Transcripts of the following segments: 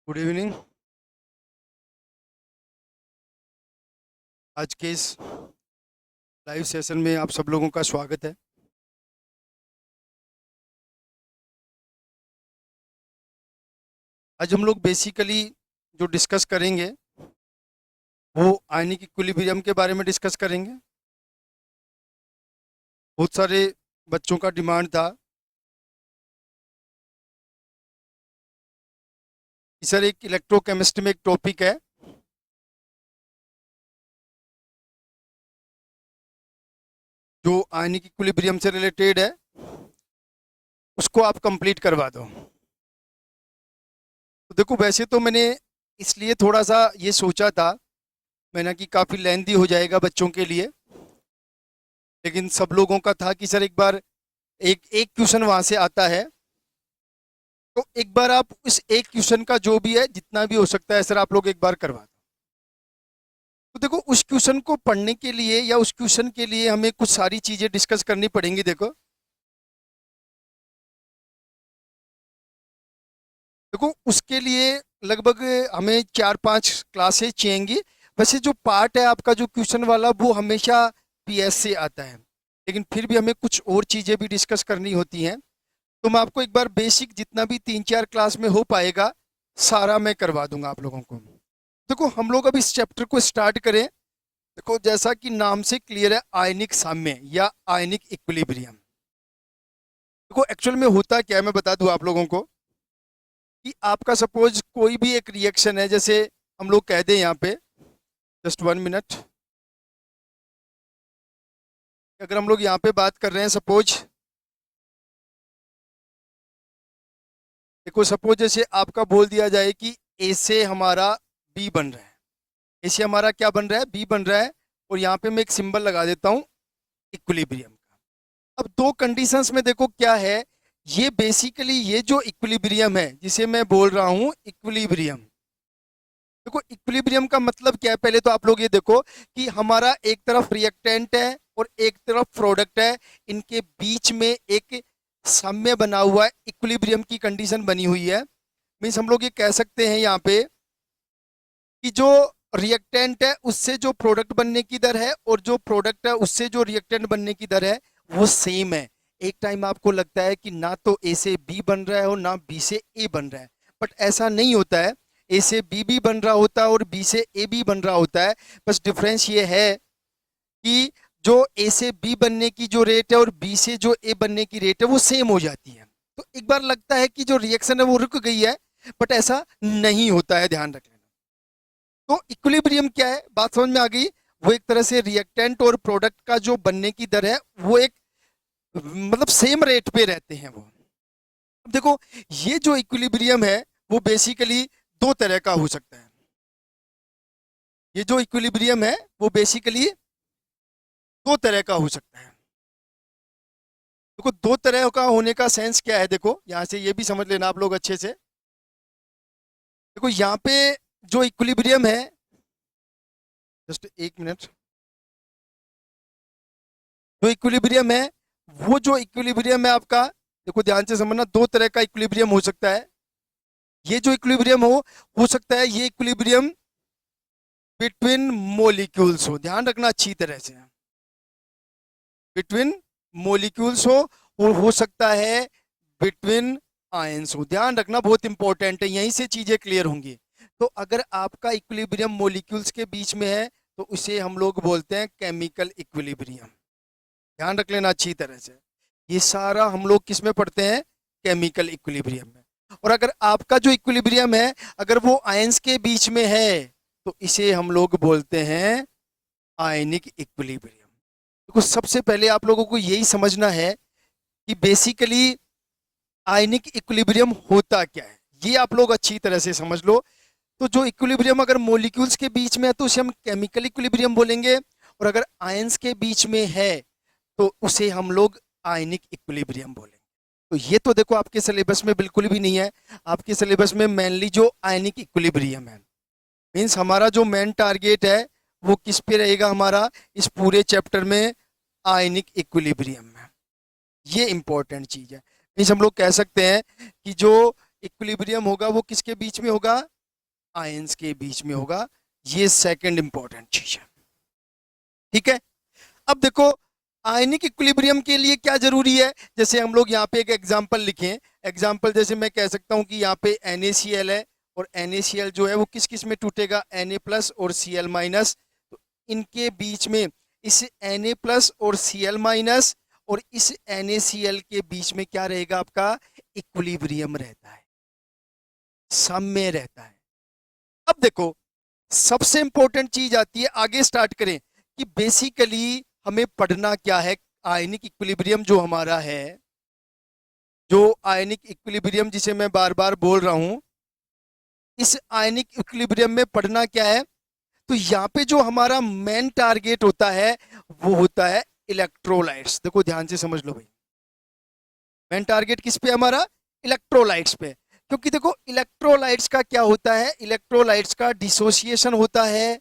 Good evening. आज के इस लाइव सेशन में आप सब लोगों का स्वागत है। आज हम लोग बेसिकली जो डिस्कस करेंगे वो आयनिक इक्विलिब्रियम के बारे में डिस्कस करेंगे। बहुत सारे बच्चों का डिमांड था कि सर एक इलेक्ट्रोकेमिस्ट्री में एक टॉपिक है जो आयनिक इक्विलिब्रियम से रिलेटेड है, उसको आप कंप्लीट करवा दो। तो देखो, वैसे तो मैंने इसलिए थोड़ा सा ये सोचा था मैंने कि काफ़ी लेंथी हो जाएगा बच्चों के लिए, लेकिन सब लोगों का था कि सर एक बार एक एक क्वेश्चन वहाँ से आता है, तो एक बार आप इस एक क्वेश्चन का जो भी है जितना भी हो सकता है सर आप लोग एक बार करवा दो। तो देखो, उस क्वेश्चन को पढ़ने के लिए या उस क्वेश्चन के लिए हमें कुछ सारी चीजें डिस्कस करनी पड़ेंगी। देखो देखो उसके लिए लगभग हमें 4-5 क्लासेस चाहिएंगी। वैसे जो पार्ट है आपका जो क्वेश्चन वाला वो हमेशा पीएस से आता है, लेकिन फिर भी हमें कुछ और चीजें भी डिस्कस करनी होती हैं। तो मैं आपको एक बार बेसिक जितना भी 3-4 क्लास में हो पाएगा सारा मैं करवा दूंगा आप लोगों को। देखो, हम लोग अब इस चैप्टर को स्टार्ट करें। देखो, जैसा कि नाम से क्लियर है, आयनिक साम्य या आयनिक इक्विलिब्रियम। देखो एक्चुअल में होता क्या है मैं बता दूं आप लोगों को कि आपका सपोज कोई भी एक रिएक्शन है, जैसे हम लोग कह दें यहाँ पे, जस्ट 1 मिनट, अगर हम लोग यहाँ पे बात कर रहे हैं सपोज, देखो सपोज जैसे आपका बोल दिया जाए कि ए से हमारा बी बन रहा है, ए से हमारा क्या बन रहा है, बी बन रहा है, और यहाँ पे मैं एक सिंबल लगा देता हूँ इक्विलिब्रियम का। अब दो कंडीशंस में देखो क्या है, ये बेसिकली ये जो इक्विलिब्रियम है जिसे मैं बोल रहा हूँ इक्विलिब्रियम, देखो इक्विलिब्रियम का मतलब क्या है, पहले तो आप लोग ये देखो कि हमारा एक तरफ रिएक्टेंट है और एक तरफ प्रोडक्ट है, इनके बीच में एक साम्य बना हुआ है, इक्विलिब्रियम की कंडीशन बनी हुई है। मीन्स हम लोग ये कह सकते हैं यहाँ पे कि जो रिएक्टेंट है उससे जो प्रोडक्ट बनने की दर है और जो प्रोडक्ट है उससे जो रिएक्टेंट बनने की दर है वो सेम है। एक टाइम आपको लगता है कि ना तो ए से बी बन रहा है और ना बी से ए बन रहा है, बट ऐसा नहीं होता है। ए से बी भी बन रहा होता है और बी से ए भी बन रहा होता है। बस डिफरेंस ये है कि जो ए से बी बनने की जो रेट है और बी से जो ए बनने की रेट है वो सेम हो जाती है। तो एक बार लगता है कि जो रिएक्शन है वो रुक गई है, बट ऐसा नहीं होता है, ध्यान रख लेना। तो इक्विलिब्रियम क्या है, बात समझ में आ गई। वो एक तरह से रिएक्टेंट और प्रोडक्ट का जो बनने की दर है वो एक मतलब सेम रेट पे रहते हैं वो। अब देखो, ये जो इक्विलिब्रियम है वो बेसिकली दो तरह का हो सकता है। ये जो इक्विलिब्रियम है वो बेसिकली दो तरह का हो सकता है। देखो, दो तरह का होने का सेंस क्या है, देखो यहां से ये भी समझ लेना आप लोग अच्छे से। देखो यहाँ पे जो इक्विलिब्रियम है, जस्ट 1 मिनट, जो इक्विलिब्रियम है वो जो इक्विलिब्रियम है आपका, देखो ध्यान से समझना, दो तरह का इक्विलिब्रियम हो सकता है। ये जो इक्विलिब्रियम हो सकता है ये इक्विलिब्रियम बिटवीन मोलिक्यूल्स हो, ध्यान रखना अच्छी तरह से, बिटवीन मोलिक्यूल्स और हो सकता है बिटवीन आयंस हो। ध्यान रखना, बहुत इंपॉर्टेंट है, यहीं से चीजें क्लियर होंगी। तो अगर आपका इक्विलिब्रियम मोलिक्यूल्स के बीच में है तो उसे हम लोग बोलते हैं केमिकल इक्विलिब्रियम। ध्यान रख लेना अच्छी तरह से, ये सारा हम लोग किस में पढ़ते हैं, केमिकल इक्विलिब्रियम में। और अगर आपका जो इक्विलिब्रियम है अगर वो आयंस के बीच में है तो इसे हम लोग बोलते हैं आयनिक इक्विलिब्रियम। देखो सबसे पहले आप लोगों को यही समझना है कि बेसिकली आयनिक इक्विलिब्रियम होता क्या है, ये आप लोग अच्छी तरह से समझ लो। तो जो इक्विलिब्रियम अगर मॉलिक्यूल्स के बीच में है तो उसे हम केमिकल इक्विलिब्रियम बोलेंगे, और अगर आयंस के बीच में है तो उसे हम लोग आयनिक इक्विलिब्रियम बोलेंगे। तो ये तो देखो आपके सिलेबस में बिल्कुल भी नहीं है। आपके सिलेबस में मेनली जो आयनिक इक्विलिब्रियम है, मीन्स हमारा जो मेन टारगेट है वो किस पे रहेगा, हमारा इस पूरे चैप्टर में आयनिक इक्विलिब्रियम में। ये इंपॉर्टेंट चीज है। मीन्स हम लोग कह सकते हैं कि जो इक्विलिब्रियम होगा वो किसके बीच में होगा, आयंस के बीच में होगा। ये सेकंड इंपॉर्टेंट चीज है, ठीक है। अब देखो आयनिक इक्विलिब्रियम के लिए क्या जरूरी है, जैसे हम लोग यहाँ पे एक एग्जांपल लिखें। एग्जांपल जैसे मैं कह सकता हूँ कि यहाँ पे NaCl है, और NaCl जो है वो किस किस में टूटेगा, Na+ और Cl-। तो इनके बीच में इस Na+ और Cl- और इस NaCl के बीच में क्या रहेगा, आपका इक्विलिब्रियम रहता है, साम्य रहता है। अब देखो सबसे इंपॉर्टेंट चीज आती है, आगे स्टार्ट करें कि बेसिकली हमें पढ़ना क्या है। आयनिक इक्विलिब्रियम जो हमारा है, जो आयनिक इक्विलिब्रियम जिसे मैं बार बार बोल रहा हूं, इस आयनिक इक्विलिब्रियम में पढ़ना क्या है। तो यहाँ पे जो हमारा मेन टारगेट होता है वो होता है इलेक्ट्रोलाइट्स। देखो ध्यान से समझ लो भाई, मेन टारगेट किस पे हमारा, इलेक्ट्रोलाइट्स पे। क्योंकि देखो इलेक्ट्रोलाइट्स का क्या होता है, इलेक्ट्रोलाइट्स का डिसोसिएशन होता है,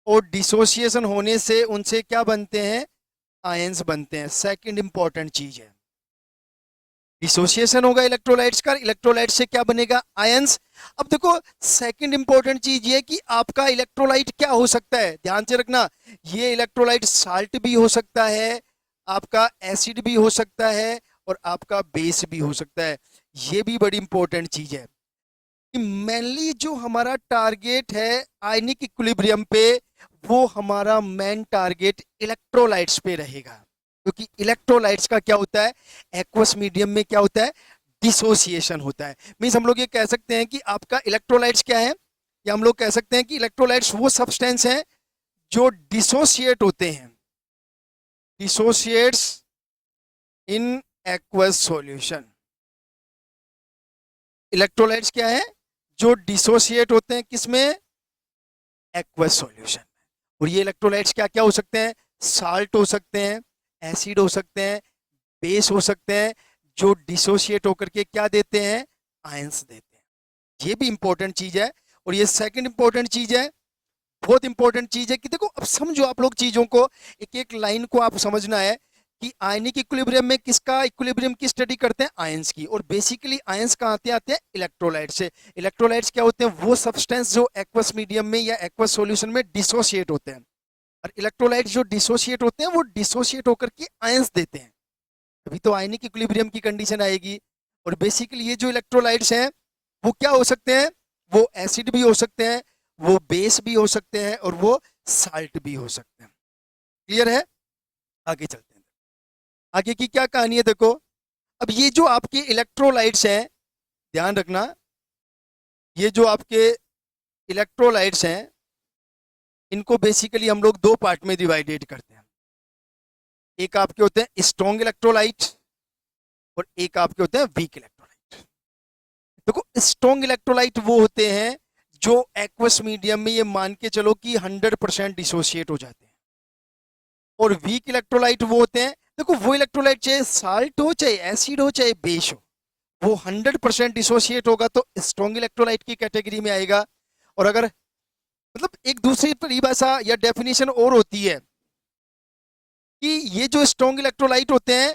और डिसोसिएशन होने से उनसे क्या बनते हैं, आयंस बनते हैं। सेकंड इंपॉर्टेंट चीज है, डिसोसिएशन होगा इलेक्ट्रोलाइट्स का, इलेक्ट्रोलाइट से क्या बनेगा, आयंस। अब देखो सेकंड इंपॉर्टेंट चीज ये कि आपका इलेक्ट्रोलाइट क्या हो सकता है, ध्यान से रखना। ये इलेक्ट्रोलाइट साल्ट भी हो सकता है, आपका एसिड भी हो सकता है, और आपका बेस भी हो सकता है। ये भी बड़ी इंपॉर्टेंट चीज है कि मेनली जो हमारा टारगेट है आयनिक इक्विलिब्रियम पे, वो हमारा मेन टारगेट इलेक्ट्रोलाइट्स पे रहेगा। क्योंकि इलेक्ट्रोलाइट्स का क्या होता है, एक्वस मीडियम में क्या होता है, डिसोसिएशन होता है। मींस हम लोग ये कह सकते हैं कि आपका इलेक्ट्रोलाइट्स क्या है, या हम लोग कह सकते हैं कि इलेक्ट्रोलाइट्स वो सब्सटेंस हैं जो डिसोसिएट होते हैं, डिसोसिएट्स इन एक्वस सॉल्यूशन। इलेक्ट्रोलाइट्स क्या है, जो डिसोसिएट होते हैं किसमें, एक्वस सॉल्यूशन में। और ये इलेक्ट्रोलाइट्स क्या क्या हो सकते हैं, साल्ट हो सकते हैं, एसिड हो सकते हैं, बेस हो सकते हैं, जो डिसोशिएट होकर के क्या देते हैं, आयंस देते हैं। ये भी इंपॉर्टेंट चीज है। और ये सेकंड इंपॉर्टेंट चीज है, बहुत इंपॉर्टेंट चीज है कि देखो अब समझो आप लोग चीजों को, एक एक लाइन को आप समझना है कि आयनिक इक्विलिब्रियम में किसका इक्विलिब्रियम की स्टडी करते हैं, आयंस की। और बेसिकली आयंस कहाँ आते हैं, इलेक्ट्रोलाइट से। इलेक्ट्रोलाइट्स क्या होते हैं, वो सब्सटेंस जो एक्वस मीडियम में या एक्वस सॉल्यूशन में डिसोशिएट होते हैं। और इलेक्ट्रोलाइट्स जो डिसोशिएट होते हैं वो डिसोशिएट होकर के आयंस देते हैं, अभी तो आयनिक इक्विलिब्रियम की कंडीशन आएगी। और बेसिकली ये जो इलेक्ट्रोलाइट्स हैं वो क्या हो सकते हैं, वो एसिड भी हो सकते हैं, वो बेस भी हो सकते हैं, और वो साल्ट भी हो सकते हैं। क्लियर है, आगे चलते हैं। आगे की क्या कहानी है देखो। अब ये जो आपके इलेक्ट्रोलाइट्स हैं, ध्यान रखना, ये जो आपके इलेक्ट्रोलाइट्स हैं इनको बेसिकली हम लोग दो पार्ट में डिवाइडेड करते हैं। एक आपके होते हैं स्ट्रॉन्ग इलेक्ट्रोलाइट, और एक आपके होते हैं वीक इलेक्ट्रोलाइट। देखो स्ट्रॉन्ग इलेक्ट्रोलाइट वो होते हैं जो एक्वस मीडियम में ये मान के चलो कि 100% डिसोशिएट हो जाते हैं। और वीक इलेक्ट्रोलाइट वो होते हैं, देखो वो इलेक्ट्रोलाइट चाहे साल्ट हो, चाहे एसिड हो, चाहे बेस हो, वो 100% डिसोशिएट होगा तो स्ट्रॉन्ग इलेक्ट्रोलाइट की कैटेगरी में आएगा। और अगर मतलब एक दूसरी परिभाषा या डेफिनेशन और होती है कि ये जो स्ट्रॉन्ग इलेक्ट्रोलाइट होते हैं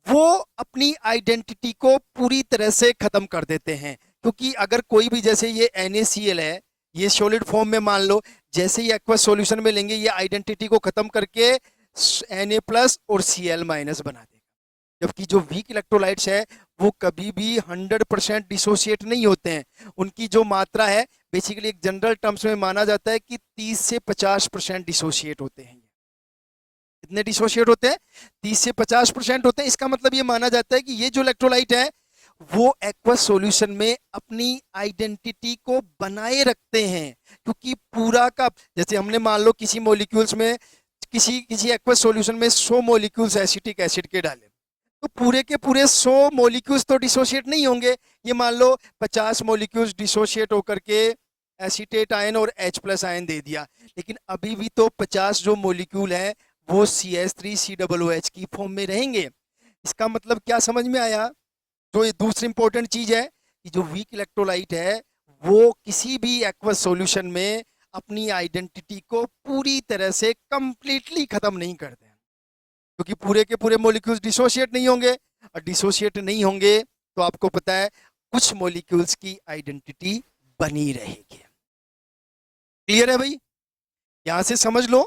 वो अपनी आइडेंटिटी को पूरी तरह से खत्म कर देते हैं। क्योंकि अगर कोई भी, जैसे ये NaCl है, ये सॉलिड फॉर्म में मान लो, जैसे ही एक्वस सॉल्यूशन में लेंगे ये आइडेंटिटी को खत्म करके Na+ और Cl- बना देगा। जबकि जो वीक इलेक्ट्रोलाइट्स है वो कभी भी 100% डिसोशिएट नहीं होते हैं। उनकी जो मात्रा है बेसिकली एक जनरल टर्म्स में माना जाता है कि 30 से 50% डिसोशिएट होते हैं। कितने डिसोशिएट होते हैं, 30 से 50% होते हैं। इसका मतलब ये माना जाता है कि ये जो इलेक्ट्रोलाइट है वो एक्वस सॉल्यूशन में अपनी आइडेंटिटी को बनाए रखते हैं। क्योंकि पूरा का, जैसे हमने मान लो किसी मॉलिक्यूल्स में, किसी किसी एक्वस सॉल्यूशन में 100 मॉलिक्यूल्स एसिटिक एसिड के डाले, तो पूरे के पूरे 100 मॉलिक्यूल्स तो डिसोशिएट नहीं होंगे। ये मान लो 50 मॉलिक्यूल्स डिसोशिएट होकर के एसीटेट आयन और H+ आयन दे दिया, लेकिन अभी भी तो 50 जो मॉलिक्यूल है वो CH3COOH की फॉर्म में रहेंगे। इसका मतलब क्या समझ में आया, जो ये दूसरी इंपॉर्टेंट चीज है कि जो वीक इलेक्ट्रोलाइट है वो किसी भी एक्वस सॉल्यूशन में अपनी आइडेंटिटी को पूरी तरह से कंप्लीटली खत्म नहीं करते हैं। क्योंकि पूरे के पूरे मॉलिक्यूल्स डिसोशिएट नहीं होंगे, और डिसोशिएट नहीं होंगे तो आपको पता है कुछ मॉलिक्यूल्स की आइडेंटिटी बनी रहेगी। क्लियर है भाई? यहां से समझ लो।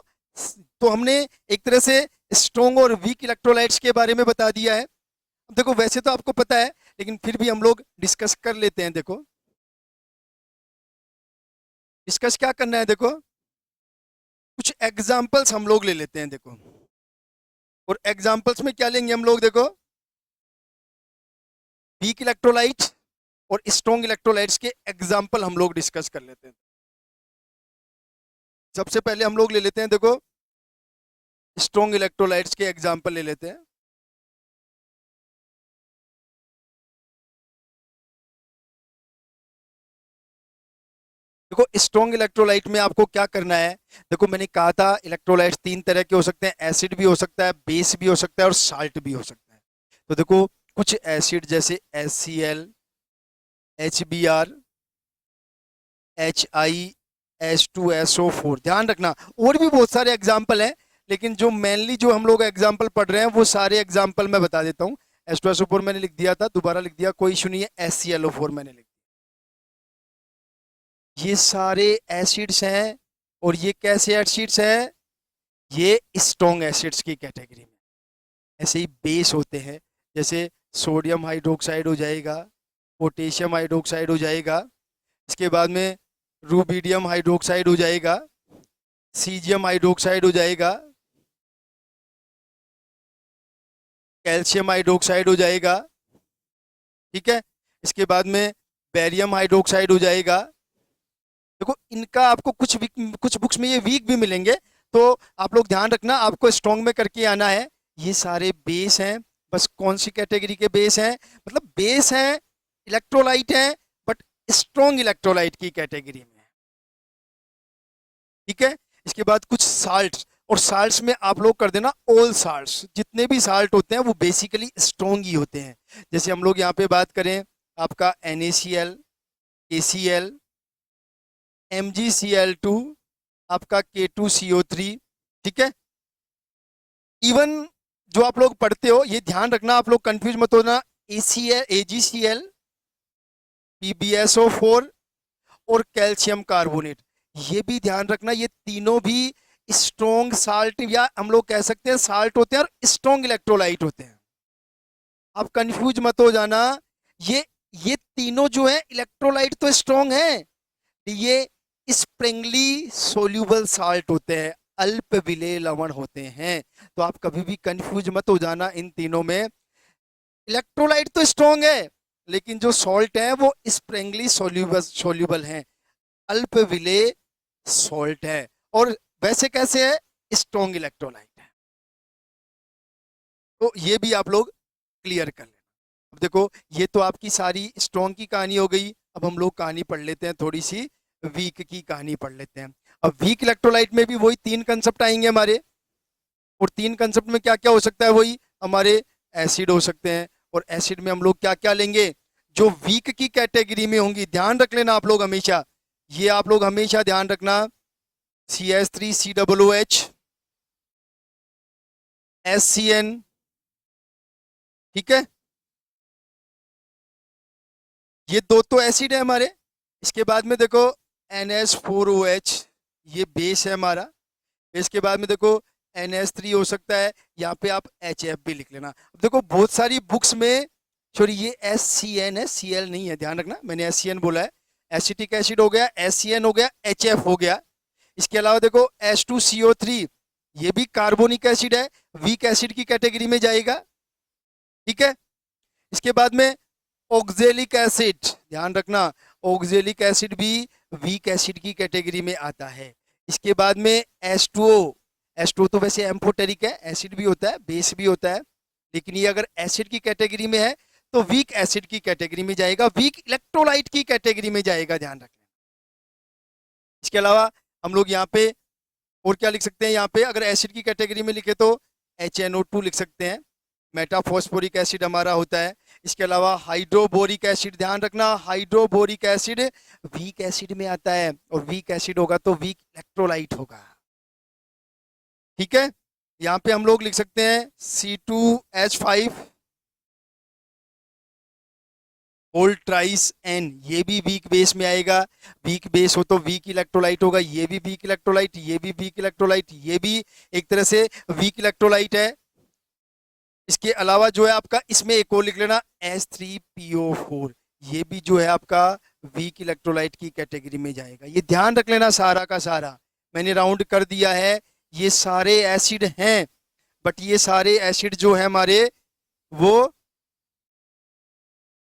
तो हमने एक तरह से स्ट्रॉन्ग और वीक इलेक्ट्रोलाइट्स के बारे में बता दिया है। अब देखो वैसे तो आपको पता है, लेकिन फिर भी हम लोग डिस्कस कर लेते हैं। देखो डिस्कस क्या करना है, देखो कुछ एग्जाम्पल्स हम लोग ले लेते हैं। देखो, और एग्जाम्पल्स में क्या लेंगे हम लोग, देखो वीक इलेक्ट्रोलाइट और स्ट्रॉन्ग इलेक्ट्रोलाइट्स के एग्जाम्पल हम लोग डिस्कस कर लेते हैं। सबसे पहले हम लोग ले लेते हैं, देखो स्ट्रॉन्ग इलेक्ट्रोलाइट्स के एग्जाम्पल ले लेते हैं। देखो स्ट्रॉन्ग इलेक्ट्रोलाइट में आपको क्या करना है, देखो मैंने कहा था इलेक्ट्रोलाइट्स तीन तरह के हो सकते हैं, एसिड भी हो सकता है, बेस भी हो सकता है और साल्ट भी हो सकता है। तो देखो कुछ एसिड जैसे HCl, HBr, HiH2SO4, ध्यान रखना और भी बहुत सारे एग्जाम्पल हैं, लेकिन जो मेनली जो हम लोग एग्जाम्पल पढ़ रहे हैं वो सारे एग्जाम्पल मैं बता देता हूँ। H2SO4 मैंने लिख दिया था, दोबारा लिख दिया, कोई इशू नहीं है। HClO4 मैंने लिख दिया। ये सारे एसिड्स हैं, और ये कैसे एसिड्स हैं, ये स्ट्रॉन्ग एसिड्स की कैटेगरी में। ऐसे ही बेस होते हैं, जैसे सोडियम हाइड्रोक्साइड हो जाएगा, पोटेशियम हाइड्रोक्साइड हो जाएगा, इसके बाद में रूबिडियम हाइड्रोक्साइड हो जाएगा, सीजियम हाइड्रोक्साइड हो जाएगा, कैल्शियम हाइड्रोक्साइड हो जाएगा, ठीक है। इसके बाद में बेरियम हाइड्रोक्साइड हो जाएगा। देखो इनका आपको कुछ बुक्स में ये वीक भी मिलेंगे, तो आप लोग ध्यान रखना, आपको स्ट्रॉन्ग में करके आना है। ये सारे बेस हैं, बस कौन सी कैटेगरी के बेस हैं, मतलब बेस हैं, इलेक्ट्रोलाइट हैं, बट स्ट्रॉन्ग इलेक्ट्रोलाइट की कैटेगरी में है, ठीक है। इसके बाद कुछ साल्ट, और साल्ट्स में आप लोग कर देना ऑल साल्ट्स, जितने भी साल्ट होते हैं वो बेसिकली स्ट्रॉन्ग ही होते हैं। जैसे हम लोग यहाँ पे बात करें आपका NaCl, KCl, MgCl2, आपका K2CO3, ठीक है। इवन जो आप लोग पढ़ते हो, ये ध्यान रखना, आप लोग कंफ्यूज मत होना, ACl, AgCl, PbSO4 और कैल्शियम कार्बोनेट, ये भी ध्यान रखना, ये तीनों भी स्ट्रॉन्ग साल्ट, या हम लोग कह सकते हैं साल्ट होते हैं और स्ट्रॉन्ग इलेक्ट्रोलाइट होते हैं। आप कंफ्यूज मत हो जाना, ये ये तीनों जो है इलेक्ट्रोलाइट तो स्ट्रॉन्ग है, ये स्प्रिंगली सोल्यूबल साल्ट होते हैं, अल्प विलेय लवण होते हैं। तो आप कभी भी कंफ्यूज मत हो जाना इन तीनों में। इलेक्ट्रोलाइट तो स्ट्रॉन्ग है, लेकिन जो सॉल्ट है वो स्प्रिंगली सोल्यूबल है, अल्प विलेय सॉल्ट है। और वैसे कैसे है, स्ट्रॉन्ग इलेक्ट्रोलाइट है। तो ये भी आप लोग क्लियर कर लेना। अब देखो ये तो आपकी सारी स्ट्रॉन्ग की कहानी हो गई। अब हम लोग कहानी पढ़ लेते हैं, थोड़ी सी वीक की कहानी पढ़ लेते हैं। अब वीक इलेक्ट्रोलाइट में भी वही तीन कंसेप्ट आएंगे हमारे, और तीन कंसेप्ट में क्या क्या हो सकता है, वही हमारे एसिड हो सकते हैं। और एसिड में हम लोग क्या क्या लेंगे, जो वीक की कैटेगरी में होंगी, ध्यान रख लेना आप लोग हमेशा, ये आप लोग हमेशा ध्यान रखना, CH3COOH, SCN, ठीक है, ये दो तो एसिड है हमारे। इसके बाद में देखो NH4OH, ये बेस है हमारा। इसके बाद में देखो NH3 हो सकता है, यहाँ पे आप HF भी लिख लेना। अब देखो बहुत सारी बुक्स में, सॉरी ये SCN है, Cl नहीं है, ध्यान रखना, मैंने SCN बोला है। एसिटिक एसिड हो गया, SCN हो गया, HF हो गया। इसके अलावा देखो H2CO3, ये भी कार्बोनिक एसिड है, वीक एसिड की कैटेगरी में जाएगा, ठीक है। इसके बाद में ऑक्जेलिक एसिड, ध्यान रखना, ऑक्जेलिक एसिड भी वीक एसिड की कैटेगरी में आता है। इसके बाद में H2O, H2O तो वैसे एम्फोटेरिक है, एसिड भी होता है, बेस भी होता है, लेकिन ये अगर एसिड की कैटेगरी में है तो वीक एसिड की कैटेगरी में जाएगा, वीक इलेक्ट्रोलाइट की कैटेगरी में जाएगा, ध्यान रखना। इसके अलावा हम लोग यहाँ पे और क्या लिख सकते हैं, यहाँ पे अगर एसिड की कैटेगरी में लिखे तो HNO2 लिख सकते हैं, मेटाफॉस्फोरिक एसिड हमारा होता है। इसके अलावा हाइड्रोबोरिक एसिड, ध्यान रखना, हाइड्रोबोरिक एसिड वीक एसिड में आता है, और वीक एसिड होगा तो वीक इलेक्ट्रोलाइट होगा, ठीक है। यहाँ पे हम लोग लिख सकते हैं C2H5, होल ट्राइस एन, ये भी वीक बेस में आएगा। वीक बेस हो तो वीक इलेक्ट्रोलाइट होगा, ये भी वीक इलेक्ट्रोलाइट, ये भी वीक इलेक्ट्रोलाइट, ये भी एक तरह से वीक इलेक्ट्रोलाइट है। इसके अलावा जो है आपका इसमें एक और लिख लेना H3PO4, ये भी जो है आपका वीक इलेक्ट्रोलाइट की कैटेगरी में जाएगा। ये ध्यान रख लेना सारा का सारा, मैंने राउंड कर दिया है, ये सारे एसिड हैं, बट ये सारे एसिड जो है हमारे वो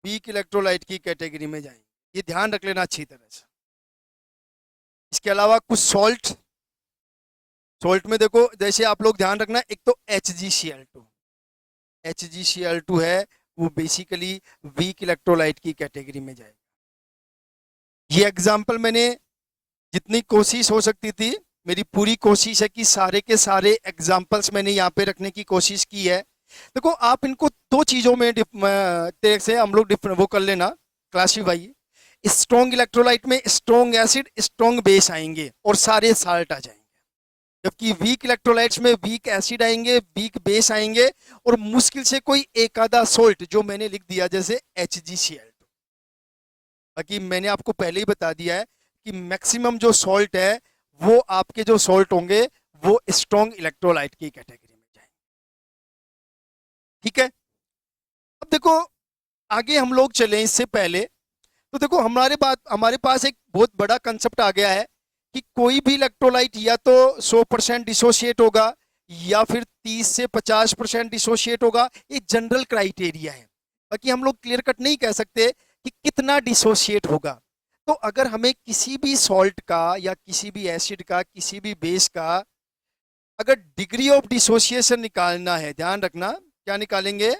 वीक इलेक्ट्रोलाइट की कैटेगरी में जाएंगे, ये ध्यान रख लेना अच्छी तरह से। इसके अलावा कुछ सॉल्ट, सॉल्ट में देखो जैसे आप लोग ध्यान रखना, एक तो HgCl2, HgCl2 है वो बेसिकली वीक इलेक्ट्रोलाइट की कैटेगरी में जाएगा। ये एग्जाम्पल मैंने जितनी कोशिश हो सकती थी, मेरी पूरी कोशिश है कि सारे के सारे एग्जाम्पल्स मैंने यहाँ पे रखने की कोशिश की है। देखो आप इनको दो चीजों में से हम लोग वो कर लेना, क्लासीफाई। स्ट्रॉन्ग इलेक्ट्रोलाइट में स्ट्रॉन्ग एसिड स्ट्रॉन्ग बेस आएंगे और सारे साल्ट आ जाएंगे, जबकि वीक इलेक्ट्रोलाइट्स में वीक एसिड आएंगे, वीक बेस आएंगे और मुश्किल से कोई एक आधा सोल्ट जो मैंने लिख दिया जैसे HgCl2। बाकी मैंने आपको पहले ही बता दिया है कि मैक्सिमम जो सॉल्ट है वो आपके जो सॉल्ट होंगे वो स्ट्रॉन्ग इलेक्ट्रोलाइट की कैटेगरी में जाएंगे। ठीक है, अब देखो आगे हम लोग चले इससे पहले, तो देखो हमारे पास एक बहुत बड़ा कंसेप्ट आ गया है कि कोई भी इलेक्ट्रोलाइट या तो 100% डिसोशिएट होगा या फिर 30 से 50% डिसोशिएट होगा, ये जनरल क्राइटेरिया है। बाकी हम लोग क्लियर कट नहीं कह सकते कि कितना डिसोशिएट होगा। तो अगर हमें किसी भी सॉल्ट का या किसी भी एसिड का किसी भी बेस का अगर डिग्री ऑफ डिसोसिएशन निकालना है, ध्यान रखना क्या निकालेंगे,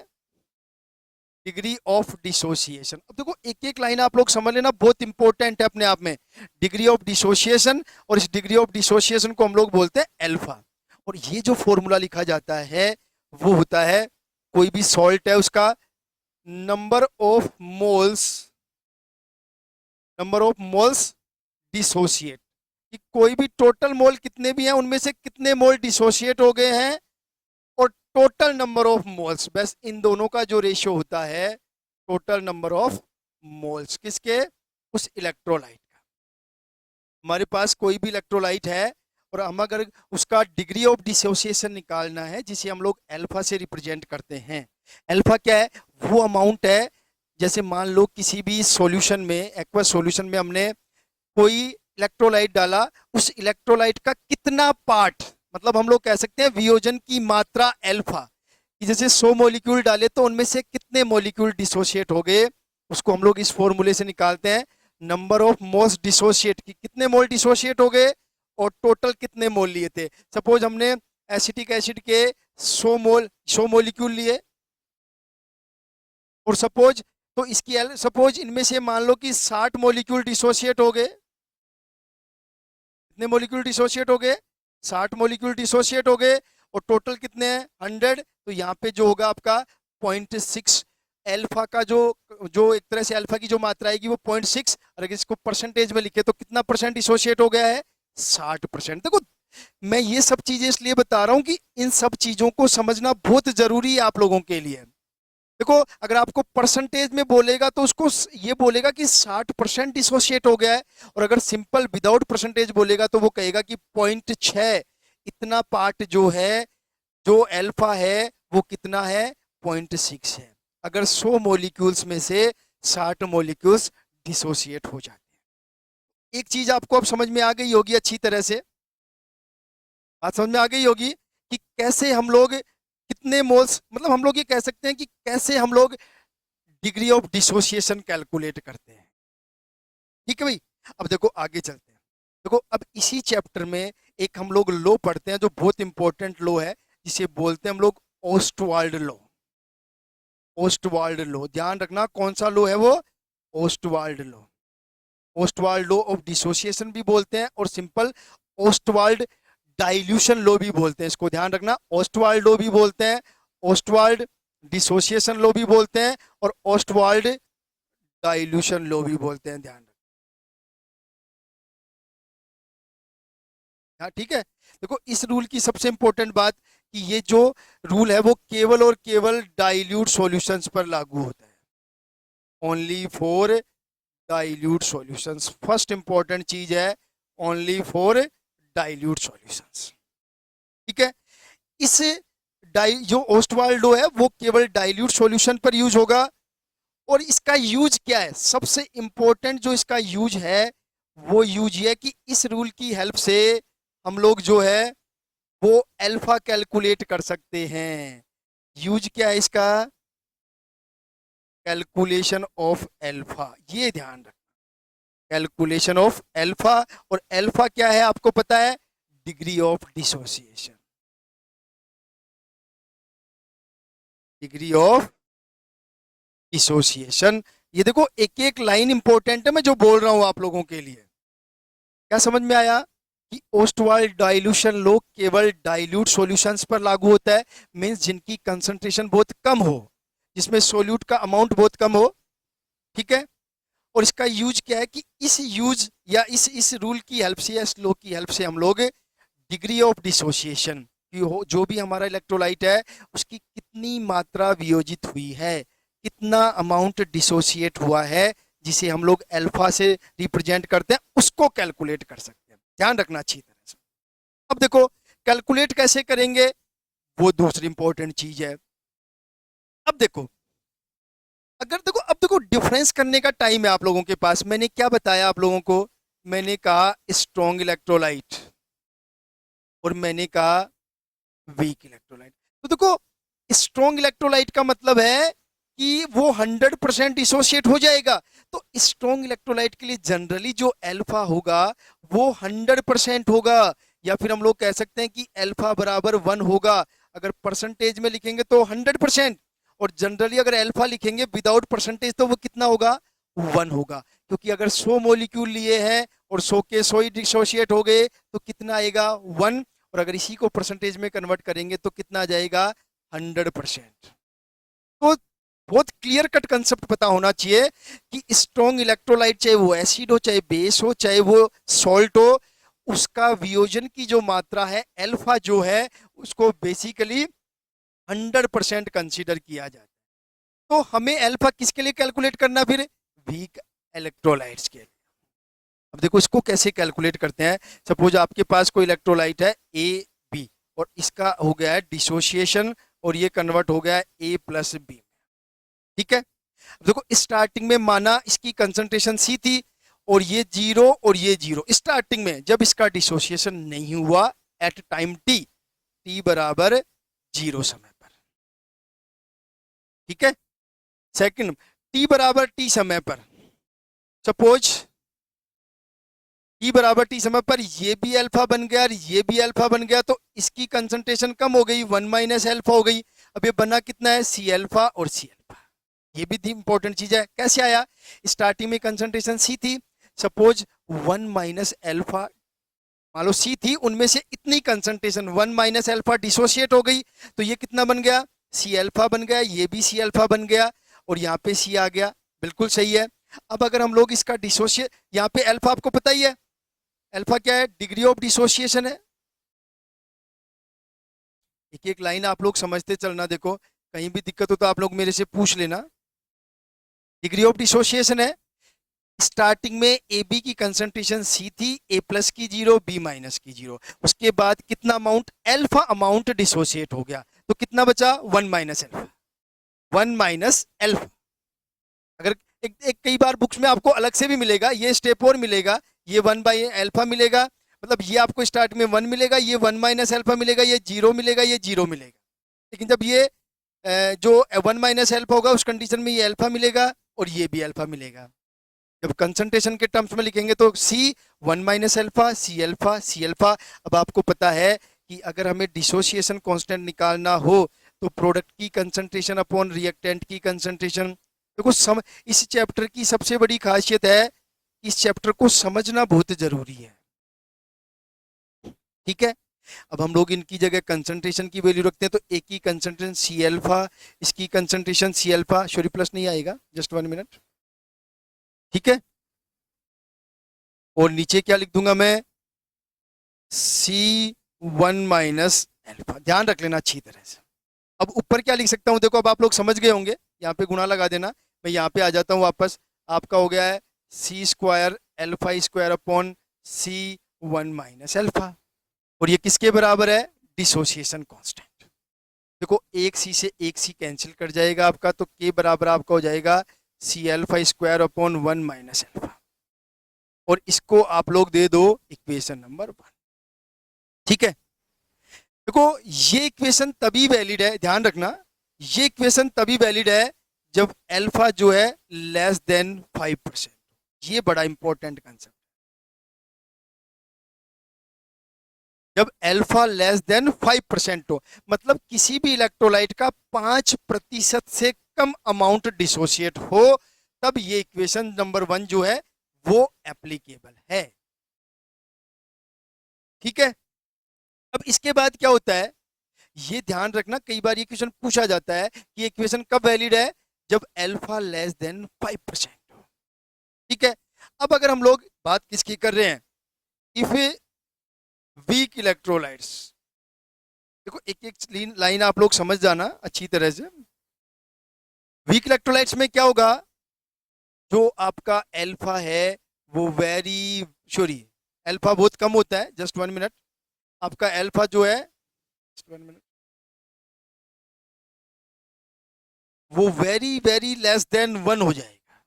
डिग्री ऑफ डिसोसिएशन। अब देखो एक एक लाइन आप लोग समझ लेना, बहुत इंपॉर्टेंट है अपने आप में, डिग्री ऑफ डिसोसिएशन। और इस डिग्री ऑफ डिसोसिएशन को हम लोग बोलते हैं अल्फा। और ये जो फॉर्मूला लिखा जाता है वो होता है, कोई भी सॉल्ट है उसका नंबर ऑफ मोल्स डिसोसिएट, कि कोई भी टोटल मोल कितने भी हैं उनमें से कितने मोल डिसोसिएट हो गए हैं, और टोटल नंबर ऑफ मोल्स, बस इन दोनों का जो रेशियो होता है टोटल नंबर ऑफ मोल्स किसके, उस इलेक्ट्रोलाइट का। हमारे पास कोई भी इलेक्ट्रोलाइट है और हम अगर उसका डिग्री ऑफ डिसोसिएशन निकालना है जिसे हम लोग अल्फा से रिप्रेजेंट करते हैं। अल्फा क्या है, वो अमाउंट है, जैसे मान लो किसी भी सॉल्यूशन में, एक्वा सॉल्यूशन में हमने कोई इलेक्ट्रोलाइट डाला, उस इलेक्ट्रोलाइट का कितना पार्ट, मतलब हम लोग कह सकते हैं वियोजन की मात्रा अल्फा, कि जैसे 100 मॉलिक्यूल डाले तो उनमें से कितने मॉलिक्यूल डिसोशिएट हो गए, उसको हम लोग इस फॉर्मूले से निकालते हैं, नंबर ऑफ मोल्स डिसोशिएट, की कितने मोल डिसोशिएट हो गए और टोटल कितने मोल लिए थे। सपोज हमने एसिटिक एसिड के 100 मॉलिक्यूल लिए, और सपोज तो इसकी सपोज इनमें से मान लो कि 60 मॉलिक्यूल डिसोशिएट हो गए। कितने मॉलिक्यूल डिसोशिएट हो गए, 60 मॉलिक्यूल डिसोशिएट हो गए, और टोटल कितने हैं 100। तो यहाँ पे जो होगा आपका 0.6 अल्फा का जो एक तरह से अल्फा की जो मात्रा आएगी वो 0.6, और अगर इसको परसेंटेज में लिखे तो कितना परसेंट डिसोशिएट हो गया है, 60%। देखो मैं ये सब चीजें इसलिए बता रहा हूं कि इन सब चीजों को समझना बहुत जरूरी है आप लोगों के लिए। देखो अगर आपको परसेंटेज में बोलेगा तो उसको ये बोलेगा कि 60% डिसोशिएट हो गया है, और अगर सिंपल विदाउट परसेंटेज बोलेगा तो वो कहेगा कि 0.6 इतना पार्ट जो है, जो अल्फा है वो कितना है, 0.6 है। अगर 100 मॉलिक्यूल्स में से 60 मॉलिक्यूल्स डिसोशिएट हो जाते हैं। एक चीज आपको अब समझ में आ गई होगी अच्छी तरह से, बात समझ में आ गई होगी कि कैसे हम लोग कितने मोल्स, मतलब हम लोग ये कह सकते हैं कि कैसे हम लोग डिग्री ऑफ डिसोसिएशन कैलकुलेट करते हैं। ठीक है भाई, अब देखो आगे चलते हैं। देखो अब इसी चैप्टर में एक हम लोग लॉ पढ़ते हैं जो बहुत इंपॉर्टेंट लॉ है, जिसे बोलते हैं हम लोग ओस्टवाल्ड लॉ। ओस्टवाल्ड लॉ ध्यान रखना, कौन सा लॉ है वो, Ostwald law. Ostwald law of dissociation भी बोलते हैं, और सिंपल ओस्टवाल्ड डाइल्यूशन लॉ भी बोलते हैं, इसको ध्यान रखना। ओस्टवाल्ड लॉ भी बोलते हैं, ओस्टवाल्ड डिसोसिएशन लॉ भी बोलते हैं, और ओस्टवाल्ड डाइल्यूशन लॉ भी बोलते हैं, ध्यान रखना। हाँ ठीक है, देखो इस रूल की सबसे इंपॉर्टेंट बात कि ये जो रूल है वो केवल और केवल डाइल्यूट सॉल्यूशंस पर लागू होता है। Only for dilute solutions. First important चीज है ओनली फॉर डाइल्यूट सॉल्यूशंस। ठीक है, इस जो ओस्टवाल्ड लॉ है वो केवल डाइल्यूट सॉल्यूशन पर यूज होगा। और इसका यूज क्या है, सबसे इंपॉर्टेंट जो इसका यूज है वो यूज ये है कि इस रूल की हेल्प से हम लोग जो है वो अल्फा कैलकुलेट कर सकते हैं। यूज क्या है इसका, कैलकुलेशन ऑफ अल्फा, ये ध्यान रखना, कैलकुलेशन ऑफ अल्फा। और अल्फा क्या है आपको पता है, degree of dissociation, degree of dissociation. ये देखो एक एक लाइन इंपॉर्टेंट है मैं जो बोल रहा हूं आप लोगों के लिए। क्या समझ में आया कि ओस्टवाल्ड डाइल्यूशन लॉ केवल डाइल्यूट सॉल्यूशंस पर लागू होता है, मींस जिनकी कंसंट्रेशन बहुत कम हो, जिसमें सोल्यूट का अमाउंट बहुत कम हो। ठीक है, और इसका यूज क्या है कि इस यूज या इस रूल की हेल्प से या इस लॉ की हेल्प से हम लोग डिग्री ऑफ डिसोसिएशन की हो, जो भी हमारा इलेक्ट्रोलाइट है उसकी कितनी मात्रा वियोजित हुई है, कितना अमाउंट डिसोसिएट हुआ है, जिसे हम लोग अल्फा से रिप्रेजेंट करते हैं, उसको कैलकुलेट कर सकते हैं। ध्यान रखना अच्छी तरह से। अब देखो कैलकुलेट कैसे करेंगे, वो दूसरी इंपॉर्टेंट चीज है। अब देखो, अगर देखो, अब देखो डिफरेंस करने का टाइम है आप लोगों के पास। मैंने क्या बताया आप लोगों को, मैंने कहा स्ट्रॉन्ग इलेक्ट्रोलाइट और मैंने कहा वीक इलेक्ट्रोलाइट। तो देखो स्ट्रॉन्ग इलेक्ट्रोलाइट का मतलब है कि वो 100% डिसोशिएट हो जाएगा। तो स्ट्रॉन्ग इलेक्ट्रोलाइट के लिए जनरली जो अल्फा होगा वो 100% होगा, या फिर हम लोग कह सकते हैं कि अल्फा बराबर 1 होगा। अगर परसेंटेज में लिखेंगे तो 100%, और जनरली अगर अल्फा लिखेंगे विदाउट परसेंटेज तो वो कितना होगा, 1 होगा। क्योंकि अगर 100 मॉलिक्यूल लिए हैं और 100 के 100 ही डिसोशिएट हो गए तो कितना आएगा, 1। और अगर इसी को परसेंटेज में कन्वर्ट करेंगे तो कितना आ जाएगा, 100%। तो बहुत क्लियर कट कंसेप्ट पता होना चाहिए कि स्ट्रॉन्ग इलेक्ट्रोलाइट चाहे वो एसिड हो, चाहे बेस हो, चाहे वो सॉल्ट हो, उसका वियोजन की जो मात्रा है अल्फा जो है उसको बेसिकली 100% कंसीडर किया जाता है। तो हमें अल्फा किसके लिए कैलकुलेट करना, फिर वीक इलेक्ट्रोलाइट्स के लिए। अब देखो इसको कैसे कैलकुलेट करते हैं। सपोज आपके पास कोई इलेक्ट्रोलाइट है ए बी और इसका हो गया है डिसोसिएशन और ये कन्वर्ट हो गया है ए प्लस बी। ठीक है, अब देखो स्टार्टिंग में माना इसकी कंसंट्रेशन सी थी और ये 0 और ये 0 स्टार्टिंग में, जब इसका डिसोसिएशन नहीं हुआ एट टाइम टी, टी बराबर 0 समय पर। ठीक है, सेकंड टी बराबर टी समय पर, सपोज टी बराबर टी समय पर ये भी अल्फा बन गया और ये भी अल्फा बन गया, तो इसकी कंसंट्रेशन कम हो गई, 1 माइनस अल्फा हो गई। अब ये बना कितना है, सी अल्फा और सी अल्फा। ये भी इंपॉर्टेंट चीज है। कैसे आया, स्टार्टिंग में कंसंट्रेशन सी थी, सपोज 1 माइनस अल्फा, मान लो सी थी, उनमें से इतनी कंसंट्रेशन 1 माइनस अल्फा डिसोशिएट हो गई, तो ये कितना बन गया, सी अल्फा बन गया, ये भी सी अल्फा बन गया और यहाँ पे सी आ गया। बिल्कुल सही है। अब अगर हम लोग इसका डिसोशिएट, यहाँ पे अल्फा आपको पता ही है, अल्फा क्या है, डिग्री ऑफ डिसोसिएशन है। एक एक लाइन आप लोग समझते चलना, देखो कहीं भी दिक्कत हो तो आप लोग मेरे से पूछ लेना। डिग्री ऑफ डिसोसिएशन है, स्टार्टिंग में ए बी की कंसंट्रेशन सी थी, ए प्लस की 0, बी माइनस की 0, उसके बाद कितना अमाउंट, अल्फा अमाउंट डिसोसिएट हो गया, तो कितना बचा, 1 माइनस अल्फा, 1 माइनस अल्फा। अगर एक कई बार बुक्स में आपको अलग से भी मिलेगा, ये स्टेप और मिलेगा, ये 1 बाई अल्फा मिलेगा, मतलब ये आपको स्टार्ट में 1 मिलेगा, ये 1 माइनस अल्फा मिलेगा, ये 0 मिलेगा, ये 0 मिलेगा। लेकिन जब ये जो 1 माइनस अल्फा होगा उस कंडीशन में ये अल्फा मिलेगा और ये भी अल्फा मिलेगा। जब कंसंट्रेशन के टर्म्स में लिखेंगे तो C 1 minus alpha, C alpha, C alpha. अब आपको पता है कि अगर हमें डिसोसिएशन कांस्टेंट निकालना हो तो प्रोडक्ट की कंसंट्रेशन अपॉन रिएक्टेंट की कंसंट्रेशन। देखो इस चैप्टर की सबसे बड़ी खासियत है, इस चैप्टर को समझना बहुत जरूरी है। ठीक है, अब हम लोग इनकी जगह कंसंट्रेशन की वैल्यू रखते हैं, तो एक की कंसंट्रेशन सी अल्फा, इसकी concentration C alpha, sorry plus नहीं आएगा, जस्ट 1 मिनट। ठीक है, और नीचे क्या लिख दूंगा मैं, C1 माइनस अल्फा। ध्यान रख लेना अच्छी तरह से। अब ऊपर क्या लिख सकता हूं, देखो अब आप लोग समझ गए होंगे, यहाँ पे गुणा लगा देना, मैं यहाँ पे आ जाता हूँ वापस, आपका हो गया है सी स्क्वायर एल्फा स्क्वायर अपॉन सी वन माइनस एल्फा, और ये किसके बराबर है, डिसोसिएशन कांस्टेंट। देखो एक सी से एक सी कैंसिल कर जाएगा आपका, तो के बराबर आपका हो जाएगा C alpha square upon one minus alpha, और इसको आप लोग दे दो इक्वेशन नंबर 1। ठीक है, देखो ये इक्वेशन तभी वैलिड है, ध्यान रखना, ये इक्वेशन तभी वैलिड है जब अल्फा जो है लेस देन 5%। ये बड़ा इंपॉर्टेंट कंसेप्ट, जब अल्फा लेस देन 5% हो, मतलब किसी भी इलेक्ट्रोलाइट का 5% से कम अमाउंट डिसोसिएट हो, तब ये इक्वेशन नंबर 1 जो है वो एप्लीकेबल है। ठीक है, अब इसके बाद क्या होता है, ये ध्यान रखना, कई बार ये क्वेश्चन पूछा जाता है कि ये इक्वेशन कब वैलिड है, जब अल्फा लेस देन 5% हो। ठीक है, अब अगर हम लोग बात किसकी कर रहे हैं, इफ वीक इलेक्ट्रोलाइट्स, देखो एक एक लाइन आप लोग समझ जाना अच्छी तरह से। वीक इलेक्ट्रोलाइट्स में क्या होगा, जो आपका अल्फा है वो वेरी सॉरी अल्फा बहुत कम होता है, जस्ट 1 मिनट, आपका अल्फा जो है just 1 मिनट, वो वेरी वेरी लेस देन 1 हो जाएगा।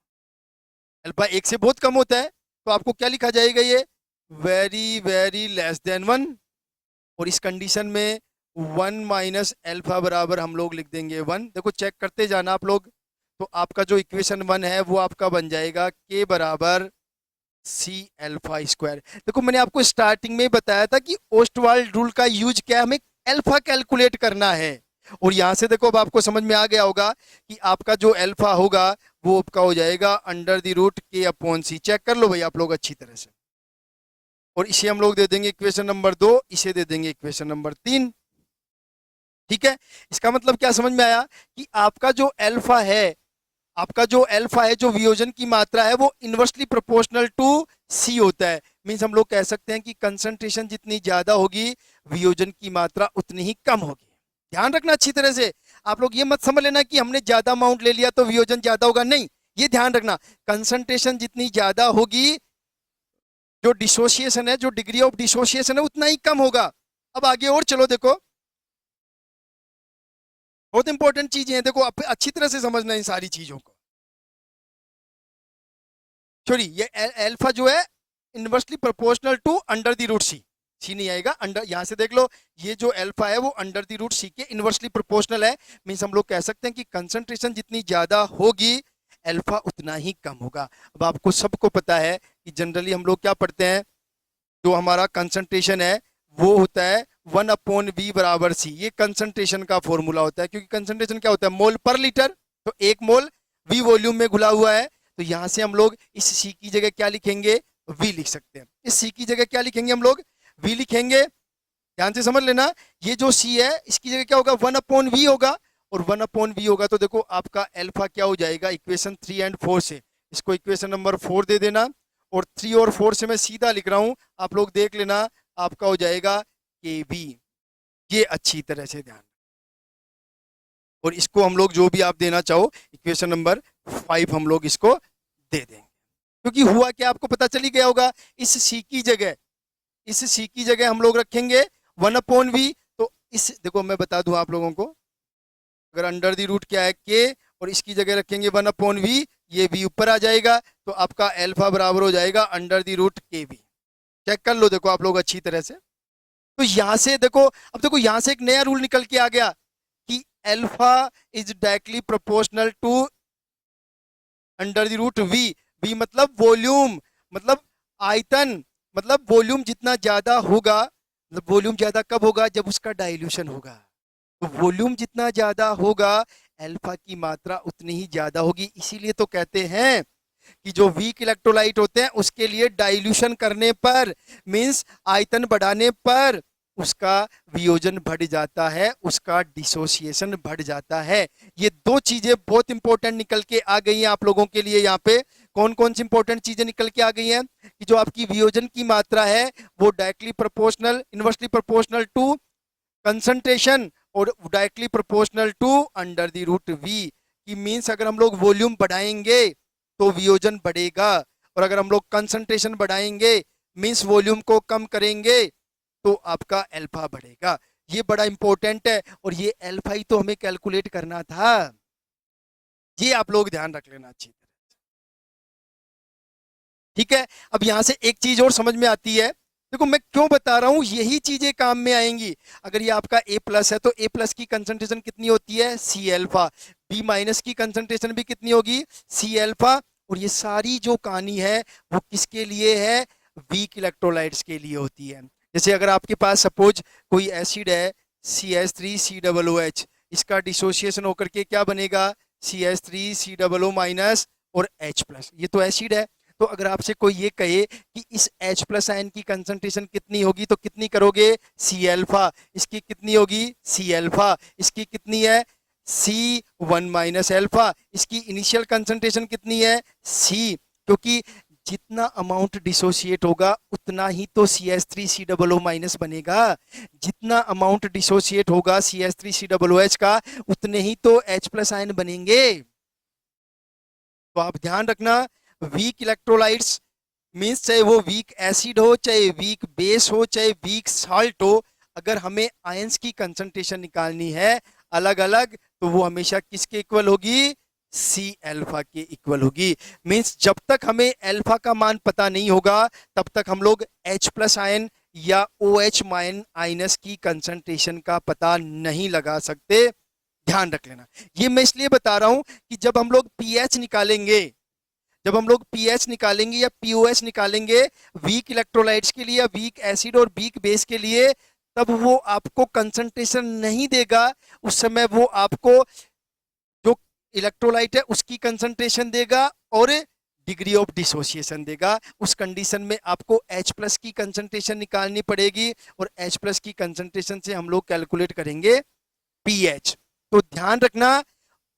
अल्फा 1 से बहुत कम होता है, तो आपको क्या लिखा जाएगा, ये वेरी वेरी लेस देन 1, और इस कंडीशन में 1 माइनस अल्फा बराबर हम लोग लिख देंगे 1। देखो चेक करते जाना आप लोग, तो आपका जो इक्वेशन 1 है वो आपका बन जाएगा के बराबर सी अल्फा स्क्वायर। देखो मैंने आपको स्टार्टिंग में ही बताया था कि ओस्टवाल्ड रूल का यूज क्या है, हमें अल्फा कैलकुलेट करना है, और यहां से देखो अब आपको समझ में आ गया होगा कि आपका जो अल्फा होगा वो आपका हो जाएगा अंडर द रूट के अपॉन सी। चेक कर लो भाई आप लोग अच्छी तरह से, और इसे हम लोग दे देंगे इक्वेशन नंबर 2, इसे दे देंगे इक्वेशन नंबर 3। ठीक है, इसका मतलब क्या समझ में आया कि आपका जो अल्फा है, आपका जो अल्फा है, जो वियोजन की मात्रा है वो इनवर्सली प्रोपोर्शनल टू सी होता है। मींस हम लोग कह सकते हैं कि कंसंट्रेशन जितनी ज्यादा होगी वियोजन की मात्रा उतनी ही कम होगी। ध्यान रखना अच्छी तरह से, आप लोग ये मत समझ लेना कि हमने ज्यादा अमाउंट ले लिया तो वियोजन ज्यादा होगा, नहीं, ये ध्यान रखना, कंसंट्रेशन जितनी ज्यादा होगी, जो डिसोसिएशन है, जो डिग्री ऑफ डिसोसिएशन है उतना ही कम होगा। अब आगे और चलो, देखो बहुत इंपॉर्टेंट चीजें हैं, देखो अच्छी तरह से समझना इन सारी चीजों को। सॉरी, ये अल्फा जो है inversely proportional to under the root C, C नहीं आएगा, अंडर, यहां से देख लो, ये जो अल्फा है वो अंडर द रूट सी के इनवर्सली प्रोपोर्शनल है। मींस हम लोग कह सकते हैं कि कंसंट्रेशन जितनी ज्यादा होगी अल्फा उतना ही कम होगा। अब आपको सबको पता है कि जनरली हम लोग क्या पढ़ते हैं, जो हमारा कंसंट्रेशन है वो होता है 1 अपॉन वी बराबर सी, ये कंसंट्रेशन का फॉर्मूला होता है, क्योंकि कंसंट्रेशन क्या होता है, मोल पर लीटर, तो 1 मोल वी वॉल्यूम में घुला हुआ है, तो यहां से हम लोग इस सी की जगह क्या लिखेंगे, वी लिख सकते हैं। इस सी की जगह क्या लिखेंगे हम लोग, वी लिखेंगे। ध्यान से समझ लेना, ये जो सी है इसकी जगह क्या होगा, 1 अपॉन वी होगा, और 1 अपॉन वी होगा तो देखो आपका अल्फा क्या हो जाएगा, इक्वेशन 3 एंड 4 से इसको इक्वेशन नंबर 4 दे देना, और 3 और 4 से मैं सीधा लिख रहा हूं, आप लोग देख लेना, आपका हो जाएगा के वी। ये अच्छी तरह से ध्यान, और इसको हम लोग जो भी आप देना चाहो इक्वेशन नंबर 5 हम लोग इसको दे देंगे, क्योंकि हुआ क्या आपको पता चली गया होगा, इस सी की जगह, इस सी की जगह हम लोग रखेंगे 1 अपॉन वी। तो इस, देखो मैं बता दूं आप लोगों को, अगर अंडर दी रूट क्या है के, और इसकी जगह रखेंगे 1 अपॉन वी, ये वी ऊपर आ जाएगा, तो आपका अल्फा बराबर हो जाएगा अंडर दी रूट के वी। चेक कर लो देखो आप लोग अच्छी तरह से, तो यहां से देखो, अब देखो यहां से एक नया रूल निकल के आ गया कि alpha is directly proportional to under the root V. V मतलब वॉल्यूम, मतलब आयतन, मतलब वॉल्यूम जितना ज्यादा होगा, मतलब वॉल्यूम ज्यादा कब होगा, जब उसका डाइल्यूशन होगा, तो वॉल्यूम जितना ज्यादा होगा अल्फा की मात्रा उतनी ही ज्यादा होगी। इसीलिए तो कहते हैं कि जो वीक इलेक्ट्रोलाइट होते हैं उसके लिए डाइल्यूशन करने पर, मींस आयतन बढ़ाने पर उसका वियोजन बढ़ जाता है, उसका डिसोसिएशन बढ़ जाता है। ये दो चीजें बहुत इंपॉर्टेंट निकल के आ गई हैं आप लोगों के लिए। यहाँ पे कौन कौन सी इंपॉर्टेंट चीजें निकल के आ गई हैं, कि जो आपकी वियोजन की मात्रा है वो directly proportional, inversely proportional to concentration, और directly proportional to under the root V. कि मीन्स अगर हम लोग वॉल्यूम बढ़ाएंगे तो वियोजन बढ़ेगा, और अगर हम लोग कंसंट्रेशन बढ़ाएंगे मीन्स वॉल्यूम को कम करेंगे तो आपका अल्फा बढ़ेगा। ये बड़ा इंपॉर्टेंट है, और ये अल्फा ही तो हमें कैलकुलेट करना था। ये आप लोग ध्यान रख लेना अच्छी तरह। ठीक है, अब यहां से एक चीज और समझ में आती है, देखो मैं क्यों बता रहा हूं, यही चीजें काम में आएंगी। अगर ये आपका ए प्लस है तो ए प्लस की कंसंट्रेशन कितनी होती है, सी अल्फा। बी माइनस की कंसंट्रेशन भी कितनी होगी, सी अल्फा। और ये सारी जो कहानी है वो किसके लिए है, वीक इलेक्ट्रोलाइट्स के लिए होती है। जैसे अगर आपके पास सपोज कोई एसिड है CH3COOH, इसका डिसोसिएशन होकर के क्या बनेगा, CH3COO माइनस और H प्लस, ये तो एसिड है। तो अगर आपसे कोई ये कहे कि इस H प्लस आयन की कंसंट्रेशन कितनी होगी तो कितनी करोगे, सी अल्फा। इसकी कितनी होगी, सी अल्फा। इसकी कितनी है, C1 माइनस अल्फा। इसकी इनिशियल कंसंट्रेशन कितनी है, C, क्योंकि जितना अमाउंट डिसोसिएट होगा उतना ही तो CH3COO माइनस बनेगा। जितना अमाउंट डिसोसिएट होगा CH3COOH का उतने ही तो H प्लस आयन बनेंगे। तो आप ध्यान रखना, वीक इलेक्ट्रोलाइट्स मीन्स चाहे वो वीक एसिड हो, चाहे वीक बेस हो, चाहे वीक साल्ट हो, अगर हमें आयंस की कंसंट्रेशन निकालनी है अलग अलग तो वो हमेशा किसके इक्वल होगी, सी अल्फा के इक्वल होगी। मीन्स जब तक हमें अल्फा का मान पता नहीं होगा तब तक हम लोग H प्लस आयन या OH माइनस की कंसंट्रेशन का पता नहीं लगा सकते। ध्यान रख लेना। ये मैं इसलिए बता रहा हूं कि जब हम लोग पीएच निकालेंगे, जब हम लोग पीएच निकालेंगे या पीओएच निकालेंगे वीक इलेक्ट्रोलाइट्स के लिए या वीक एसिड और वीक बेस के लिए, तब वो आपको कंसंट्रेशन नहीं देगा। उस समय वो आपको जो इलेक्ट्रोलाइट है उसकी कंसंट्रेशन देगा और डिग्री ऑफ डिसोसिएशन देगा। उस कंडीशन में आपको H प्लस की कंसंट्रेशन निकालनी पड़ेगी और H प्लस की कंसंट्रेशन से हम लोग कैलकुलेट करेंगे पीएच। तो ध्यान रखना,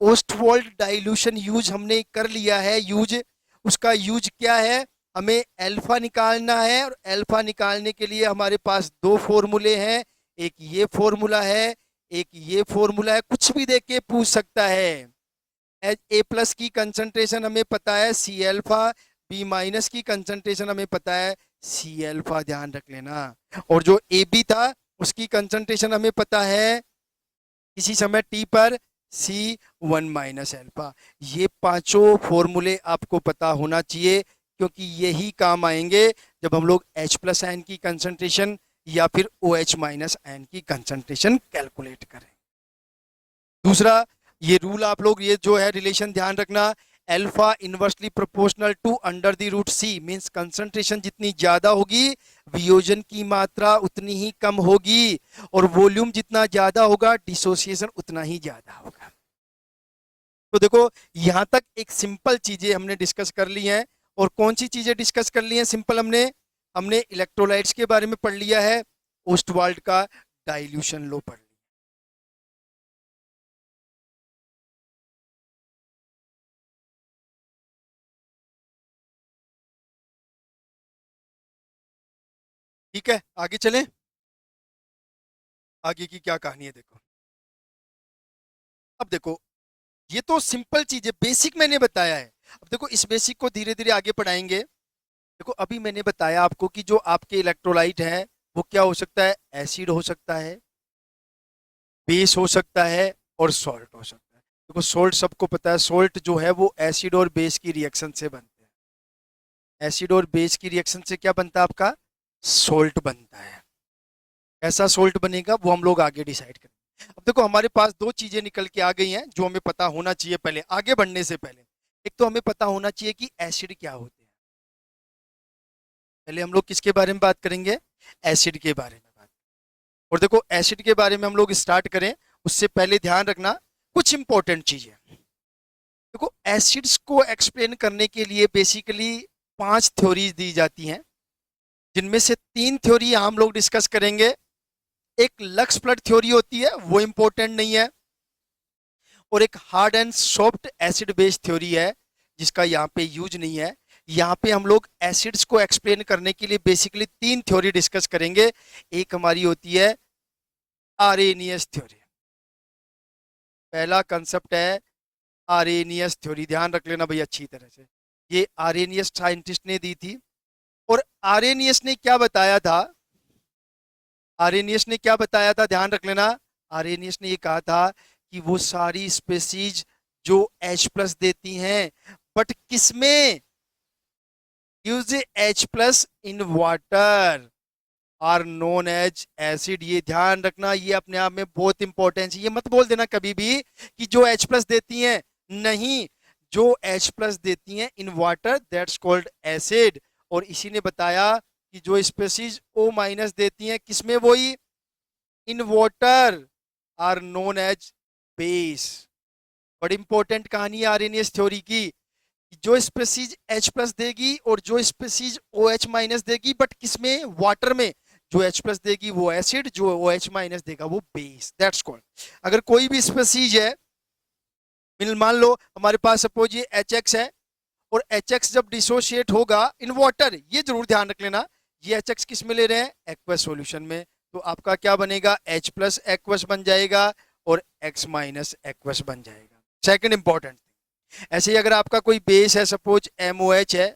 ओस्टवाल्ड डाइल्यूशन यूज हमने कर लिया है, यूज उसका यूज क्या है, हमें अल्फा निकालना है और अल्फा निकालने के लिए हमारे पास दो फॉर्मूले हैं, एक ये फॉर्मूला है, एक ये फॉर्मूला है। कुछ भी देख के पूछ सकता है। ए प्लस की कंसंट्रेशन हमें पता है सी अल्फा, बी माइनस की कंसंट्रेशन हमें पता है सी अल्फा, ध्यान रख लेना। और जो ए बी था उसकी कंसंट्रेशन हमें पता है किसी समय टी पर C1 माइनस अल्फा। ये पांचों फॉर्मूले आपको पता होना चाहिए क्योंकि यही काम आएंगे जब हम लोग H प्लस आयन की कंसंट्रेशन या फिर OH माइनस आयन की कंसंट्रेशन कैलकुलेट करें। दूसरा, ये रूल आप लोग ये जो है रिलेशन ध्यान रखना, alpha inversely proportional to under the root C, means concentration जितनी ज्यादा होगी वियोजन की मात्रा उतनी ही कम होगी, और वॉल्यूम जितना ज्यादा होगा डिसोसिएशन उतना ही ज्यादा होगा। तो देखो यहां तक एक सिंपल चीजें हमने डिस्कस कर ली हैं। और कौन सी चीजें डिस्कस कर ली हैं सिंपल, हमने हमने इलेक्ट्रोलाइट्स के बारे में पढ़ लिया है, ओस्टवाल्ड का डाइल्यूशन लॉ पढ़ लिया। ठीक है, आगे चलें। आगे की क्या कहानी है देखो। अब देखो ये तो सिंपल चीज है, बेसिक मैंने बताया है। अब देखो इस बेसिक को धीरे धीरे आगे पढ़ाएंगे। देखो अभी मैंने बताया आपको कि जो आपके इलेक्ट्रोलाइट है वो क्या हो सकता है, एसिड हो सकता है, बेस हो सकता है और सॉल्ट हो सकता है। देखो सॉल्ट सबको पता है, सॉल्ट जो है वो एसिड और बेस की रिएक्शन से बनते हैं। एसिड और बेस की रिएक्शन से क्या बनता है, आपका सॉल्ट बनता है। ऐसा सॉल्ट बनेगा वो हम लोग आगे डिसाइड करेंगे। अब देखो हमारे पास दो चीजें निकल के आ गई हैं जो हमें पता होना चाहिए पहले आगे बढ़ने से पहले। एक तो हमें पता होना चाहिए कि एसिड क्या होते हैं। पहले हम लोग किसके बारे में बात करेंगे, एसिड के बारे में बात। और देखो एसिड के बारे में हम लोग स्टार्ट करें उससे पहले ध्यान रखना कुछ इंपॉर्टेंट चीजें। देखो एसिड्स को एक्सप्लेन करने के लिए बेसिकली 5 थ्योरीज दी जाती हैं, जिनमें से 3 थ्योरी हम लोग डिस्कस करेंगे। एक लक्स फ्लड थ्योरी होती है, वो इंपॉर्टेंट नहीं है, और एक hard and soft acid base theory है जिसका यहाँ पे यूज नहीं है। यहाँ पे हम लोग एसिड्स को एक्सप्लेन करने के लिए बेसिकली 3 थ्योरी डिस्कस करेंगे। एक हमारी होती है आरेनियस थ्योरी। पहला कंसेप्ट है आरेनियस थ्योरी, ध्यान रख लेना भाई अच्छी तरह से, ये आरेनियस साइंटिस्ट ने दी थी। और आरेनियस ने क्या बताया था, आरेनियस ने क्या बताया था, ध्यान रख लेना। आरेनियस ने ये कहा था कि वो सारी स्पेसीज जो H प्लस देती हैं, बट किसमें, use H plus in water, are known as acid. ये ध्यान रखना, ये अपने आप में बहुत इंपॉर्टेंट है। ये मत बोल देना कभी भी कि जो H प्लस देती हैं, नहीं, जो H प्लस देती हैं in water that's called acid. और इसी ने बताया कि जो स्पेसीज O माइनस देती हैं किसमें, वही in water, are known as base. बड़ी इंपॉर्टेंट कहानी है आरएनएस थ्योरी की, जो स्पेसीज H प्लस देगी और जो स्पेसीज OH माइनस देगी, बट किसमें, वाटर में। जो H प्लस देगी वो एसिड, जो OH माइनस देगा वो बेस, दैट्स कॉल्ड। अगर कोई भी स्पेसीज है, मान लो हमारे पास सपोज ये HX है, और HX जब डिसोशिएट होगा इन वाटर, ये जरूर ध्यान रख लेना, ये HX किस में ले रहे हैं, एक्वस सॉल्यूशन में, तो आपका क्या बनेगा, H प्लस एक्वस बन जाएगा और X माइनस एक्वस बन जाएगा। सेकंड इंपॉर्टेंट, ऐसे ही अगर आपका कोई बेस है, सपोज MOH है,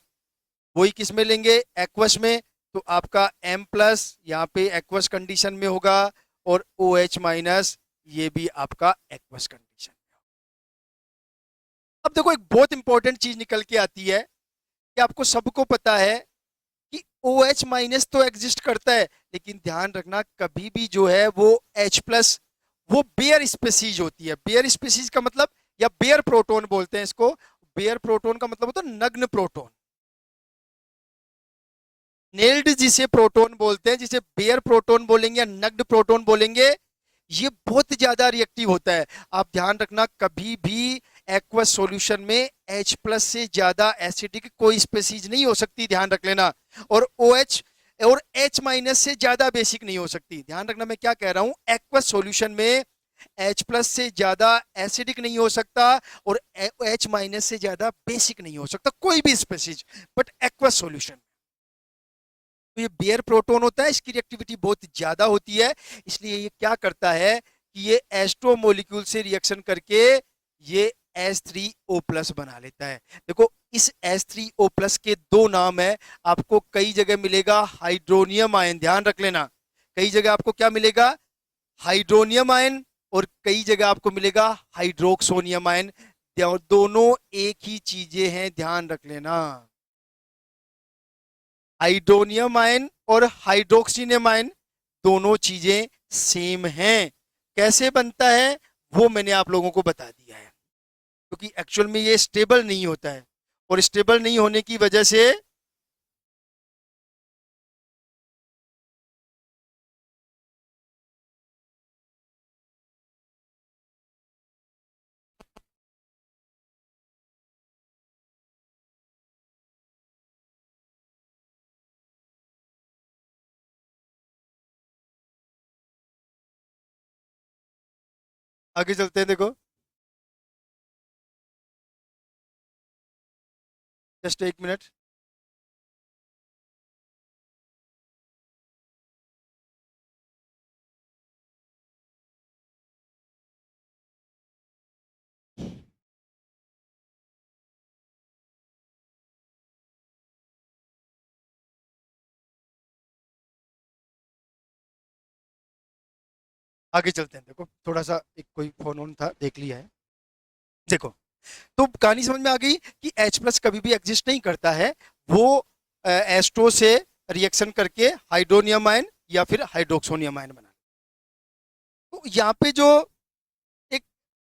वही किस में लेंगे, एक्वस में, तो आपका M प्लस यहाँ पे एक्वस कंडीशन में होगा और OH माइनस ये भी आपका एक्वस कंडीशन में। अब देखो एक बहुत इंपॉर्टेंट चीज निकल के आती है कि आपको सबको पता है कि OH माइनस तो एग्जिस्ट करता है, लेकिन ध्यान रखना कभी भी जो है वो H प्लस वो बेयर स्पेसीज होती है। बेयर स्पेसीज का मतलब, या बेयर प्रोटोन बोलते हैं इसको, बेयर प्रोटोन का मतलब होता है नग्न प्रोटोन। नेल्ड जिसे प्रोटोन बोलते हैं, जिसे बेयर प्रोटोन बोलेंगे या नग्न प्रोटोन बोलेंगे, ये बहुत ज्यादा रिएक्टिव होता है। आप ध्यान रखना कभी भी एक्वस सॉल्यूशन में H प्लस से ज्यादा एसिडिक कोई स्पेसीज नहीं हो सकती, ध्यान रख लेना। और OH और H माइनस से ज्यादा बेसिक नहीं हो सकती। ध्यान रखना मैं क्या कह रहा हूं, एक्वस सॉल्यूशन में H प्लस से ज्यादा एसिडिक नहीं हो सकता और H माइनस से ज्यादा बेसिक नहीं हो सकता कोई भी स्पेसीज, बट एक्वस सॉल्यूशन। तो ये बेयर प्रोटोन होता है, इसकी रिएक्टिविटी बहुत ज्यादा होती है, इसलिए ये क्या करता है कि ये एस्ट्रो मोलिक्यूल से रिएक्शन करके ये H3O प्लस बना लेता है। देखो इस H3O प्लस के दो नाम है, आपको कई जगह मिलेगा हाइड्रोनियम आयन, ध्यान रख लेना, कई जगह आपको क्या मिलेगा, हाइड्रोनियम आयन, और कई जगह आपको मिलेगा हाइड्रोक्सोनियम आयन। दोनों एक ही चीजें हैं, ध्यान रख लेना। हाइड्रोनियम आयन और हाइड्रोक्सिनियम आयन दोनों चीजें सेम हैं। कैसे बनता है वो मैंने आप लोगों को बता दिया है, क्योंकि एक्चुअल में ये स्टेबल नहीं होता है, और स्टेबल नहीं होने की वजह से आगे चलते हैं। देखो जस्ट एक मिनट, आगे चलते हैं। देखो थोड़ा सा एक कोई फोन ऑन था, देख लिया है। देखो तो कहानी समझ में आ गई कि H प्लस कभी भी एग्जिस्ट नहीं करता है, वो एस्ट्रो से रिएक्शन करके हाइड्रोनियम आयन या फिर हाइड्रोक्सोनियम आयन बना। तो यहाँ पे जो एक,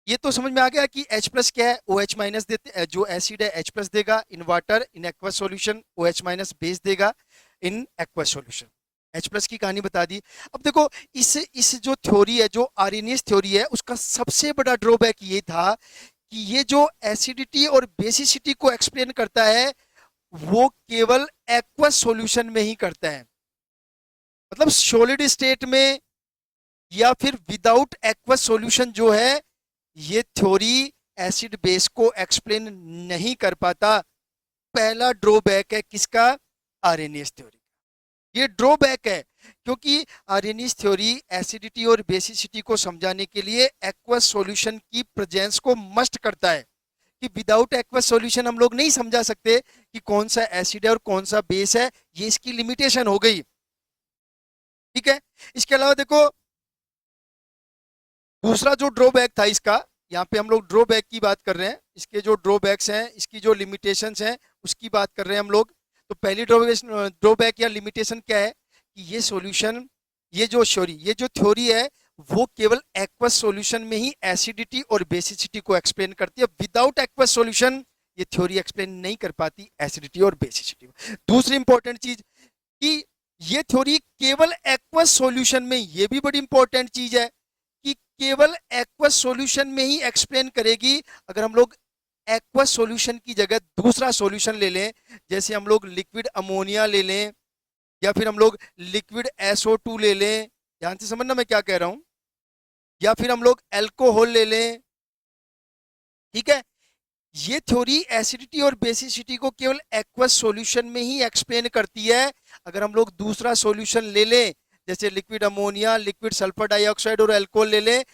ये तो समझ में आ गया कि H प्लस क्या है, OH माइनस देते, जो एसिड है H प्लस देगा in water, in aqueous solution OH minus base देगा in aqueous solution. H plus की कहानी बता दी। अब देखो इस जो थ्योरी है, जो आर्हेनियस थ्योरी है, उसका सबसे बड़ा ड्रॉबैक ये था कि ये जो एसिडिटी और बेसिसिटी को एक्सप्लेन करता है वो केवल एक्वस सॉल्यूशन में ही करता है। मतलब सॉलिड स्टेट में या फिर विदाउट एक्वस सॉल्यूशन जो है, ये थ्योरी एसिड बेस को एक्सप्लेन नहीं कर पाता। पहला ड्रॉबैक है किसका, आर्हेनियस थ्योरी। ये ड्रॉबैक है क्योंकि आर्हेनियस थ्योरी एसिडिटी और बेसिसिटी को समझाने के लिए एक्वस सॉल्यूशन की प्रेजेंस को मस्ट करता है। कि विदाउट एक्वस सॉल्यूशन हम लोग नहीं समझा सकते कि कौन सा एसिड है और कौन सा बेस है, ये इसकी लिमिटेशन हो गई। ठीक है, इसके अलावा देखो दूसरा जो ड्रॉबैक था इसका, यहाँ पे हम लोग ड्रॉबैक की बात कर रहे हैं, इसके जो ड्रॉबैक्स हैं, इसकी जो लिमिटेशंस हैं उसकी बात कर रहे हैं हम लोग। तो पहली ड्रॉबैक या लिमिटेशन क्या है कि ये सॉल्यूशन, ये जो थ्योरी है वो केवल एक्वस सॉल्यूशन में ही एसिडिटी और बेसिसिटी को एक्सप्लेन करती है। विदाउट एक्वस सॉल्यूशन ये थ्योरी एक्सप्लेन नहीं कर पाती एसिडिटी और बेसिसिटी को। दूसरी इंपॉर्टेंट चीज कि ये थ्योरी केवल एक्वस सॉल्यूशन में, ये भी बड़ी इंपॉर्टेंट चीज है कि केवल एक्वस सॉल्यूशन में ही एक्सप्लेन करेगी। अगर हम लोग एक्वस सॉल्यूशन की जगह दूसरा सॉल्यूशन ले लें, जैसे हम लोग लिक्विड अमोनिया ले लें या फिर हम लोग लिक्विड SO2 ले लें, ध्यान से समझना मैं क्या कह रहा हूं, या फिर हम लोग अल्कोहल ले लें, ठीक है, ये थ्योरी एसिडिटी और बेसिसिटी को केवल एक्वस सॉल्यूशन में ही एक्सप्लेन करती है। अगर हम लोग दूसरा सॉल्यूशन ले लें जैसे liquid ammonia, liquid sulphur dioxide और अल्कोहल ले लें,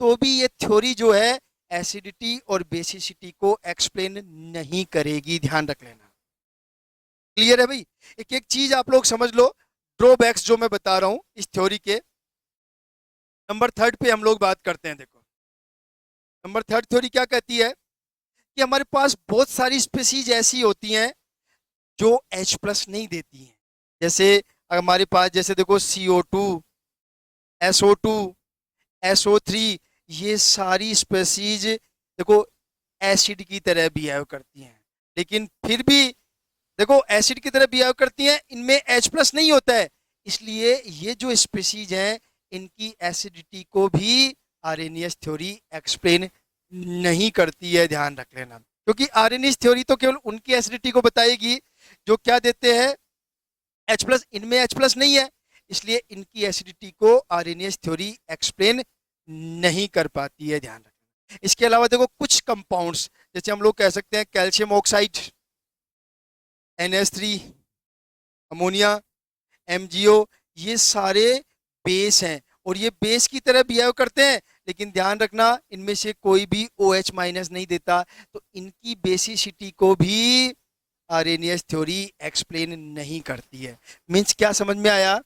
तो भी ये थ्योरी जो है एसिडिटी और बेसिसिटी को एक्सप्लेन नहीं करेगी, ध्यान रख लेना। क्लियर है भाई? एक एक चीज आप लोग समझ लो, ड्रॉबैक्स जो मैं बता रहा हूं इस थ्योरी के। नंबर 3 पे हम लोग बात करते हैं। देखो नंबर 3 थ्योरी क्या कहती है कि हमारे पास बहुत सारी स्पीसीज ऐसी होती हैं जो H+ नहीं देती हैं। जैसे हमारे पास, जैसे देखो CO2, SO2, SO3, ये सारी स्पीसीज देखो एसिड की तरह बिहेव करती हैं, लेकिन फिर भी देखो एसिड की तरह बिहेव करती हैं, इनमें H+ नहीं होता है, इसलिए ये जो स्पीसीज हैं इनकी एसिडिटी को भी आर्हेनियस थ्योरी एक्सप्लेन नहीं करती है, ध्यान रख लेना। क्योंकि आर्हेनियस थ्योरी तो केवल उनकी एसिडिटी को बताएगी जो क्या देते हैं H+, इनमें H+ नहीं है, इसलिए इनकी एसिडिटी को आर्हेनियस थ्योरी एक्सप्लेन नहीं कर पाती है, ध्यान रखना। इसके अलावा देखो कुछ कंपाउंड्स, जैसे हम लोग कह सकते हैं calcium oxide, NH3, ammonia, MgO, ये सारे बेस हैं और ये बेस की तरह बिहेव करते हैं, लेकिन ध्यान रखना इनमें से कोई भी OH- नहीं देता, तो इनकी बेसिसिटी को भी आर्हेनियस थ्योरी एक्सप्लेन नहीं करती है। मींस क्या समझ में आया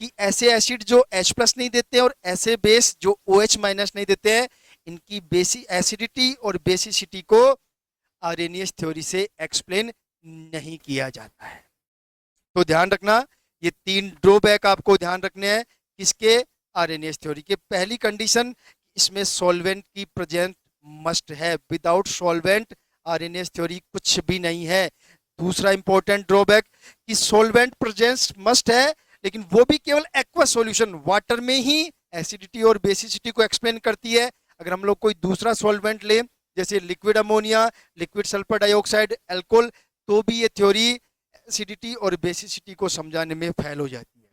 कि ऐसे एसिड जो H+ नहीं देते और ऐसे बेस जो OH- नहीं देते हैं, इनकी बेसी एसिडिटी और बेसिसिटी को आर्हेनियस थ्योरी से एक्सप्लेन नहीं किया जाता है। तो ध्यान रखना, ये 3 ड्रॉबैक आपको ध्यान रखने हैं किसके, आर्हेनियस थ्योरी के। पहली कंडीशन, इसमें सॉल्वेंट की प्रेजेंट मस्ट है, विदाउट सॉल्वेंट आर्हेनियस थ्योरी कुछ भी नहीं है। दूसरा इंपॉर्टेंट ड्रॉबैक कि सॉल्वेंट प्रेजेंस मस्ट है, लेकिन वो भी केवल एक्वस सॉल्यूशन, वाटर में ही एसिडिटी और बेसिसिटी को एक्सप्लेन करती है। अगर हम लोग कोई दूसरा सॉल्वेंट ले जैसे liquid ammonia, liquid sulphur dioxide, alcohol, तो भी ये थ्योरी एसिडिटी और बेसिसिटी को समझाने में फेल हो जाती है।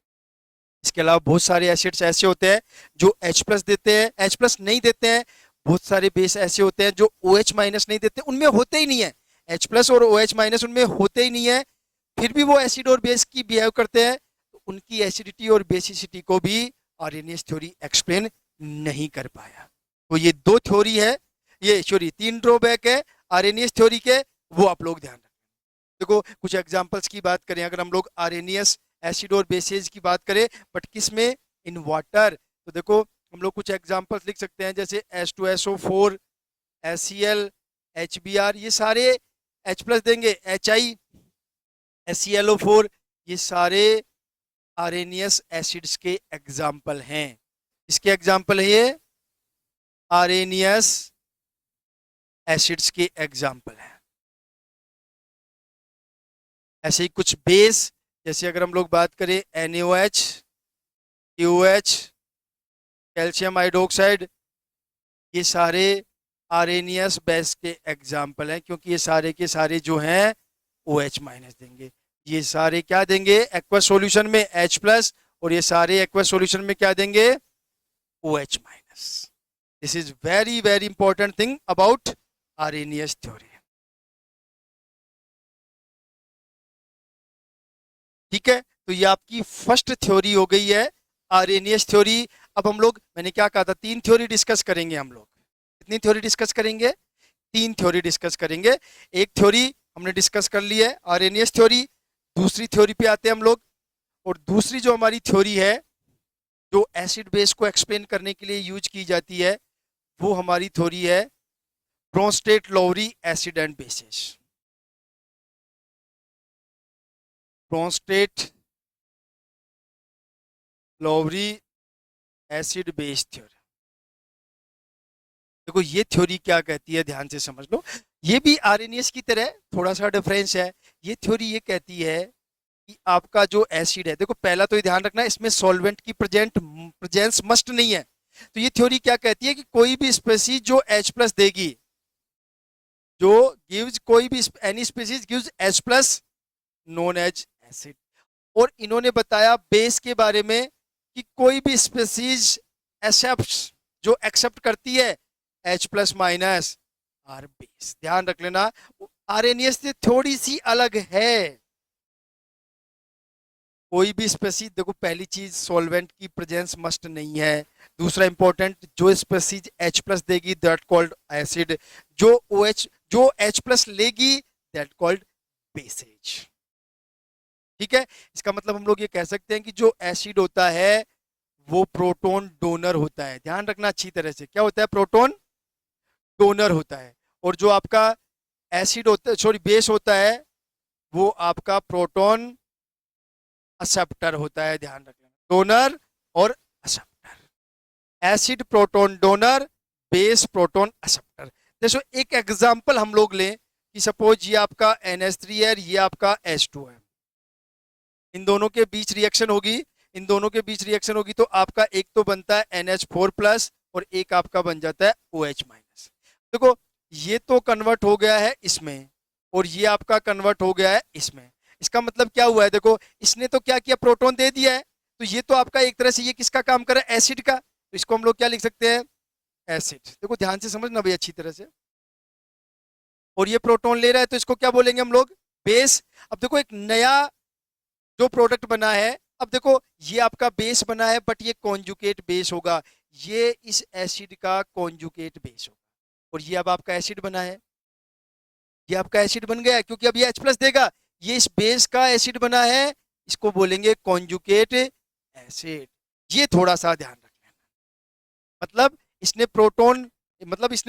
इसके अलावा बहुत सारे एसिड्स ऐसे होते हैं जो H+ देते हैं, H+ नहीं देते हैं। बहुत सारे बेस ऐसे होते हैं जो OH- नहीं देते, उनमें होते ही नहीं है H+ और OH- उनमें होते ही नहीं है, फिर भी वो एसिड और बेस की बिहेव करते हैं, तो उनकी एसिडिटी और बेसिसिटी को भी आर्हेनियस थ्योरी एक्सप्लेन नहीं कर पाया। तो ये 2 थ्योरी है, ये सॉरी 3 ड्रॉबैक है आर्हेनियस थ्योरी के, वो आप लोग ध्यान रखें। देखो कुछ एग्जांपल्स की बात करें, अगर हम लोग आर्हेनियस एसिड और बेसेज की बात करें, बट किस में, इन वाटर, तो देखो हम लोग कुछ एग्जांपल्स लिख सकते हैं जैसे H2SO4, HCl, HBr, ये सारे H+ देंगे, HI, HClO4, ये सारे आर्हेनियस एसिड्स के एग्जाम्पल हैं। इसके एग्जाम्पल है ये आर्हेनियस एसिड्स के एग्जाम्पल हैं। ऐसे ही कुछ बेस, जैसे अगर हम लोग बात करें NaOH, KOH, कैल्शियम हाइड्रोक्साइड, ये सारे आर्हेनियस बेस के एग्जाम्पल हैं, क्योंकि ये सारे के सारे जो हैं OH- देंगे। ये सारे क्या देंगे एक्वस सॉल्यूशन में H+, और ये सारे एक्वस सॉल्यूशन में क्या देंगे OH-। This is very very important thing about Arrhenius theory. ठीक है, तो ये आपकी फर्स्ट थ्योरी हो गई है आर्हेनियस थ्योरी। अब हम लोग, मैंने क्या कहा था, 3 थ्योरी डिस्कस करेंगे हम लोग। कितनी थ्योरी डिस्कस करेंगे? तीन थ्योरी डिस्कस करेंगे। एक थ्योरी हमने डिस्कस कर ली है आरएनएस थ्योरी, दूसरी थ्योरी पे आते हैं हम लोग, और दूसरी जो हमारी थ्योरी है जो एसिड बेस को एक्सप्लेन करने के लिए यूज की जाती है, वो हमारी थ्योरी है Bronsted Lowry acid and basis. Bronsted Lowry acid base theory. देखो ये थ्योरी क्या कहती है, ध्यान से समझ लो। ये भी आरएनएस की तरह थोड़ा सा डिफरेंस है। ये थ्योरी ये कहती है कि आपका जो एसिड है, देखो पहला तो ये ध्यान रखना इसमें सॉल्वेंट की प्रेजेंस मस्ट नहीं है। तो ये थ्योरी क्या कहती है कि कोई भी स्पेसीज जो H प्लस देगी, जो गिव्स कोई भी any species gives H plus known as acid. और इन्होंने बताया बेस के बारे में कि कोई भी स्पेसीज एक्सेप्ट जो एक्सेप्ट करती है H plus minus are base. ध्यान रख लेना आरएनएस से थोड़ी सी अलग है। कोई भी स्पेसीज, देखो पहली चीज सॉल्वेंट की प्रेजेंस मस्ट नहीं है। दूसरा इंपॉर्टेंट, जो स्पेसीज H प्लस देगी दैट कॉल्ड एसिड, जो OH जो H प्लस लेगी दैट कॉल्ड बेसेज। ठीक है, इसका मतलब हम लोग ये कह सकते हैं कि जो एसिड होता है वो प्रोटॉन डोनर होता है। ध्यान रखना अच्छी तरह से, क्या होता है, प्रोटॉन डोनर होता है। और जो आपका एसिड होता है, सॉरी बेस होता है, वो आपका प्रोटॉन एक्सेप्टर होता है। ध्यान रखना, डोनर और acceptor. Acid proton donor, base proton acceptor. जैसे एक एग्जांपल हम लोग लें कि सपोज ये आपका NH3 है, ये आपका H2 है। इन दोनों के बीच रिएक्शन होगी, इन दोनों के बीच रिएक्शन होगी तो आपका एक तो बनता है NH4 प्लस और एक आपका बन जाता है OH माइनस। देखो ये तो कन्वर्ट हो गया है इसमें और ये आपका कन्वर्ट हो गया है इसमें। इसका मतलब क्या हुआ है, देखो इसने तो क्या किया, प्रोटॉन दे दिया है। तो ये तो आपका एक तरह से ये किसका काम कर रहा है, एसिड का। तो इसको हम लोग क्या लिख सकते हैं, एसिड। देखो ध्यान से समझना भाई अच्छी तरह से। और ये प्रोटॉन ले रहा है तो इसको क्या बोलेंगे हम लोग, बेस। अब देखो एक नया जो प्रोडक्ट बना है, अब देखो ये आपका बेस बना है बट ये कॉन्जुगेट बेस होगा, ये इस एसिड का कॉन्जुगेट बेस होगा। और ये अब आपका एसिड बना है, ये आपका एसिड बन गया है क्योंकि अब ये H प्लस देगा। ये इस बेस का एसिड बना है, इसको बोलेंगे कॉन्जुगेट एसिड। ये थोड़ा सा ध्यान रख लेना। मतलब इसने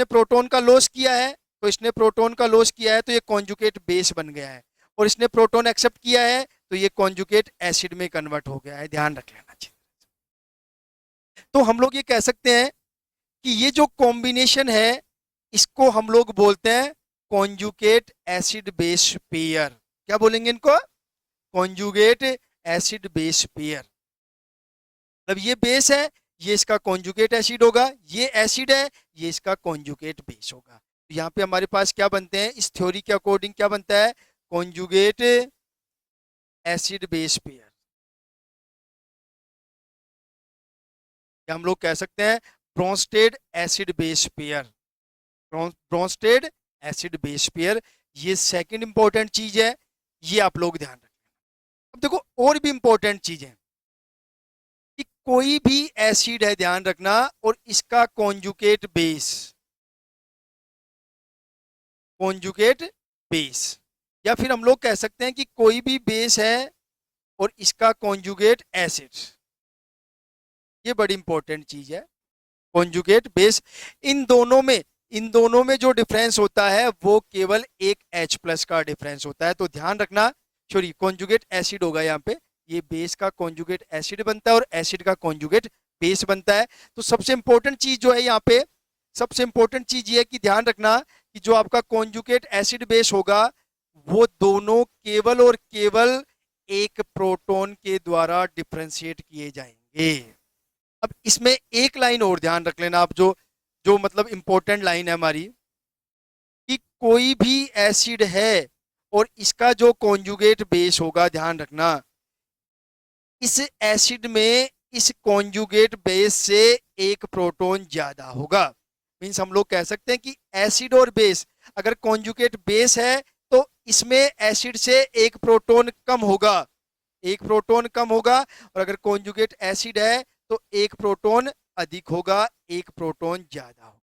प्रोटॉन का लॉस किया है, तो इसने प्रोटॉन का लॉस किया है तो ये कॉन्जुगेट बेस बन गया है। और इसने प्रोटॉन एक्सेप्ट किया है तो ये कॉन्जुगेट एसिड में कन्वर्ट हो गया है। ध्यान रख लेना चाहिए। तो हम लोग ये कह सकते हैं कि ये जो कॉम्बिनेशन है इसको हम लोग बोलते हैं कॉन्जुगेट एसिड बेस पेयर। क्या बोलेंगे इनको, कॉन्जुगेट एसिड बेस पेयर। मतलब ये बेस है, ये इसका कॉन्जुगेट एसिड होगा, ये एसिड है, ये इसका कॉन्जुगेट बेस होगा। तो यहाँ पे हमारे पास क्या बनते हैं, इस थ्योरी के अकॉर्डिंग क्या बनता है, कॉन्जुगेट एसिड बेस पेयर। या हम लोग कह सकते हैं Bronsted acid base pair. Bronsted acid base pair, ये सेकंड इंपॉर्टेंट चीज है, ये आप लोग ध्यान रखें। अब देखो और भी इंपॉर्टेंट चीज है कि कोई भी एसिड है, ध्यान रखना, और इसका कॉन्जुगेट बेस, कॉन्जुगेट बेस, या फिर हम लोग कह सकते हैं कि कोई भी बेस है और इसका कॉन्जुगेट एसिड, ये बड़ी इंपॉर्टेंट चीज है, कॉन्जुगेट बेस। इन दोनों में जो डिफरेंस होता है वो केवल एक H प्लस का डिफरेंस होता है। तो ध्यान रखना, सॉरी कॉन्जुगेट एसिड होगा यहाँ पे, ये बेस का कॉन्जुगेट एसिड बनता है और एसिड का कॉन्जुगेट बेस बनता है। तो सबसे इंपॉर्टेंट चीज जो है यहाँ पे, सबसे इंपॉर्टेंट चीज ये है कि ध्यान रखना कि जो आपका कॉन्जुगेट एसिड बेस होगा वो दोनों केवल और केवल एक प्रोटॉन के द्वारा डिफ्रेंशिएट किए जाएंगे। अब इसमें एक लाइन और ध्यान रख लेना आप, जो जो मतलब इंपॉर्टेंट लाइन है हमारी, कि कोई भी एसिड है और इसका जो कॉन्जुगेट बेस होगा, ध्यान रखना, इस एसिड में इस कॉन्जुगेट बेस से एक प्रोटॉन ज्यादा होगा। मींस हम लोग कह सकते हैं कि एसिड और बेस, अगर कॉन्जुगेट बेस है तो इसमें एसिड से एक प्रोटॉन कम होगा, एक प्रोटॉन कम होगा। और अगर कॉन्जुगेट एसिड है तो एक प्रोटॉन अधिक होगा, एक प्रोटॉन ज्यादा होगा।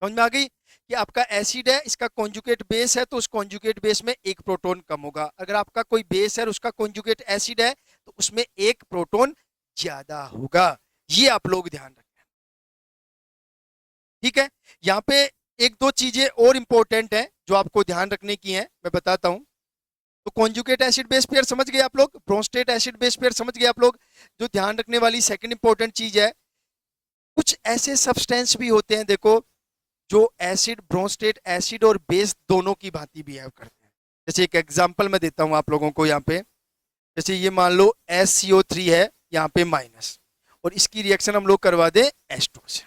समझ में आ गई। कि आपका एसिड है, इसका कॉन्जुगेट बेस है, तो उस कॉन्जुगेट बेस में एक प्रोटॉन कम होगा। अगर आपका कोई बेस है और उसका कॉन्जुगेट एसिड है तो उसमें एक प्रोटॉन ज्यादा होगा। ये आप लोग ध्यान रखें, ठीक है। यहाँ पे एक दो चीजें और इंपॉर्टेंट है जो आपको ध्यान रखने की है, मैं बताता हूं। तो कॉन्जुगेट एसिड बेस पेयर समझ गए आप लोग, ब्रोंस्टेट एसिड बेस पेयर समझ गए आप लोग। जो ध्यान रखने वाली सेकंड इंपॉर्टेंट चीज है, कुछ ऐसे सब्सटेंस भी होते हैं देखो जो एसिड, ब्रोंस्टेट एसिड और बेस दोनों की भांति बिहेव करते हैं। जैसे एक एग्जांपल मैं देता हूं आप लोगों को यहाँ पे। जैसे ये मान लो SCO3 है यहाँ पे माइनस, और इसकी रिएक्शन हम लोग करवा दें H2 से,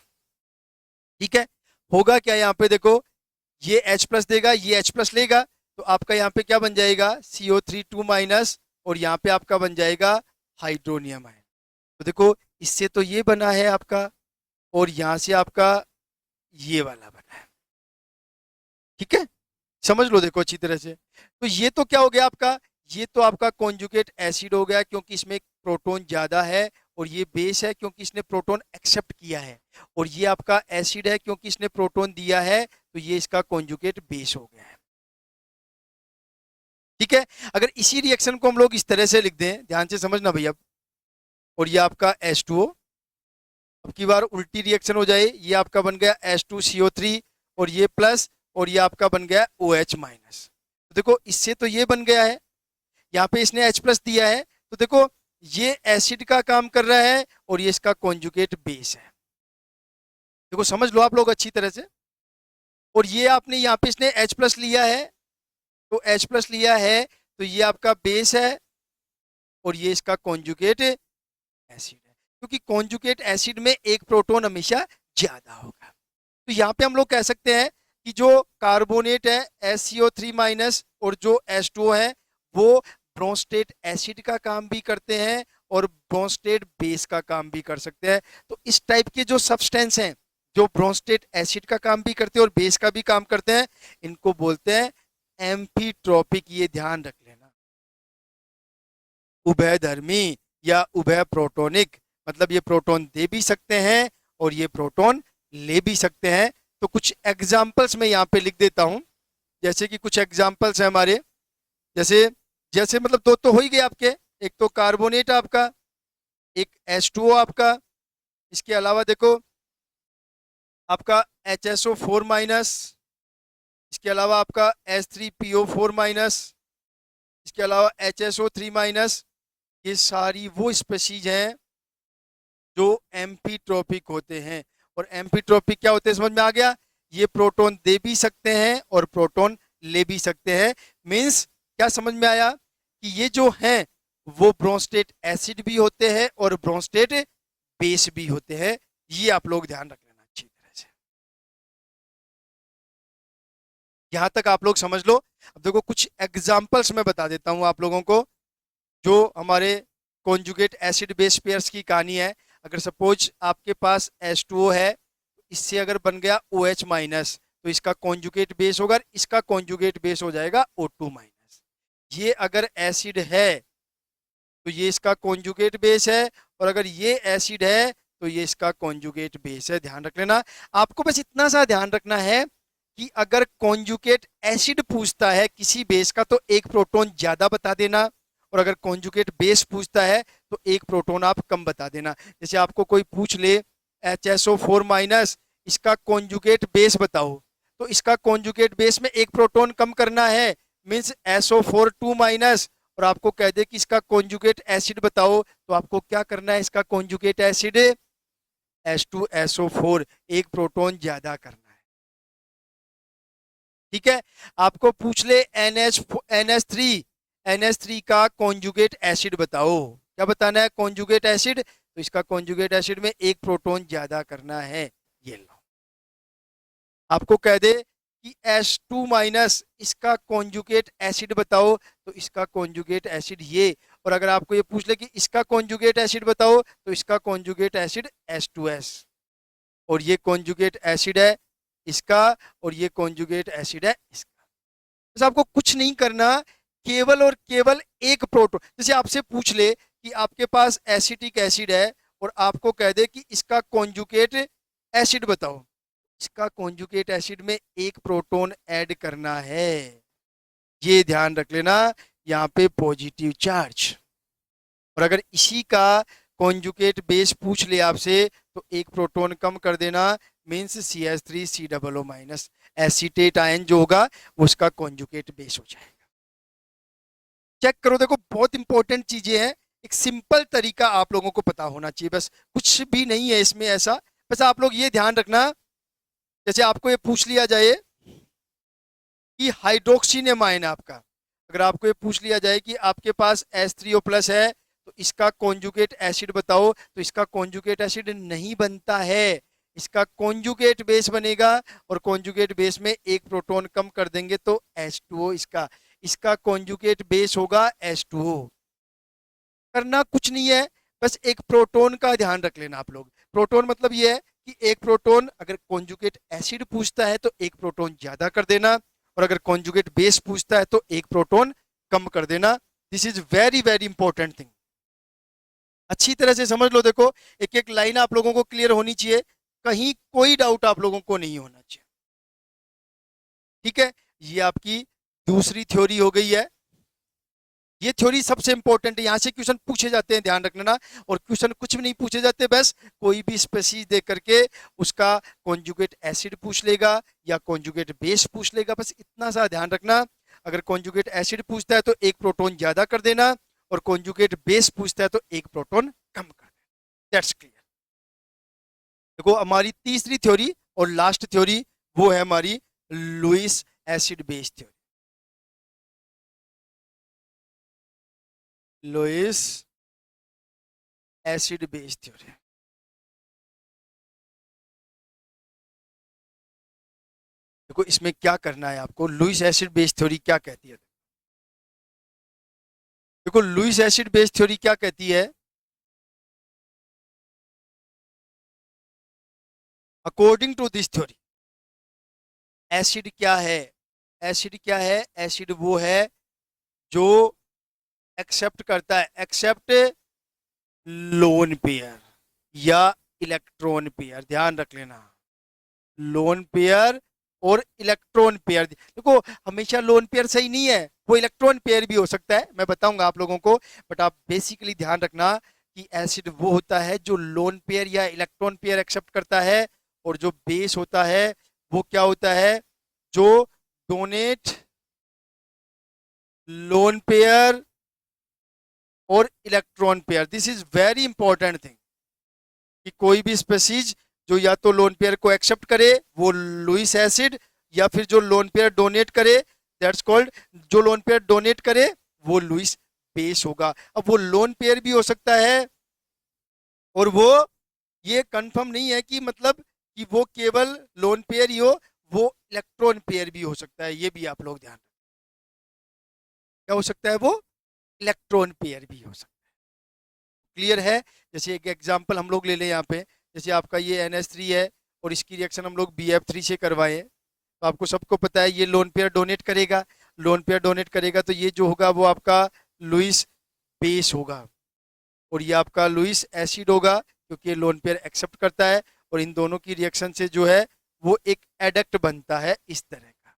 ठीक है। होगा क्या यहाँ पे देखो, ये H प्लस देगा, ये H प्लस लेगा, तो आपका यहाँ पे क्या बन जाएगा, CO3 2 माइनस, और यहाँ पे आपका बन जाएगा हाइड्रोनियम आयन। तो देखो इससे तो ये बना है आपका, और यहाँ से आपका ये वाला बना है, ठीक है। समझ लो देखो अच्छी तरह से। तो ये तो क्या हो गया आपका, ये तो आपका कॉन्जुगेट एसिड हो गया क्योंकि इसमें एक प्रोटॉन ज्यादा है, और ये बेस है क्योंकि इसने प्रोटॉन एक्सेप्ट किया है, और ये आपका एसिड है क्योंकि इसने प्रोटॉन दिया है, तो ये इसका कॉन्जुगेट बेस हो गया है, ठीक है। अगर इसी रिएक्शन को हम लोग इस तरह से लिख दें, ध्यान से समझना भैया, और ये आपका H2O, अब की बार उल्टी रिएक्शन हो जाए, ये आपका बन गया H2CO3 और ये प्लस, और ये आपका बन गया OH माइनस। तो देखो इससे तो ये बन गया है, यहाँ पे इसने H प्लस दिया है, तो देखो ये एसिड का काम कर रहा है और ये इसका कॉन्जुगेट बेस है। देखो समझ लो आप लोग अच्छी तरह से। और ये आपने यहाँ पे इसने H प्लस लिया है, तो H प्लस लिया है तो ये आपका बेस है, और ये इसका कॉन्जुगेट एसिड है, क्योंकि कॉन्जुगेट एसिड में एक प्रोटॉन हमेशा ज्यादा होगा। तो यहाँ पे हम लोग कह सकते हैं कि जो कार्बोनेट है SCO3 माइनस और जो H2O है वो ब्रोंस्टेट एसिड का काम भी करते हैं और ब्रोंस्टेट बेस का काम भी कर सकते हैं। तो इस टाइप के जो सब्सटेंस हैं जो ब्रोंस्टेट एसिड का काम भी करते हैं और बेस का भी काम करते हैं, इनको बोलते हैं एम्फीट्रोपिक। ये ध्यान रख लेना, उभयधर्मी या उभय प्रोटोनिक, मतलब ये प्रोटॉन दे भी सकते हैं और ये प्रोटॉन ले भी सकते हैं। तो कुछ एग्जाम्पल्स मैं यहाँ पे लिख देता हूं, जैसे कि कुछ एग्जाम्पल्स हैं हमारे, जैसे जैसे मतलब दो तो हो ही गए आपके, एक तो कार्बोनेट आपका, एक H2O आपका, इसके अलावा देखो आपका HSO4 माइनस, इसके अलावा आपका H3PO4 माइनस, इसके अलावा HSO3 माइनस। ये सारी वो स्पीशीज हैं जो एम्फीट्रोपिक होते हैं। और एम्फीट्रोपिक क्या होते हैं समझ में आ गया, ये प्रोटॉन दे भी सकते हैं और प्रोटॉन ले भी सकते हैं। मींस क्या समझ में आया कि ये जो हैं वो ब्रोंस्टेट एसिड भी होते हैं और ब्रोंस्टेट बेस भी होते हैं। ये आप लोग ध्यान रख लेना अच्छी तरह से, यहां तक आप लोग समझ लो। अब देखो कुछ एग्जाम्पल्स मैं बता देता हूं आप लोगों को, जो हमारे कॉन्जुगेट एसिड बेस पेयर्स की कहानी है। अगर सपोज आपके पास H2O है, इससे अगर बन गया OH माइनस, तो इसका कॉन्जुगेट बेस होगा, इसका कॉन्जुगेट बेस हो जाएगा O2 माइनस। ये अगर एसिड है तो ये इसका कॉन्जुगेट बेस है, और अगर ये एसिड है तो ये इसका कॉन्जुगेट बेस है। ध्यान रख लेना, आपको बस इतना सा ध्यान रखना है कि अगर कॉन्जुगेट एसिड पूछता है किसी बेस का तो एक प्रोटॉन ज्यादा बता देना, और अगर कॉन्जुगेट बेस पूछता है तो एक प्रोटॉन आप कम बता देना। जैसे आपको कोई पूछ ले HSO4 माइनस, इसका कॉन्जुगेट बेस बताओ, तो इसका कॉन्जुगेट बेस में एक प्रोटॉन कम करना है, मींस SO4 2 माइनस, और आपको कह दे कि इसका कॉन्जुगेट एसिड बताओ, तो आपको क्या करना है, इसका कॉन्जुगेट एसिड H2SO4 एक प्रोटॉन ज्यादा करना है, ठीक है। आपको पूछ ले NH3 का कॉन्जुगेट एसिड बताओ, क्या बताना है, कॉन्जुगेट एसिड, तो इसका कॉन्जुगेट एसिड में एक प्रोटॉन ज्यादा करना है। ये लो, आपको कह दे कि H2 माइनस इसका कॉन्जुगेट एसिड बताओ, तो इसका कॉन्जुगेट एसिड ये, और अगर आपको ये पूछ ले कि इसका कॉन्जुगेट एसिड बताओ, तो इसका कॉन्जुगेट एसिड H2S, और ये कॉन्जुगेट एसिड है इसका, और ये कॉन्जुगेट एसिड है इसका। बस आपको कुछ नहीं करना, केवल और केवल एक प्रोटॉन, जैसे आपसे पूछ ले कि आपके पास एसिटिक एसिड है और आपको कह दे कि इसका कॉन्जुगेट एसिड बताओ, इसका कॉन्जुगेट एसिड में एक प्रोटॉन ऐड करना है, ये ध्यान रख लेना, यहाँ पे पॉजिटिव चार्ज। और अगर इसी का कॉन्जुगेट बेस पूछ ले आपसे तो एक प्रोटॉन कम कर देना, means CH3COO minus, acetate ion जो होगा वो उसका कॉन्जुगेट बेस हो जाएगा। चेक करो, देखो बहुत इंपॉर्टेंट चीजें हैं, एक सिंपल तरीका आप लोगों को पता होना चाहिए, बस कुछ भी नहीं है इसमें ऐसा, बस आप लोग ये ध्यान रखना, जैसे आपको ये पूछ लिया जाए कि हाइड्रोक्सीनियम आयन आपका, अगर आपको ये पूछ लिया जाए कि आपके पास H3O+ है तो इसका कॉन्जुगेट एसिड बताओ, तो इसका कॉन्जुगेट एसिड नहीं बनता है, इसका कॉन्जुगेट बेस बनेगा, और कॉन्जुगेट बेस में एक प्रोटॉन कम कर देंगे तो H2O इसका इसका कॉन्जुगेट बेस होगा H2O। करना कुछ नहीं है, बस एक प्रोटॉन का ध्यान रख लेना आप लोग। प्रोटॉन मतलब ये है कि एक प्रोटॉन अगर कॉन्जुगेट एसिड पूछता है तो एक प्रोटॉन ज्यादा कर देना, और अगर कॉन्जुगेट बेस पूछता है तो एक प्रोटॉन कम कर देना। This is very very important thing, अच्छी तरह से समझ लो। देखो एक एक लाइन आप लोगों को क्लियर होनी चाहिए, कहीं कोई डाउट आप लोगों को नहीं होना चाहिए, ठीक है। ये आपकी दूसरी थ्योरी हो गई है, ये थ्योरी सबसे इंपॉर्टेंट है, यहां से क्वेश्चन पूछे जाते हैं, ध्यान रखना। और क्वेश्चन कुछ भी नहीं पूछे जाते, बस कोई भी स्पेसीज दे करके उसका कॉन्जुगेट एसिड पूछ लेगा या कॉन्जुगेट बेस पूछ लेगा, बस इतना सा ध्यान रखना। अगर कॉन्जुगेट एसिड पूछता है तो एक प्रोटॉन ज्यादा कर देना, और कॉन्जुगेट बेस पूछता है तो एक प्रोटॉन कम कर देना। That's clear. देखो हमारी तीसरी थ्योरी और लास्ट थ्योरी वो है हमारी Lewis acid base theory. Lewis acid base theory, देखो इसमें क्या करना है आपको, लुईस एसिड बेस थ्योरी क्या कहती है। देखो लुईस एसिड बेस थ्योरी क्या कहती है, according to this theory acid क्या है, एसिड क्या है, एसिड वो है जो एक्सेप्ट करता है, एक्सेप्ट लोन पेयर या इलेक्ट्रॉन पेयर, ध्यान रख लेना, लोन पेयर और इलेक्ट्रॉन पेयर। देखो हमेशा लोन पेयर सही नहीं है, वो इलेक्ट्रॉन पेयर भी हो सकता है, मैं बताऊंगा आप लोगों को, बट आप बेसिकली ध्यान रखना कि एसिड वो होता है जो लोन पेयर या इलेक्ट्रॉन पेयर एक्सेप्ट करता है, और जो बेस होता है वो क्या होता है, जो डोनेट लोन पेयर और electron pair. This is very important thing कि कोई भी स्पेसीज जो या तो लोन पेयर को एक्सेप्ट करे वो लुईस एसिड, या फिर जो लोन पेयर डोनेट करे दैट्स कॉल्ड, जो लोन पेयर डोनेट करे वो लुईस बेस होगा। अब वो लोन पेयर भी हो सकता है, और वो ये कंफर्म नहीं है कि मतलब कि वो केवल लोन पेयर ही हो, वो इलेक्ट्रॉन पेयर भी हो सकता है, ये भी आप लोग ध्यान रखें। क्या हो सकता है, वो इलेक्ट्रॉन पेयर भी हो सकता है। क्लियर है। जैसे एक एग्जांपल हम लोग ले लें यहाँ पे, जैसे आपका ये NH3 है और इसकी रिएक्शन हम लोग BF3 से करवाएं, तो आपको सबको पता है ये लोन पेयर डोनेट करेगा, लोन पेयर डोनेट करेगा तो ये जो होगा वो आपका लुईस बेस होगा, और ये आपका लुईस एसिड होगा क्योंकि ये लोन पेयर एक्सेप्ट करता है, और इन दोनों की रिएक्शन से जो है वो एक एडक्ट बनता है इस तरह का,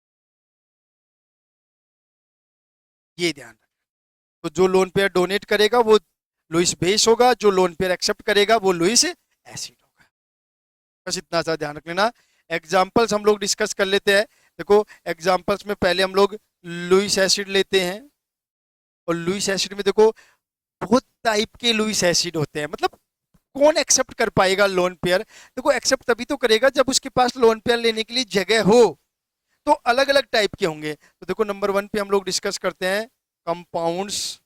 ये ध्यान रखना। तो जो लोन पेयर डोनेट करेगा वो लुईस बेस होगा, जो लोन पेयर एक्सेप्ट करेगा वो लुईस एसिड होगा, बस इतना सा ध्यान रख लेना। एग्जाम्पल्स हम लोग डिस्कस कर लेते हैं। देखो एग्जाम्पल्स में पहले हम लोग लुईस एसिड लेते हैं, और लुईस एसिड में देखो बहुत टाइप के लुईस एसिड होते हैं, मतलब कौन एक्सेप्ट कर पाएगा लोन पेयर, देखो एक्सेप्ट तभी तो करेगा जब उसके पास लोन पेयर लेने के लिए जगह हो, तो अलग अलग टाइप के होंगे। तो देखो नंबर 1 पे हम लोग डिस्कस करते हैं कंपाउंड्स,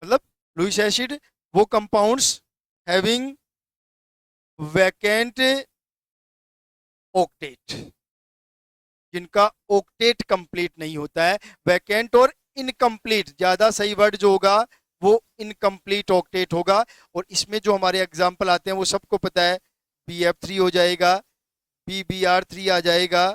मतलब लुईस एसिड वो कंपाउंड्स हैविंग वैकेंट ऑक्टेट, जिनका ऑक्टेट कंप्लीट नहीं होता है, वैकेंट और इनकम्प्लीट, ज्यादा सही वर्ड जो होगा वो इनकम्प्लीट ऑक्टेट होगा। और इसमें जो हमारे एग्जाम्पल आते हैं वो सबको पता है, BF3 हो जाएगा, BBr3 आ जाएगा,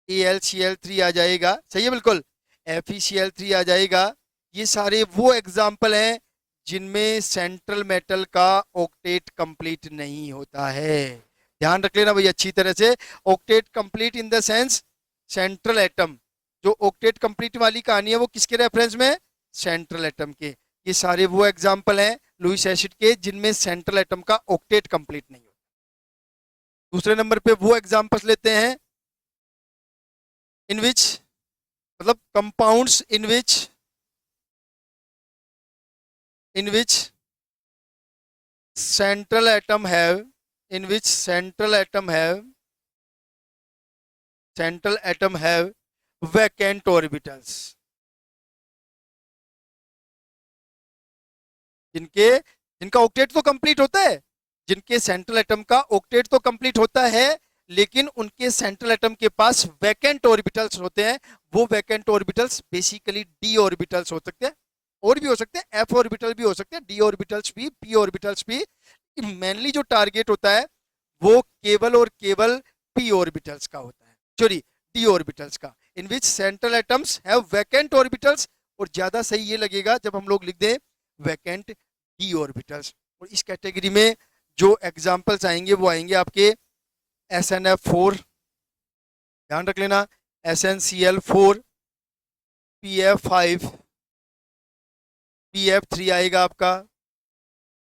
AlCl3 आ जाएगा, सही है बिल्कुल, FeCl3 आ जाएगा। ये सारे वो एग्जाम्पल हैं जिनमें सेंट्रल मेटल का ऑक्टेट कंप्लीट नहीं होता है, ध्यान रख लेना भाई अच्छी तरह से। Octet complete in the sense central atom, जो ऑक्टेट कंप्लीट वाली कहानी है वो किसके रेफरेंस में? सेंट्रल एटम के। ये सारे वो एग्जाम्पल हैं लुईस एसिड के जिनमें सेंट्रल एटम का ऑक्टेट कंप्लीट नहीं होता। दूसरे नंबर पे वो एग्जाम्पल्स लेते हैं इन विच, मतलब compounds in which central atom have in which central atom have vacant orbitals, जिनके जिनका ऑक्टेट तो कंप्लीट होता है, जिनके सेंट्रल एटम का ऑक्टेट तो कंप्लीट होता है लेकिन उनके सेंट्रल एटम के पास वैकेंट ऑर्बिटल्स होते हैं। वो vacant orbitals basically D orbitals हो सकते हैं, और भी हो सकते हैं, एफ ऑर्बिटल भी हो सकते हैं, डी ऑर्बिटल्स भी, पी ऑर्बिटल्स भी। मेनली जो टारगेट होता है वो केवल और केवल पी ऑर्बिटल्स का होता है, सॉरी डी ऑर्बिटल्स का, in which central atoms have vacant orbitals. और ज्यादा सही ये लगेगा जब हम लोग लिख दें वैकेंट डी ऑर्बिटल्स। और इस कैटेगरी में जो एग्जाम्पल्स आएंगे वो आएंगे आपके SnF4, ध्यान रख लेना, SnCl4, PF5, PF3 आएगा आपका,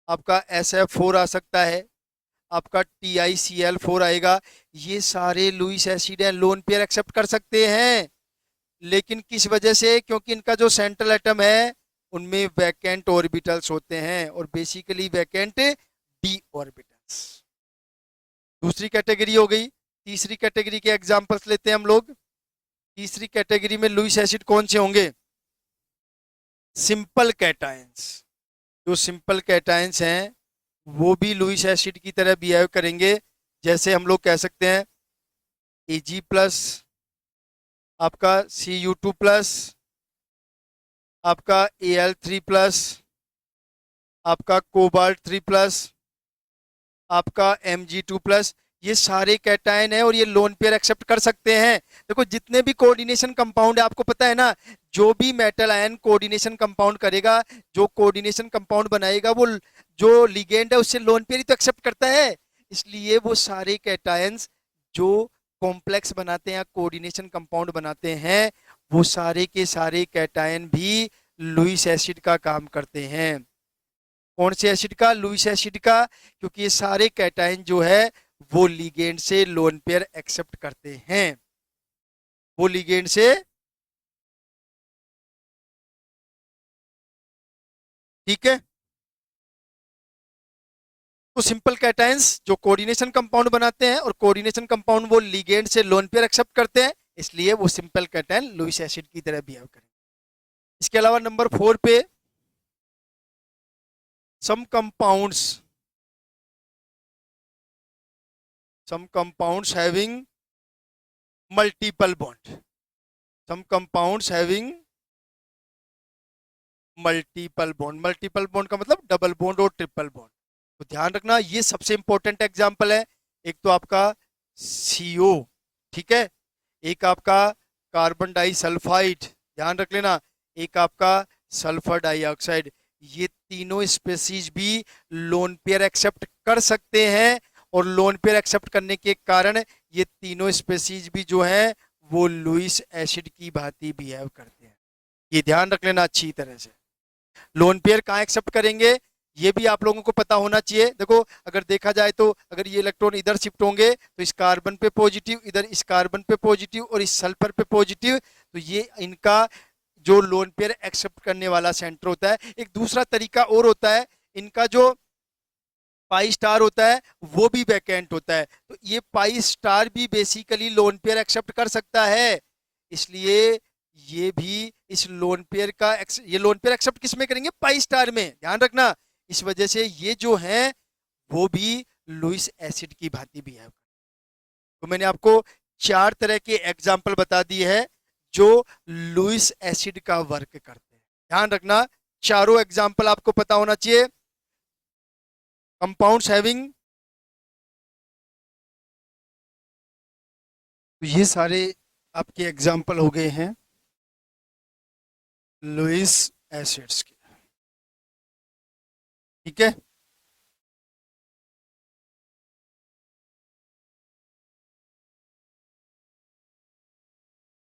आपका SF4 आ सकता है, आपका TiCl4 आएगा। ये सारे लुईस एसिड हैं, लोन पेयर एक्सेप्ट कर सकते हैं, लेकिन किस वजह से? क्योंकि इनका जो सेंट्रल एटम है उनमें वैकेंट ऑर्बिटल्स होते हैं, और बेसिकली वैकेंट डी ऑर्बिटल्स। दूसरी कैटेगरी हो गई। तीसरी कैटेगरी के एग्जांपल्स लेते हैं हम लोग। तीसरी कैटेगरी में लुईस एसिड कौन से होंगे? Simple cations. जो सिंपल कैटायंस हैं वो भी लुईस एसिड की तरह बिहेव करेंगे। जैसे हम लोग कह सकते हैं Ag+, आपका Cu2+, आपका Al3+, आपका कोबाल्ट 3+, आपका Mg2+। ये सारे कैटायन है और ये लोन पेयर एक्सेप्ट कर सकते हैं। देखो जितने भी कोऑर्डिनेशन कंपाउंड है, आपको पता है ना, जो भी मेटल आयन कोऑर्डिनेशन कंपाउंड करेगा, जो कोऑर्डिनेशन कंपाउंड बनाएगा, वो जो लिगेंड है उससे लोन पेयर ही तो एक्सेप्ट करता है। इसलिए वो सारे कैटायंस जो कॉम्प्लेक्स बनाते हैं, कोऑर्डिनेशन कंपाउंड बनाते हैं, वो सारे के सारे कैटायन भी लुईस एसिड का काम करते हैं। कौन से एसिड का? लुईस एसिड का। क्योंकि ये सारे कैटायन जो है वो लिगेंड से लोन पेयर एक्सेप्ट करते हैं, वो लिगेंड से, ठीक है। तो सिंपल कैटायंस जो कोऑर्डिनेशन कंपाउंड बनाते हैं, और कोऑर्डिनेशन कंपाउंड वो लिगेंड से लोन पेयर एक्सेप्ट करते हैं, इसलिए वो सिंपल कैटायन लुईस एसिड की तरह बिहेव करें। इसके अलावा नंबर 4 पे सम कंपाउंड्स हैविंग मल्टीपल बॉन्ड, सम कंपाउंड्स हैविंग मल्टीपल बॉन्ड का मतलब डबल बॉन्ड और ट्रिपल बॉन्ड। तो ध्यान रखना ये सबसे इंपॉर्टेंट एग्जांपल है। एक तो आपका CO, ठीक है, एक आपका कार्बन डाइसल्फाइड, ध्यान रख लेना, एक आपका सल्फर डाइऑक्साइड। ये तीनों स्पेसीज भी लोन पेयर एक्सेप्ट कर सकते हैं, और लोन पेयर एक्सेप्ट करने के कारण ये तीनों स्पेसीज भी जो हैं वो लुईस एसिड की भांति बिहेव करते हैं। ये ध्यान रख लेना अच्छी तरह से। लोन पेयर कहाँ एक्सेप्ट करेंगे ये भी आप लोगों को पता होना चाहिए। देखो अगर देखा जाए तो अगर ये इलेक्ट्रॉन इधर शिफ्ट होंगे तो इस कार्बन पे पॉजिटिव, इधर इस कार्बन पे पॉजिटिव और इस सल्फर पे पॉजिटिव, तो ये इनका जो लोन पेयर एक्सेप्ट करने वाला सेंटर होता है। एक दूसरा तरीका और होता है, इनका जो पाई स्टार होता है वो भी वैकेंट होता है, तो ये पाई स्टार भी बेसिकली लोन पेयर एक्सेप्ट कर सकता है। इसलिए ये भी इस लोन पेयर का ये लोन पेयर एक्सेप्ट किस में करेंगे? पाई स्टार में, ध्यान रखना। इस वजह से ये जो है वो भी लुईस एसिड की भांति भी है। तो मैंने आपको 4 तरह के एग्जाम्पल बता दिए हैं जो लुईस एसिड का वर्क करते हैं। ध्यान रखना चारों एग्जाम्पल आपको पता होना चाहिए। कंपाउंड्स हैविंग, तो ये सारे आपके एग्जाम्पल हो गए हैं लुईस एसिड्स के, ठीक है।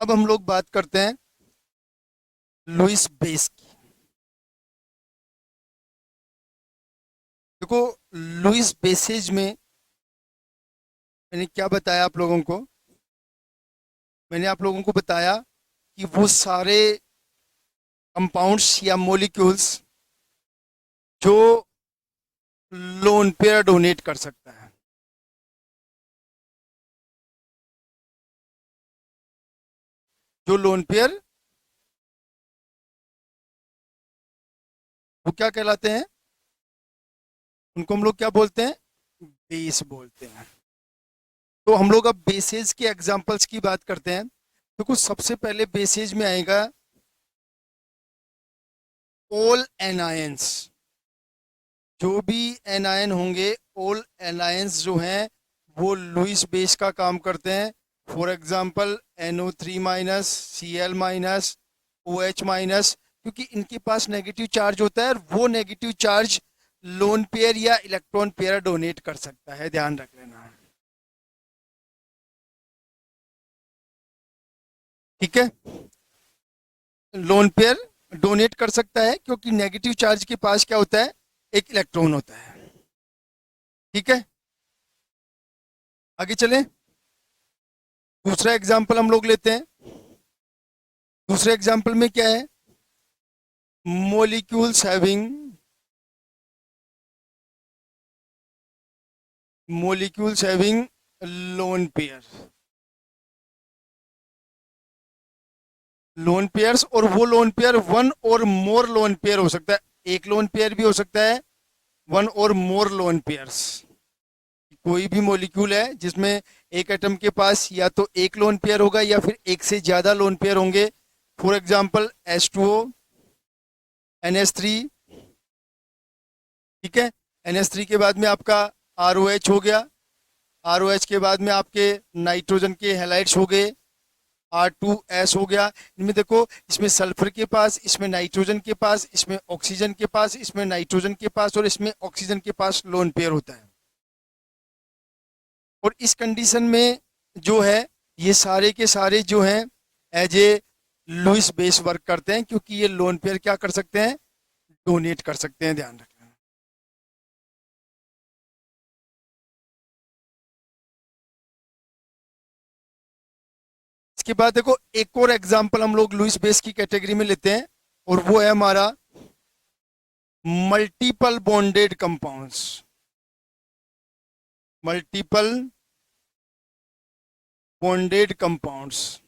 अब हम लोग बात करते हैं लुईस बेस की। देखो, लुईस बेसेज में मैंने क्या बताया आप लोगों को? मैंने आप लोगों को बताया कि वो सारे कंपाउंड्स या मॉलिक्यूल्स जो लोन पेयर डोनेट कर सकता है, जो लोन पेयर, वो क्या कहलाते हैं? उनको हम लोग क्या बोलते हैं? बेस बोलते हैं। तो हम लोग अब बेसेज के एग्जांपल्स की बात करते हैं। तो कुछ सबसे पहले बेसेज में आएगा ऑल एनायंस। जो भी एनायन होंगे, ऑल एनायंस जो हैं वो लुईस बेस का काम करते हैं। For example NO3 minus, Cl minus, OH minus, क्योंकि इनके पास नेगेटिव चार्ज होता है और वो नेगेटिव चार्ज लोन पेयर या इलेक्ट्रॉन पेयर डोनेट कर सकता है, ध्यान रख लेना। ठीक है, लोन पेयर डोनेट कर सकता है क्योंकि नेगेटिव चार्ज के पास क्या होता है? एक इलेक्ट्रॉन होता है। ठीक है, आगे चलें। दूसरा एग्जांपल हम लोग लेते हैं। दूसरे एग्जांपल में क्या है? Molecules having lone pair, lone pairs, और वो लोन पेयर वन और मोर लोन पेयर हो सकता है। एक लोन पेयर भी हो सकता है, वन और मोर लोन पेयर्स। कोई भी मॉलिक्यूल है जिसमें एक एटम के पास या तो एक लोन पेयर होगा या फिर एक से ज्यादा लोन पेयर होंगे। For example H2O, NH3। ठीक है, NH3 के बाद में आपका ROH हो गया। ROH के बाद में आपके नाइट्रोजन के हैलाइड्स हो गए, R2S हो गया। इनमें देखो, इसमें सल्फर के पास, इसमें नाइट्रोजन के पास, इसमें ऑक्सीजन के पास, इसमें नाइट्रोजन के पास और इसमें ऑक्सीजन के पास लोन पेयर होता है। और इस कंडीशन में जो है, ये सारे के सारे जो हैं as a Lewis base work करते हैं, क्योंकि ये लोन पेयर क्या कर सकते हैं? डोनेट कर सकते हैं, ध्यान रखना। इसके बाद देखो, एक और एग्जांपल हम लोग लुईस बेस की कैटेगरी में लेते हैं, और वो है हमारा multiple bonded compounds. Multiple bonded compounds.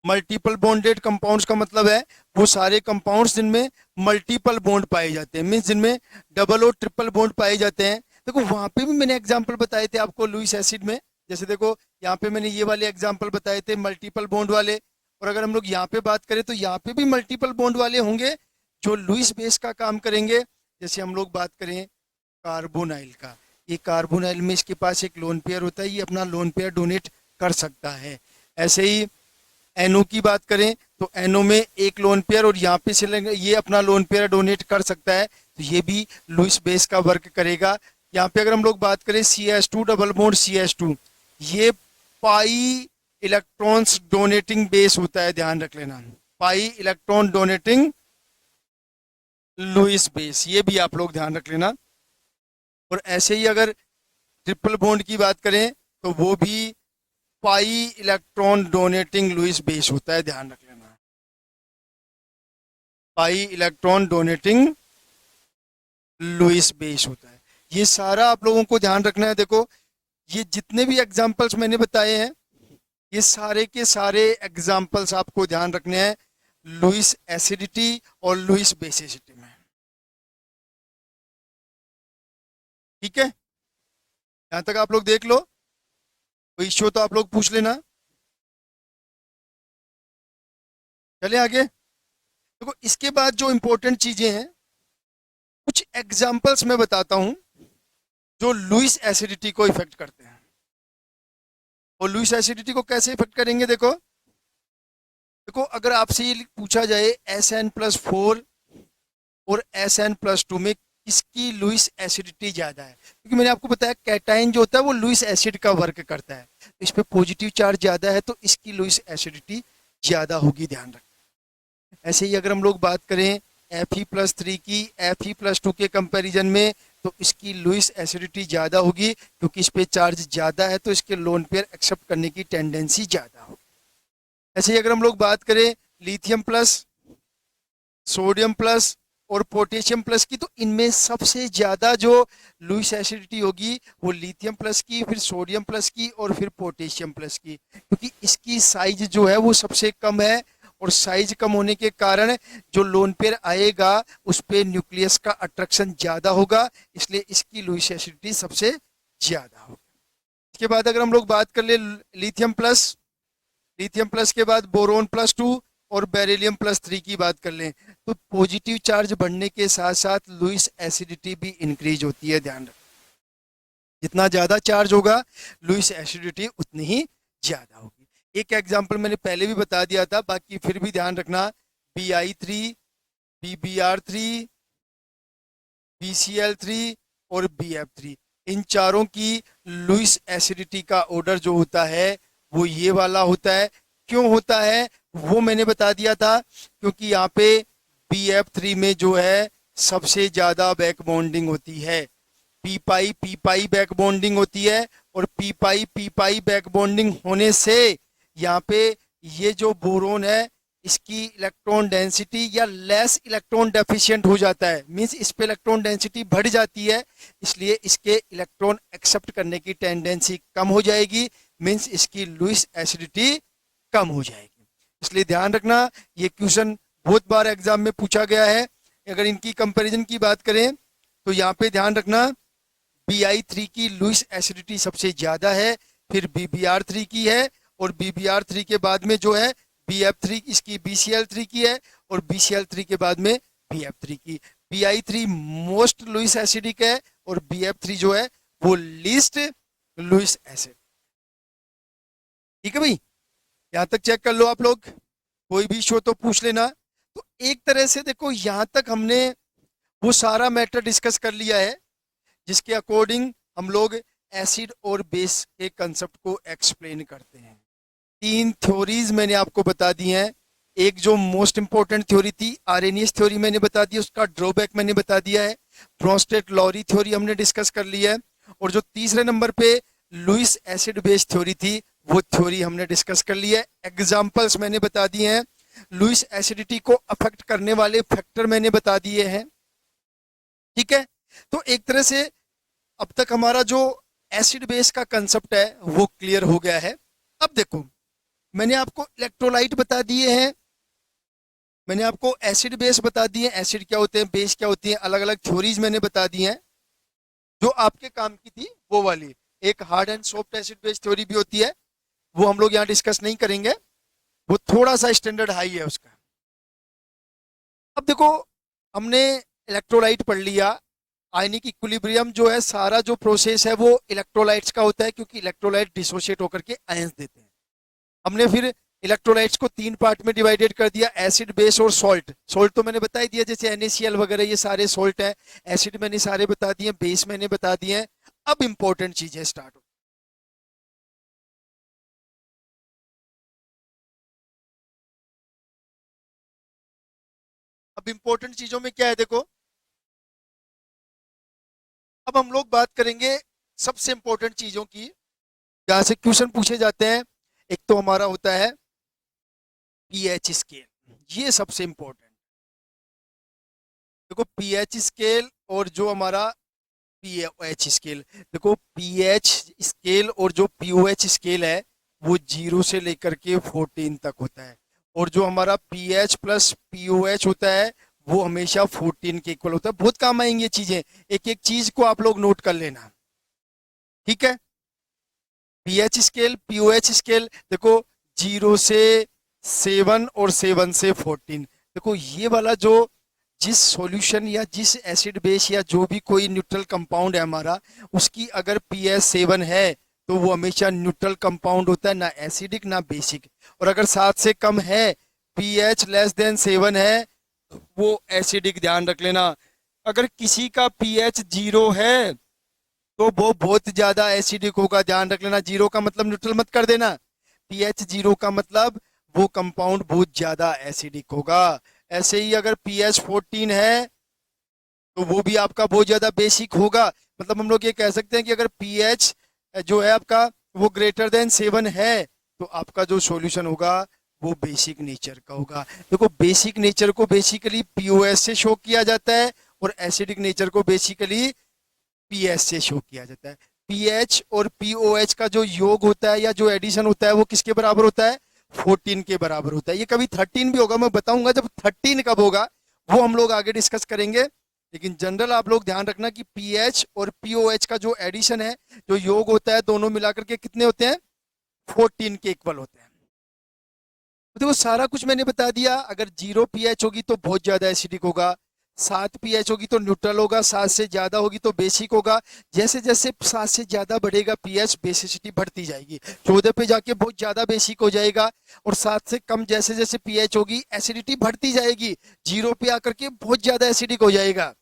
Multiple bonded compounds का मतलब है वो सारे कंपाउंड्स जिनमें मल्टीपल बॉन्ड पाए जाते हैं, मीन्स जिनमें डबल और ट्रिपल बॉन्ड पाए जाते हैं। देखो, वहां पे भी मैंने एग्जांपल बताए थे आपको लुईस एसिड में। जैसे देखो, यहाँ पे मैंने ये वाले एग्जांपल बताए थे मल्टीपल बॉन्ड वाले। और अगर हम लोग यहाँ पे बात करें तो यहाँ पे भी मल्टीपल बॉन्ड वाले होंगे जो लुईस बेस का काम करेंगे। जैसे हम लोग बात करें कार्बोनाइल का, ये कार्बोनाइल में इसके पास एक लोन पेयर होता है, ये अपना लोन पेयर डोनेट कर सकता है। ऐसे ही NO की बात करें तो NO में एक लोन पेयर, और यहाँ पे से ये अपना लोन पेयर डोनेट कर सकता है, तो ये भी लुईस बेस का वर्क करेगा। यहाँ पे अगर हम लोग बात करें CH2 डबल बॉन्ड CH2, ये पाई इलेक्ट्रॉन्स डोनेटिंग बेस होता है, ध्यान रख लेना। Pi electron donating Lewis base, ये भी आप लोग ध्यान रख लेना। और ऐसे ही अगर ट्रिपल बॉन्ड की बात करें तो वो भी pi electron donating Lewis base होता है, ध्यान रख लेना। Pi electron donating Lewis base होता है। ये सारा आप लोगों को ध्यान रखना है। देखो, ये जितने भी एग्जांपल्स मैंने बताए हैं, ये सारे के सारे एग्जांपल्स आपको ध्यान रखने हैं लुईस एसिडिटी और लुईस बेसिसिटी में। ठीक है, यहां तक आप लोग देख लो, कोई इश्यू तो आप लोग पूछ लेना। चले आगे। देखो, इसके बाद जो इंपॉर्टेंट चीजें हैं, कुछ एग्जांपल्स मैं बताता हूं जो लुईस एसिडिटी को इफेक्ट करते हैं। और लुईस एसिडिटी को कैसे इफेक्ट करेंगे? देखो देखो, अगर आपसे ये पूछा जाए SN+4 और SN+2 में किसकी लुईस एसिडिटी ज्यादा है, क्योंकि मैंने आपको बताया कैटाइन जो होता है वो लुईस एसिड का वर्क करता है, तो इस पे पॉजिटिव चार्ज ज्यादा है तो इसकी लुईस एसिडिटी ज्यादा होगी, ध्यान रखना। ऐसे ही अगर हम लोग बात करें Fe+3 की Fe+2 के कंपैरिजन में, तो इसकी लुईस एसिडिटी ज्यादा होगी, क्योंकि इस पे चार्ज ज्यादा है तो इसके लोन पेयर एक्सेप्ट करने की टेंडेंसी ज्यादा होगी। ऐसे ही अगर हम लोग बात करें लिथियम प्लस, सोडियम प्लस और पोटेशियम प्लस की, तो इनमें सबसे ज्यादा जो लुईस एसिडिटी होगी वो लिथियम प्लस की, फिर सोडियम प्लस की और फिर पोटेशियम प्लस की, क्योंकि इसकी साइज जो है वो सबसे कम है, और साइज कम होने के कारण जो लोन पेयर आएगा उस पे न्यूक्लियस का अट्रैक्शन ज्यादा होगा, इसलिए इसकी लुईस एसिडिटी सबसे ज्यादा होगी। इसके बाद अगर हम लोग बात कर ले लिथियम प्लस, लिथियम प्लस के बाद बोरोन+2 और बेरिलियम+3 की बात कर लें, तो पॉजिटिव चार्ज बढ़ने के साथ साथ लुईस एसिडिटी भी इंक्रीज होती है, ध्यान रखें। जितना ज्यादा चार्ज होगा लुईस एसिडिटी उतनी ही ज्यादा होगी। एक एग्जांपल मैंने पहले भी बता दिया था, बाकी फिर भी ध्यान रखना, Bi3, PBr3, BCl3 और BF3, इन चारों की लुईस एसिडिटी का ऑर्डर जो होता है वो ये वाला होता है। क्यों होता है वो मैंने बता दिया था, क्योंकि यहाँ पे BF3 में जो है सबसे ज्यादा बैक बॉन्डिंग होती है, पी पाई बैक बॉन्डिंग होती है, और पी पाई बैक बॉन्डिंग होने से यहाँ पे ये जो बोरोन है इसकी इलेक्ट्रॉन डेंसिटी या लेस इलेक्ट्रॉन डेफिशिएंट हो जाता है, मींस इस पे इलेक्ट्रॉन डेंसिटी बढ़ जाती है, इसलिए इसके इलेक्ट्रॉन एक्सेप्ट करने की टेंडेंसी कम हो जाएगी, मींस इसकी लुईस एसिडिटी कम हो जाएगी। इसलिए ध्यान रखना, ये क्वेश्चन बहुत बार एग्जाम में पूछा गया है। अगर इनकी कंपैरिजन की बात करें तो यहाँ पे ध्यान रखना, Bi3 की लुईस एसिडिटी सबसे ज्यादा है, फिर BBr3 की है, और BBr3 के बाद में जो है BF3 इसकी BCl3 की है, और BCl3 के बाद में BF3 की। Bi3 मोस्ट लुईस एसिडिक है और BF3 जो है वो लीस्ट लुईस एसिड। ठीक है भाई, यहां तक चेक कर लो आप लोग, कोई भी इशू तो पूछ लेना। तो एक तरह से देखो यहां तक हमने वो सारा मैटर डिस्कस कर लिया है जिसके अकॉर्डिंग हम लोग एसिड और बेस के कंसेप्ट को एक्सप्लेन करते हैं। 3 थ्योरीज मैंने आपको बता दी हैं। एक जो मोस्ट इंपॉर्टेंट थ्योरी थी आर्रेनियस थ्योरी मैंने बता दी, उसका ड्रॉबैक मैंने बता दिया है। ब्रोंस्टेड लॉरी थ्योरी हमने डिस्कस कर लिया है, और जो तीसरे नंबर पे लुईस एसिड बेस थ्योरी थी वो थ्योरी हमने डिस्कस कर ली है। एग्जाम्पल्स मैंने बता दिए हैं, लुईस एसिडिटी को अफेक्ट करने वाले फैक्टर मैंने बता दिए हैं। ठीक है, तो एक तरह से अब तक हमारा जो एसिड बेस का कंसेप्ट है वो क्लियर हो गया है। अब देखो मैंने आपको इलेक्ट्रोलाइट बता दिए हैं, मैंने आपको एसिड बेस बता दिए, एसिड क्या होते हैं बेस क्या होती है, अलग अलग थ्योरीज मैंने बता दी हैं। जो आपके काम की थी वो वाली, एक hard and soft acid base theory भी होती है, वो हम लोग यहाँ डिस्कस नहीं करेंगे, वो थोड़ा सा स्टैंडर्ड हाई है उसका। अब देखो हमने इलेक्ट्रोलाइट पढ़ लिया, आयनिक इक्विलिब्रियम जो है सारा जो प्रोसेस है वो इलेक्ट्रोलाइट्स का होता है, क्योंकि इलेक्ट्रोलाइट डिसोशिएट होकर के आयंस देते हैं। हमने फिर इलेक्ट्रोलाइट्स को 3 पार्ट में डिवाइडेड कर दिया, एसिड बेस और सॉल्ट। सॉल्ट तो मैंने बता ही दिया, जैसे NaCl वगैरह ये सारे सॉल्ट है। एसिड मैंने सारे बता दिए, बेस मैंने बता दिए हैं। अब इंपॉर्टेंट चीजें स्टार्ट हो, अब इंपॉर्टेंट चीजों में क्या है देखो, अब हम लोग बात करेंगे सबसे इंपॉर्टेंट चीजों की जहां से क्वेश्चन पूछे जाते हैं। एक तो हमारा होता है पीएच स्केल, ये सबसे इंपॉर्टेंट। देखो पीएच स्केल और जो हमारा पीओएच स्केल, देखो पीएच स्केल और जो पीओएच स्केल है वो 0 से लेकर के 14 तक होता है, और जो हमारा पीएच प्लस पीओएच होता है वो हमेशा 14 के इक्वल होता है। बहुत काम आएंगी ये चीजें, एक एक चीज को आप लोग नोट कर लेना। ठीक है, पीएच स्केल पीओएच स्केल, देखो 0 से 7 और 7 से 14। देखो ये वाला जो जिस सॉल्यूशन या जिस एसिड बेस या जो भी कोई न्यूट्रल कंपाउंड है हमारा, उसकी अगर पीएच 7 है तो वो हमेशा न्यूट्रल कंपाउंड होता है, ना एसिडिक ना बेसिक। और अगर 7 से कम है, पीएच लेस देन 7 है, वो एसिडिक, ध्यान रख लेना। अगर किसी का पीएच 0 है तो वो बहुत ज्यादा एसिडिक होगा। ध्यान रख लेना, 0 का मतलब न्यूट्रल मत कर देना। पीएच 0 का मतलब वो कंपाउंड बहुत ज्यादा एसिडिक होगा। ऐसे ही अगर पीएच 14 है तो वो भी आपका बहुत ज्यादा बेसिक होगा। मतलब हम लोग ये कह सकते हैं कि अगर पीएच जो है आपका वो ग्रेटर देन 7 है तो आपका जो सॉल्यूशन होगा वो बेसिक नेचर का होगा। देखो, बेसिक नेचर को बेसिकली पीओएस से शो किया जाता है और एसिडिक नेचर को बेसिकली पीएच से शो किया जाता है। पीएच और पीओएच का जो योग होता है या जो एडिशन होता है वो किसके बराबर होता है? 14 के बराबर होता है। ये कभी 13 भी होगा, मैं बताऊंगा जब 13 कब होगा, वो हम लोग आगे डिस्कस करेंगे। लेकिन जनरल आप लोग ध्यान रखना कि पीएच और पीओएच का जो एडिशन है, जो योग होता है, दोनों मिलाकर के कितने होते हैं? 14 के इक्वल होते हैं। तो देखो, सारा कुछ मैंने बता दिया। अगर 0 पीएच होगी तो बहुत ज्यादा एसिडिक होगा, 7 पीएच होगी तो न्यूट्रल होगा, 7 से ज्यादा होगी तो बेसिक होगा। जैसे जैसे 7 से ज्यादा बढ़ेगा पीएच, बेसिसिटी बढ़ती जाएगी, 14 पे जाके बहुत ज्यादा बेसिक हो जाएगा। और 7 से कम जैसे जैसे पीएच होगी एसिडिटी बढ़ती जाएगी, 0 पे आकर के बहुत ज्यादा एसिडिक हो जाएगा।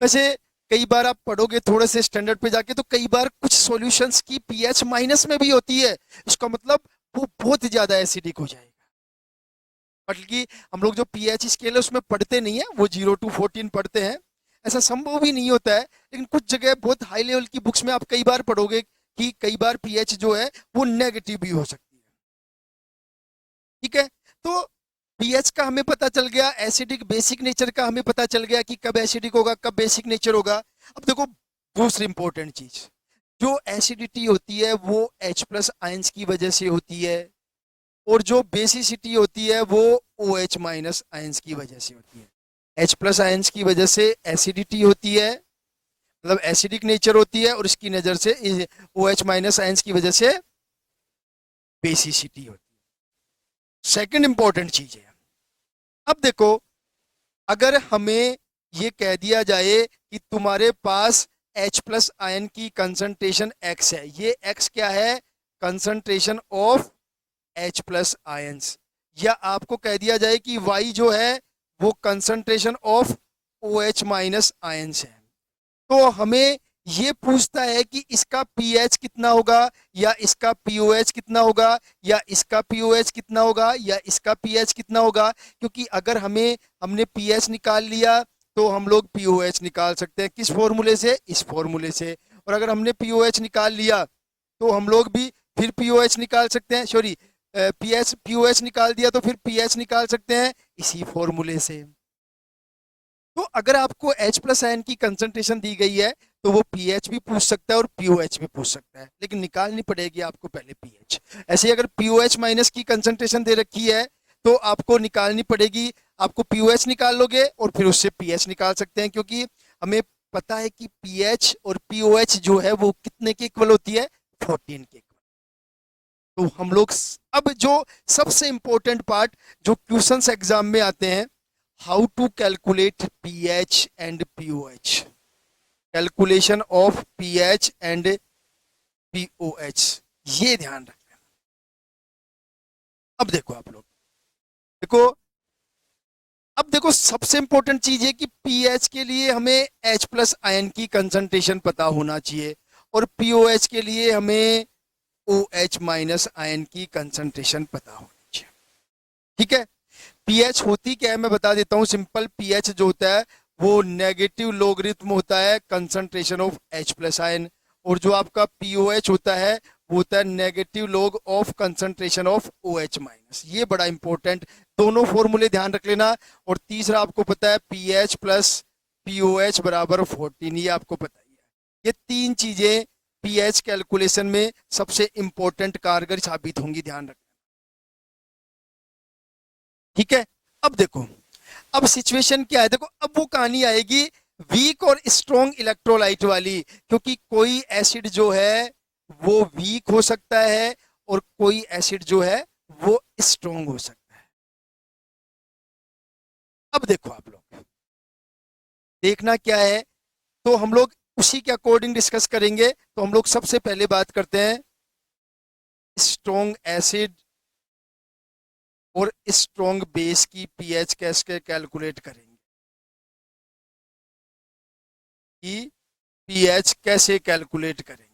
वैसे कई बार आप पढ़ोगे थोड़े से स्टैंडर्ड पे जाके तो कई बार कुछ सॉल्यूशंस की पीएच माइनस में भी होती है, इसका मतलब वो बहुत ज्यादा एसिडिक हो जाएगा। बल्कि हम लोग जो पीएच स्केल है उसमें पढ़ते नहीं है, वो 0 to 14 पढ़ते हैं। ऐसा संभव भी नहीं होता है, लेकिन कुछ जगह बहुत हाई लेवल की बुक्स में आप कई बार पढ़ोगे कि कई बार पीएच जो है वो नेगेटिव भी हो सकती है। ठीक है, तो पीएच का हमें पता चल गया, एसिडिक बेसिक नेचर का हमें पता चल गया कि कब एसिडिक होगा कब बेसिक नेचर होगा। अब देखो, दूसरी इंपॉर्टेंट चीज, जो एसिडिटी होती है वो H प्लस आयंस की वजह से होती है, और जो बेसिसिटी होती है वो OH माइनस आयंस की वजह से होती है। H प्लस आयंस की वजह से एसिडिटी होती है, मतलब एसिडिक नेचर होती है, और इसकी नजर से OH माइनस आयंस की वजह से बेसिसिटी होती है। सेकंड इंपॉर्टेंट चीज है, अब देखो, अगर हमें ये कह दिया जाए कि तुम्हारे पास H प्लस आयन की कंसंट्रेशन X है, ये X क्या है? Concentration of H plus ions. या आपको कह दिया जाए कि Y जो है वो concentration of OH minus ions है, तो हमें ये पूछता है कि इसका पीएच कितना होगा, या इसका पीओएच कितना होगा, या इसका पीओएच कितना होगा, या इसका पीएच कितना होगा। क्योंकि अगर हमने पीएच निकाल लिया तो हम लोग पीओएच निकाल सकते हैं, किस फॉर्मूले से? इस फॉर्मूले से। और अगर हमने पीओएच निकाल लिया तो हम लोग भी फिर पीओएच निकाल सकते हैं, सॉरी, पीओएच निकाल दिया तो फिर पीएच निकाल सकते हैं इसी फॉर्मूले से। तो अगर आपको H प्लस आयन की कंसंट्रेशन दी गई है तो वो पीएच भी पूछ सकता है और पीओएच भी पूछ सकता है, लेकिन निकालनी पड़ेगी आपको पहले पीएच। ऐसे ही अगर पीओएच माइनस की कंसंट्रेशन दे रखी है तो आपको निकालनी पड़ेगी, आपको पीओएच निकाल लोगे और फिर उससे पीएच निकाल सकते हैं, क्योंकि हमें पता है कि पीएच और पीओएच जो है वो कितने के इक्वल होती है? 14 के इक्वल। तो हम लोग अब जो सबसे इंपॉर्टेंट पार्ट जो क्वेश्चंस एग्जाम में आते हैं, how to calculate pH and pOH, calculation of pH and pOH, ये ध्यान रखना। अब देखो आप लोग, देखो, अब देखो, सबसे इंपॉर्टेंट चीज है कि पीएच के लिए हमें H प्लस आयन की कंसंट्रेशन पता होना चाहिए, और पीओएच के लिए हमें OH माइनस आयन की कंसंट्रेशन पता होनी चाहिए। ठीक है, पीएच होती क्या है मैं बता देता हूं सिंपल। पीएच जो होता है वो नेगेटिव लोगरिथम होता है concentration of H plus ion, और जो आपका पीओएच होता है वो होता है negative log of concentration of OH minus. ये बड़ा इंपॉर्टेंट, दोनों फॉर्मूले ध्यान रख लेना। और तीसरा आपको पता है पीएच प्लस पीओएच बराबर 14, ये आपको पता ही है। ये तीन चीजें पीएच कैलकुलेशन में सबसे इंपॉर्टेंट कारगर साबित होंगी, ध्यान रखना। ठीक है, अब देखो, अब सिचुएशन क्या है, देखो अब वो कहानी आएगी वीक और स्ट्रॉन्ग इलेक्ट्रोलाइट वाली, क्योंकि कोई एसिड जो है वो वीक हो सकता है और कोई एसिड जो है वो स्ट्रॉन्ग हो सकता है। अब देखो आप लोग, देखना क्या है, तो हम लोग उसी के अकॉर्डिंग डिस्कस करेंगे। तो हम लोग सबसे पहले बात करते हैं स्ट्रॉन्ग एसिड और स्ट्रॉन्ग बेस की पीएच कैसे कैलकुलेट करेंगे। कि पीएच कैसे कैलकुलेट करेंगे।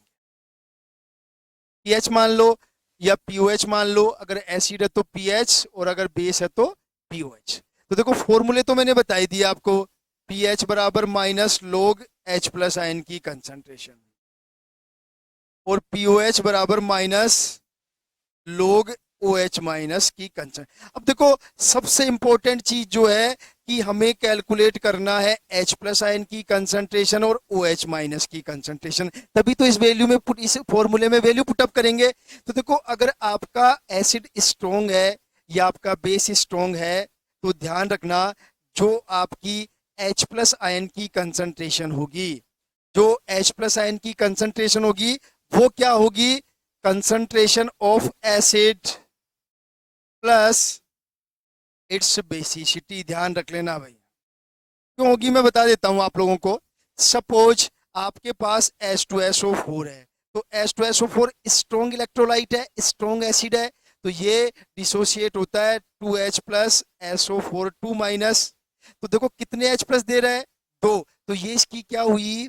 पीएच मान लो या पीओएच मान लो, अगर एसिड है तो पीएच और अगर बेस है तो पीओएच। तो देखो फॉर्मूले तो मैंने बता ही दिया आपको, पीएच बराबर minus log H plus ion की कंसंट्रेशन और पीओएच बराबर minus log O H minus की कंसंट्रेशन। अब देखो सबसे इंपॉर्टेंट चीज जो है कि हमें कैलकुलेट करना है एच प्लस आयन की कंसंट्रेशन और ओ एच माइनस की कंसंट्रेशन, तभी तो इस वैल्यू में इस फॉर्मूले में वैल्यू पुटअप करेंगे। तो देखो अगर आपका एसिड स्ट्रोंग है या आपका बेस स्ट्रोंग है तो ध्यान रखना जो आपकी एच प्लस आयन की कंसंट्रेशन होगी, जो एच प्लस आयन की कंसंट्रेशन होगी वो क्या होगी, concentration of acid plus it's basicity. ध्यान रख लेना भाई, क्यों होगी मैं बता देता हूं आप लोगों को। सपोज आपके पास H2SO4 है, तो H2SO4 स्ट्रॉन्ग इलेक्ट्रोलाइट है, स्ट्रॉन्ग एसिड है, तो ये डिसोसिएट होता है 2H प्लस SO4 2 माइनस। तो देखो कितने H प्लस दे रहा है, 2, तो ये इसकी क्या हुई,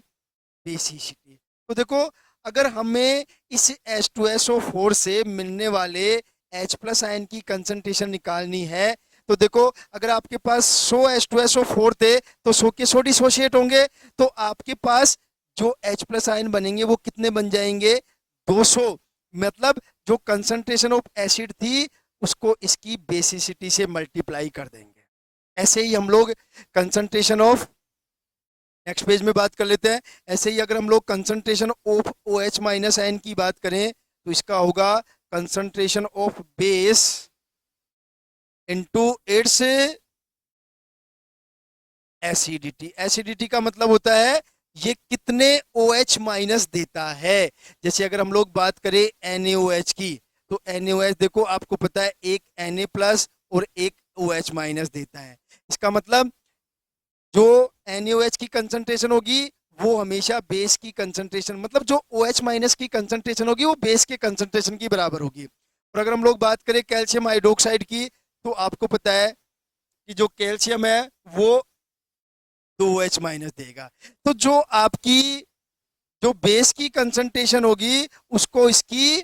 बेसिसिटी। तो देखो अगर हमें इस H2SO4 से मिलने वाले H प्लस आयन की कंसंट्रेशन निकालनी है, तो देखो अगर आपके पास 100 H2SO4 थे तो 100 के 100 डिसोशिएट होंगे, तो आपके पास जो H प्लस आयन बनेंगे वो कितने बन जाएंगे, 200। मतलब जो कंसंट्रेशन ऑफ एसिड थी उसको इसकी बेसिसिटी से मल्टीप्लाई कर देंगे। ऐसे ही हम लोग कंसंट्रेशन ऑफ, नेक्स्ट पेज में बात कर लेते हैं। ऐसे ही अगर हम लोग concentration of O H minus ion की बात करें तो इसका होगा concentration of base into its acidity. Acidity का मतलब होता है ये कितने ओ एच माइनस देता है। जैसे अगर हम लोग बात करें NaOH की, तो NaOH देखो आपको पता है एक Na प्लस और एक OH माइनस देता है। इसका मतलब जो NaOH की कंसंट्रेशन होगी वो हमेशा बेस की कंसंट्रेशन, मतलब जो OH माइनस की कंसंट्रेशन होगी वो बेस के कंसंट्रेशन की बराबर होगी। और अगर हम लोग बात करें कैल्शियम हाइड्रोक्साइड की, तो आपको पता है कि जो कैल्शियम है वो 2OH माइनस देगा। तो जो आपकी जो बेस की कंसंट्रेशन होगी उसको इसकी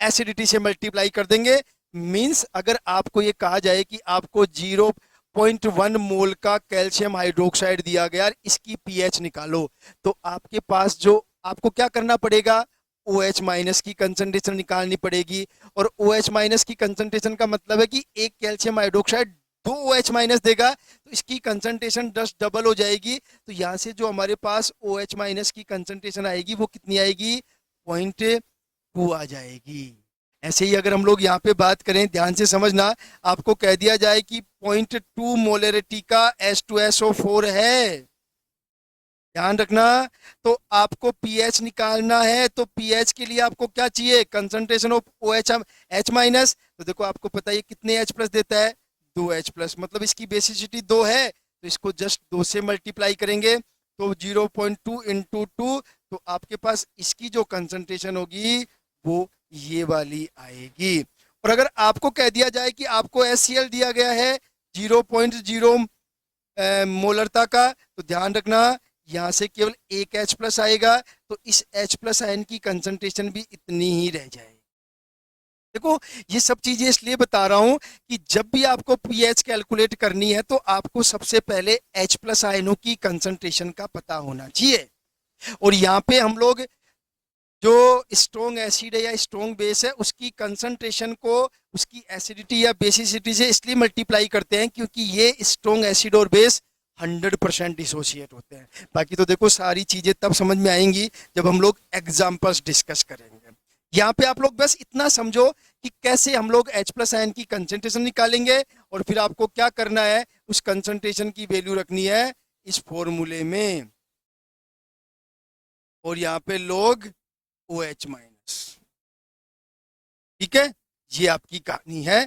एसिडिटी से मल्टीप्लाई कर देंगे। मींस अगर आपको ये कहा जाए कि आपको 0.1 मोल का कैल्शियम हाइड्रोक्साइड दिया गया, इसकी पीएच निकालो, तो आपके पास जो आपको क्या करना पड़ेगा, OH माइनस की कंसंट्रेशन निकालनी पड़ेगी। और OH माइनस की कंसंट्रेशन का मतलब है कि एक कैल्शियम हाइड्रोक्साइड 2 OH माइनस देगा, तो इसकी कंसंट्रेशन 10 डबल हो जाएगी। तो यहाँ से जो हमारे पास OH माइनस की कंसंट्रेशन आएगी वो कितनी आएगी, 0.2 आ जाएगी। ऐसे ही अगर हम लोग यहाँ पे बात करें, ध्यान से समझना, आपको कह दिया जाए कि 0.2 मोलरिटी का H2SO4 है, ध्यान रखना, तो आपको पीएच निकालना है, तो पीएच के लिए आपको क्या चाहिए, concentration of OH H minus. तो देखो आपको पता है कितने H प्लस देता है, 2H प्लस, मतलब इसकी बेसिसिटी 2 है, तो इसको जस्ट 2 से मल्टीप्लाई करेंगे, तो 0.2 इंटू 2, तो आपके पास इसकी जो कंसंट्रेशन होगी वो ये वाली आएगी। और अगर आपको कह दिया जाए कि आपको HCl दिया गया है 0.0 मोलरता का, तो ध्यान रखना यहां से केवल एक H प्लस आएगा, तो इस H प्लस आयन की कंसंट्रेशन भी इतनी ही रह जाएगी। देखो ये सब चीजें इसलिए बता रहा हूं कि जब भी आपको पीएच कैलकुलेट करनी है तो आपको सबसे पहले H प्लस आयनों की कंसंट्रेशन का पता होना चाहिए। और यहाँ पे हम लोग जो स्ट्रॉन्ग एसिड है या स्ट्रॉन्ग बेस है उसकी कंसंट्रेशन को उसकी एसिडिटी या बेसिसिटी से इसलिए मल्टीप्लाई करते हैं क्योंकि ये स्ट्रॉन्ग एसिड और बेस 100% डिसोसिएट होते हैं। बाकी तो देखो सारी चीजें तब समझ में आएंगी जब हम लोग एग्जाम्पल्स डिस्कस करेंगे। यहाँ पे आप लोग बस इतना समझो कि कैसे हम लोग H प्लस आयन की कंसंट्रेशन निकालेंगे, और फिर आपको क्या करना है, उस कंसंट्रेशन की वैल्यू रखनी है इस फॉर्मूले में, और यहाँ पे लोग OH माइनस। ठीक है, ये आपकी कहानी है।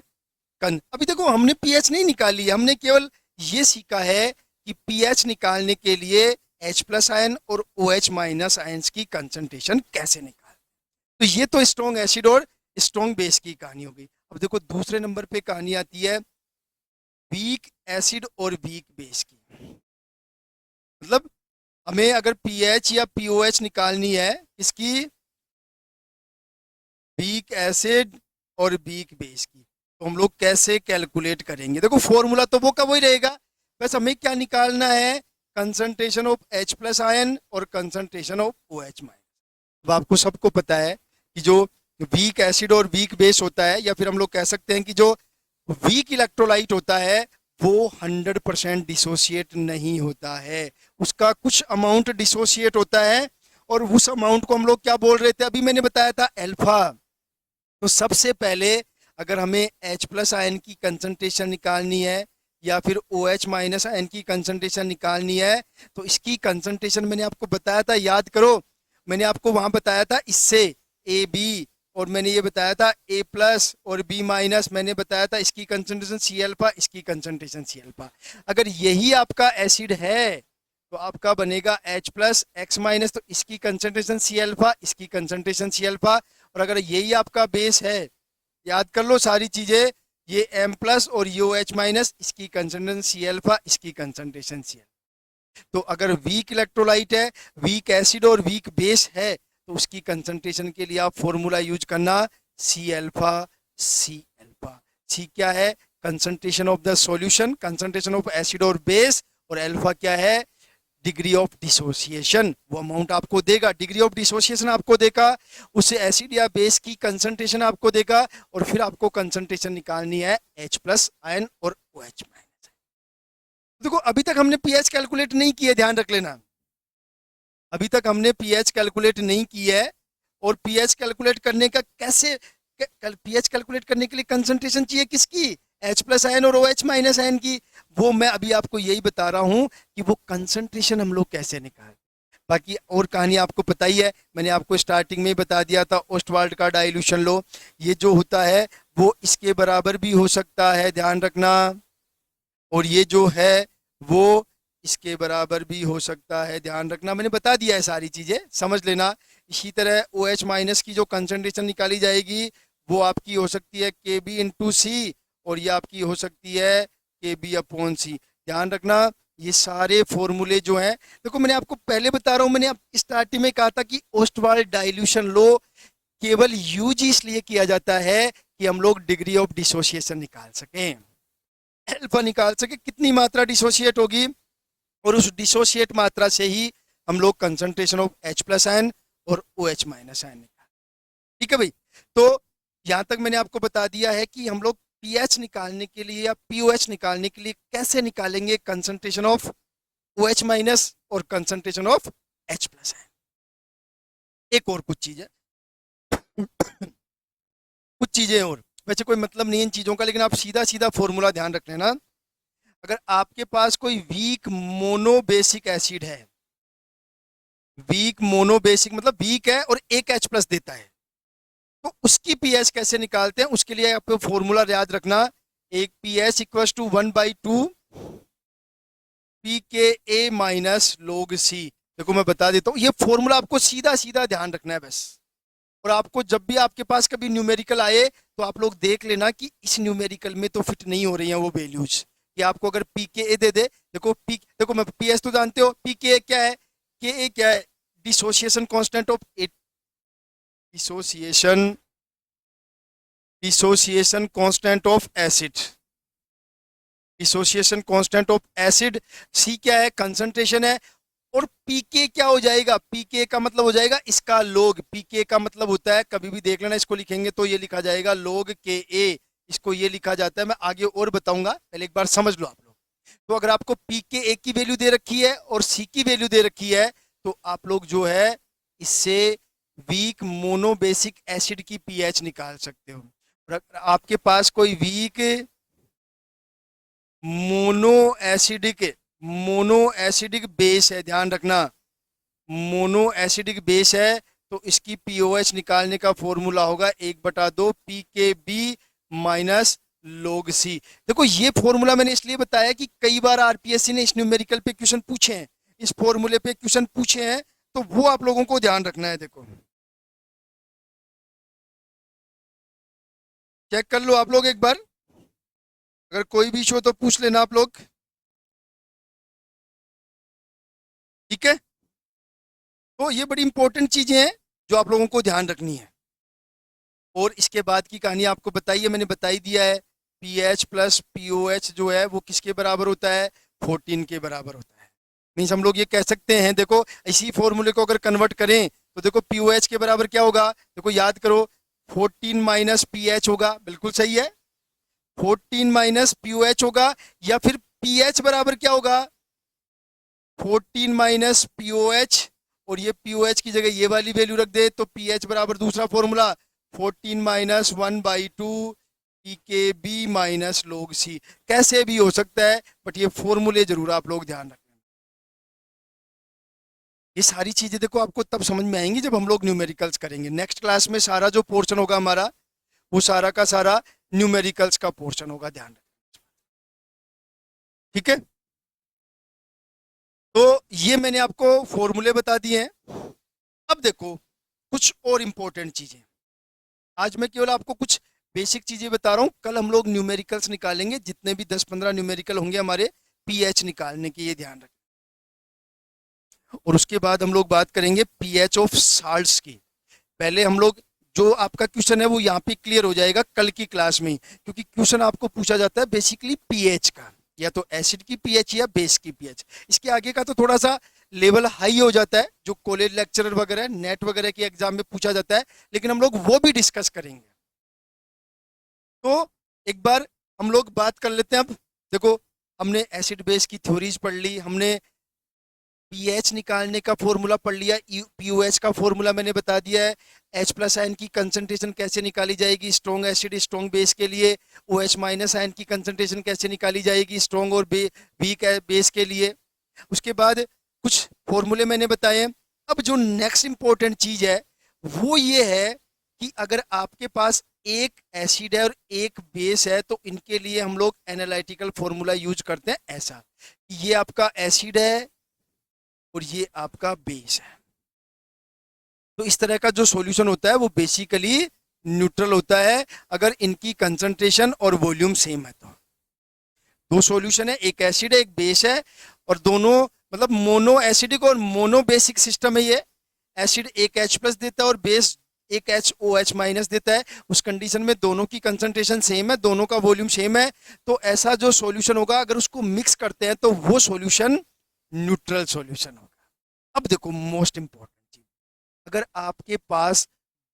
अभी देखो हमने पीएच नहीं निकाली, हमने केवल ये सीखा है कि पीएच निकालने के लिए H प्लस आयन और OH माइनस आयंस की कंसंट्रेशन कैसे निकाल। तो ये तो स्ट्रॉन्ग एसिड और स्ट्रॉन्ग बेस की कहानी हो गई। अब देखो दूसरे नंबर पे कहानी आती है वीक एसिड और वीक बेस की। मतलब हमें अगर पीएच या पीओएच निकालनी है इसकी, वीक एसिड और वीक बेस की, तो हम लोग कैसे कैलकुलेट करेंगे? देखो फॉर्मूला तो वो का वही रहेगा, बस हमें क्या निकालना है, concentration of H plus ion और कंसंट्रेशन ऑफ OH माइनस। अब आपको सबको पता है कि जो वीक एसिड और वीक बेस होता है, या फिर हम लोग कह सकते हैं कि जो वीक इलेक्ट्रोलाइट होता है वो 100% डिसोसिएट नहीं होता है, उसका कुछ अमाउंट डिसोसिएट होता है, और उस अमाउंट को हम लोग क्या बोल रहे थे, अभी मैंने बताया था अल्फा। तो सबसे पहले अगर हमें H प्लस आयन की कंसंट्रेशन निकालनी है या फिर OH माइनस आयन की कंसंट्रेशन निकालनी है, तो इसकी कंसंट्रेशन मैंने आपको बताया था, याद करो, मैंने आपको वहां बताया था इससे AB, और मैंने ये बताया था A प्लस और B माइनस, मैंने बताया था इसकी कंसंट्रेशन C अल्फा, इसकी कंसंट्रेशन C अल्फा। अगर यही आपका एसिड है तो आपका बनेगा H प्लस X माइनस, तो इसकी कंसंट्रेशन C अल्फा, इसकी कंसंट्रेशन C अल्फा। और अगर यही आपका बेस है, याद कर लो सारी चीजें, ये M प्लस और ये OH माइनस, इसकी कंसंट्रेशन C अल्फा, इसकी कंसंट्रेशन C अल्फा। तो अगर वीक इलेक्ट्रोलाइट है, वीक एसिड और वीक बेस है, तो उसकी कंसंट्रेशन के लिए आप फॉर्मूला यूज करना C alpha C alpha. C क्या है, concentration of the solution, concentration of acid और बेस, और अल्फा क्या है, डिग्री ऑफ डिसोसिएशन। वो अमाउंट आपको देगा, डिग्री ऑफ डिसोसिएशन आपको देगा, उससे एसिड या बेस की कंसंट्रेशन आपको देगा, और फिर आपको कंसंट्रेशन निकालनी है H प्लस आयन और OH माइनस। देखो अभी तक हमने पीएच कैलकुलेट नहीं किया, ध्यान रख लेना, अभी तक हमने पीएच कैलकुलेट नहीं की है। और पीएच कैलकुलेट करने का कैसे, पीएच कैलकुलेट करने के लिए कंसंट्रेशन चाहिए किसकी, H प्लस आयन और OH माइनस आयन की, वो मैं अभी आपको यही बता रहा हूं कि वो कंसंट्रेशन हम लोग कैसे निकालें। बाकी और कहानी आपको पता ही है, मैंने आपको स्टार्टिंग में ही बता दिया था, ओस्टवाल्ड का डाइल्यूशन लो, ये जो होता है वो इसके बराबर भी हो सकता है, ध्यान रखना, और ये जो है वो इसके बराबर भी हो सकता है, ध्यान रखना, मैंने बता दिया है सारी चीजें, समझ लेना। इसी तरह OH माइनस की जो कंसंट्रेशन निकाली जाएगी वो आपकी हो सकती है KB इंटू सी, और ये आपकी हो सकती है KB अपॉन सी, ध्यान रखना। ये सारे फॉर्मूले जो हैं, देखो मैंने आपको पहले बता रहा हूँ, मैंने आप स्टार्टिंग में कहा था कि ओस्टवाल्ड डाइल्यूशन लो केवल यूज इसलिए किया जाता है कि हम लोग डिग्री ऑफ डिसोसिएशन निकाल सकें, अल्फा निकाल सके, कितनी मात्रा डिसोसिएट होगी, और उस डिसोसिएट मात्रा से ही हम लोग concentration of H plus ion और OH माइनस आयन निकाल। ठीक है भाई, तो यहां तक मैंने आपको बता दिया है कि हम लोग पीएच निकालने के लिए या पीओएच निकालने के लिए कैसे निकालेंगे कंसंट्रेशन ऑफ OH माइनस और concentration of H plus ion. एक और कुछ चीज है, कुछ चीजें और, वैसे कोई मतलब नहीं इन चीजों का, लेकिन आप सीधा सीधा फॉर्मूला ध्यान रख लेना। अगर आपके पास कोई वीक मोनोबेसिक एसिड है, वीक मोनोबेसिक मतलब वीक है और एक H प्लस देता है, तो उसकी पीएच कैसे निकालते हैं, उसके लिए आपको फॉर्मूला याद रखना, एक pH equal to 1/2 pKa minus log C। देखो मैं बता देता हूँ, ये फॉर्मूला आपको सीधा सीधा ध्यान रखना है बस। और आपको जब भी आपके पास कभी न्यूमेरिकल आए तो आप लोग देख लेना कि इस न्यूमेरिकल में तो फिट नहीं हो रही हैं वो वैल्यूज, कि आपको अगर pKa दे दे, देखो देखो मैं पीएच तो जानते हो, pKa क्या है, Ka क्या है, dissociation constant of dissociation dissociation constant of acid, dissociation constant of acid. C क्या है, कंसंट्रेशन है, और पीके क्या हो जाएगा, पीके का मतलब हो जाएगा इसका लोग, पीके का मतलब होता है, कभी भी देख लेना, इसको लिखेंगे तो ये लिखा जाएगा लोग के ए, इसको ये लिखा जाता है, मैं आगे और बताऊंगा, पहले एक बार समझ लो आप लोग। तो अगर आपको पीके ए की वैल्यू दे रखी है और सी की वैल्यू दे रखी है, तो आप लोग जो है इससे वीक मोनोबेसिक एसिड की पीएच निकाल सकते हो। और अगर आपके पास कोई weak mono acidic, mono acidic base है, ध्यान रखना, मोनो एसिडिक बेस है, तो इसकी पीओएच निकालने का फॉर्मूला होगा 1/2 pKb माइनस log C। देखो ये फॉर्मूला मैंने इसलिए बताया कि कई बार आरपीएससी ने इस न्यूमेरिकल पे क्वेश्चन पूछे हैं, इस फॉर्मूले पे क्वेश्चन पूछे हैं, तो वो आप लोगों को ध्यान रखना है। देखो चेक कर लो आप लोग एक बार, अगर कोई भी इशू हो तो पूछ लेना आप लोग, ठीक है। तो ये बड़ी इंपॉर्टेंट चीजें हैं जो आप लोगों को ध्यान रखनी है। और इसके बाद की कहानी आपको बताइए, मैंने बताई दिया है। P H plus P O H जो है वो किसके बराबर होता है? 14 के बराबर होता है। मीन्स हम लोग ये कह सकते हैं, देखो इसी फॉर्मूले को अगर कन्वर्ट करें तो देखो पी ओ एच के बराबर क्या होगा? देखो याद करो, 14 माइनस पी एच होगा, बिल्कुल सही है। 14 माइनस पी ओ एच होगा, या फिर पी एच बराबर क्या होगा? 14 माइनस पी ओ एच, और ये पी ओ एच की जगह ये वाली वैल्यू रख दे तो पी एच बराबर दूसरा फॉर्मूला 14 माइनस 1/2 पी के बी माइनस log सी। कैसे भी हो सकता है, बट ये फॉर्मूले जरूर आप लोग ध्यान रखें। ये सारी चीजें देखो आपको तब समझ में आएंगी जब हम लोग न्यूमेरिकल्स करेंगे। नेक्स्ट क्लास में सारा जो पोर्शन होगा हमारा, वो सारा का सारा न्यूमेरिकल्स का पोर्शन होगा, ध्यान रखें। ठीक है, तो ये मैंने आपको फॉर्मूले बता दिए हैं। अब देखो कुछ और इंपॉर्टेंट चीजें। आज मैं केवल आपको कुछ बेसिक चीजें बता रहा हूँ, कल हम लोग न्यूमेरिकल्स निकालेंगे, जितने भी 10-15 न्यूमेरिकल होंगे हमारे पीएच निकालने के, ये ध्यान रखें। और उसके बाद हम लोग बात करेंगे पीएच ऑफ साल्ट्स की। पहले हम लोग, जो आपका क्वेश्चन है वो यहाँ पे क्लियर हो जाएगा कल की क्लास में ही, क्योंकि क्वेश्चन आपको पूछा जाता है बेसिकली पीएच का, या तो एसिड की पीएच या बेस की पीएच। इसके आगे का तो थोड़ा सा लेवल हाई हो जाता है, जो कॉलेज लेक्चरर वगैरह नेट वगैरह के एग्जाम में पूछा जाता है, लेकिन हम लोग वो भी डिस्कस करेंगे। तो एक बार हम लोग बात कर लेते हैं। अब देखो, हमने एसिड बेस की थ्योरीज पढ़ ली, हमने पीएच निकालने का फॉर्मूला पढ़ लिया, पीओएच का फॉर्मूला मैंने बता दिया है। एच प्लस आयन की कंसंट्रेशन कैसे निकाली जाएगी स्ट्रॉन्ग एसिड स्ट्रॉन्ग बेस के लिए, ओ एच माइनस आयन की कंसंट्रेशन कैसे निकाली जाएगी स्ट्रॉन्ग और वीक बेस के लिए। उसके बाद कुछ फॉर्मूले मैंने बताए हैं। अब जो नेक्स्ट इंपॉर्टेंट चीज है वो ये है कि अगर आपके पास एक एसिड है और एक बेस है, तो इनके लिए हम लोग एनालिटिकल फॉर्मूला यूज करते हैं ऐसा, ये आपका एसिड है और ये आपका बेस है। तो इस तरह का जो सॉल्यूशन होता है वो बेसिकली न्यूट्रल होता है अगर इनकी कंसंट्रेशन और वॉल्यूम सेम है। तो दो सॉल्यूशन है, एक एसिड है एक बेस है, और दोनों मतलब मोनो एसिडिक और मोनो बेसिक सिस्टम है ये। एसिड एक H प्लस देता है और बेस एक HOH माइनस देता है। उस कंडीशन में दोनों की कंसंट्रेशन सेम है, दोनों का वॉल्यूम सेम है, तो ऐसा जो सॉल्यूशन होगा अगर उसको मिक्स करते हैं तो वो सॉल्यूशन न्यूट्रल सॉल्यूशन होगा। अब देखो मोस्ट इंपॉर्टेंट चीज, अगर आपके पास